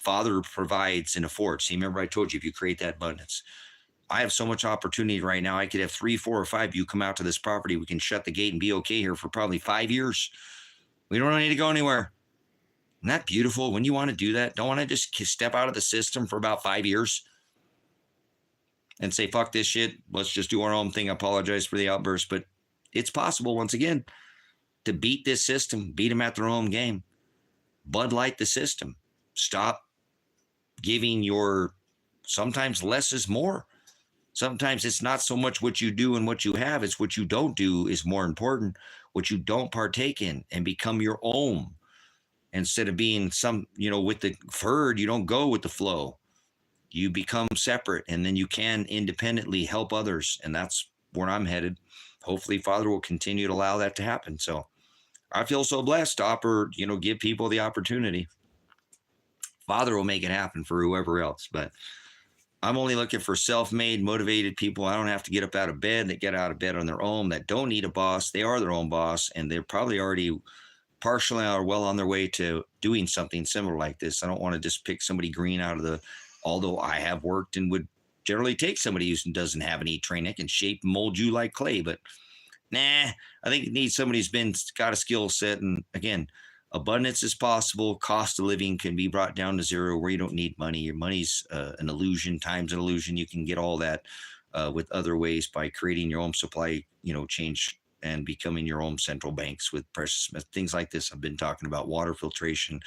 A: Father provides and affords. See, remember I told you, if you create that abundance, I have so much opportunity right now. I could have 3, 4, or 5 of you come out to this property. We can shut the gate and be okay here for probably 5 years. We don't need to go anywhere. Isn't that beautiful? When you want to do that, don't want to just step out of the system for about 5 years and say, fuck this shit. Let's just do our own thing. I apologize for the outburst, but it's possible. Once again, to beat this system, beat them at their own game. Bud Light the system. Stop giving sometimes less is more. Sometimes it's not so much what you do and what you have, it's what you don't do is more important, what you don't partake in, and become your own. Instead of being with the herd, you don't go with the flow. You become separate, and then you can independently help others. And that's where I'm headed. Hopefully Father will continue to allow that to happen. So I feel so blessed to give people the opportunity. Father will make it happen for whoever else, but I'm only looking for self-made, motivated people. I don't have to get up out of bed, that get out of bed on their own, that don't need a boss. They are their own boss, and they're probably already partially or well on their way to doing something similar like this. I don't want to just pick somebody green out of although I have worked and would generally take somebody who doesn't have any training, that can shape and mold you like clay. But I think it needs somebody who's got a skill set. And again, abundance is possible. Cost of living can be brought down to zero, where you don't need money. Your money's an illusion, time's an illusion. You can get all that with other ways by creating your own supply, change and becoming your own central banks with precious metals, things like this. I've been talking about water filtration,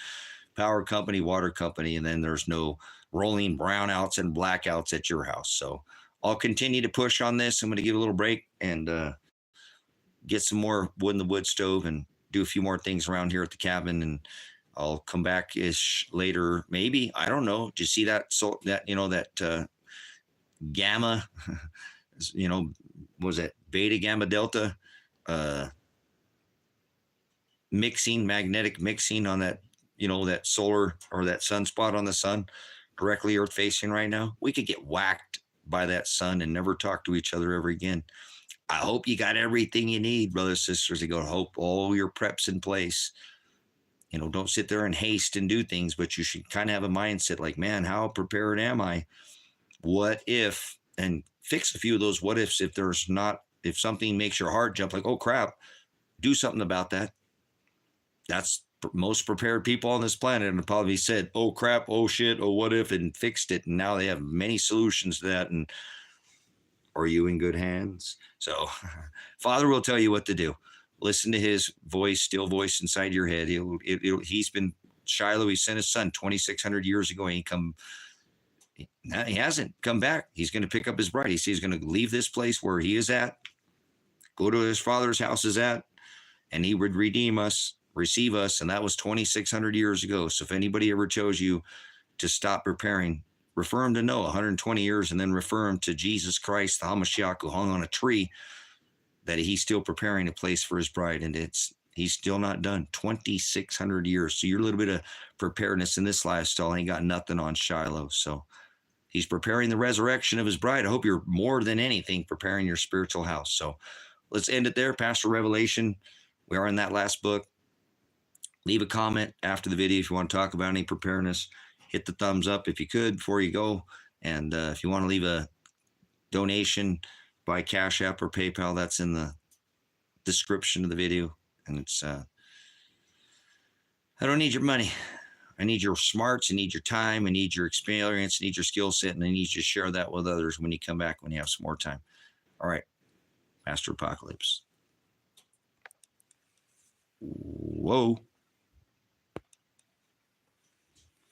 A: power company, water company, and then there's no rolling brownouts and blackouts at your house. So I'll continue to push on this. I'm going to give a little break and get some more wood in the wood stove and do a few more things around here at the cabin, and I'll come back ish later. Maybe, I don't know. Do you see that? So that, that gamma, was that beta gamma delta magnetic mixing on that, that solar or that sunspot on the sun directly earth facing right now? We could get whacked by that sun and never talk to each other ever again. I hope you got everything you need, brothers, sisters. I hope all your preps in place. Don't sit there in haste and do things, but you should kind of have a mindset like, man, how prepared am I? What if? And fix a few of those what ifs. If something makes your heart jump, like, oh crap, do something about that. That's most prepared people on this planet, and probably said, oh crap, oh shit, oh what if, and fixed it. And now they have many solutions to that. And are you in good hands? So Father will tell you what to do. Listen to his voice, still voice inside your head. He's been Shiloh. He sent his son 2,600 years ago. He hasn't come back. He's going to pick up his bride. He's going to leave this place where he is at, go to his Father's house is at, and he would redeem us, receive us. And that was 2,600 years ago. So if anybody ever chose you to stop preparing, refer him to Noah, 120 years, and then refer him to Jesus Christ, the Hamashiach, who hung on a tree, that he's still preparing a place for his bride. And he's still not done. 2,600 years. So your little bit of preparedness in this lifestyle ain't got nothing on Shiloh. So he's preparing the resurrection of his bride. I hope you're more than anything preparing your spiritual house. So let's end it there. Pastor Revelation. We are in that last book. Leave a comment after the video if you want to talk about any preparedness. Hit the thumbs up if you could before you go. And if you want to leave a donation by Cash App or PayPal, that's in the description of the video. And it's, I don't need your money. I need your smarts. I need your time. I need your experience. I need your skill set. And I need you to share that with others when you come back, when you have some more time. All right. Master Apocalypse. Whoa.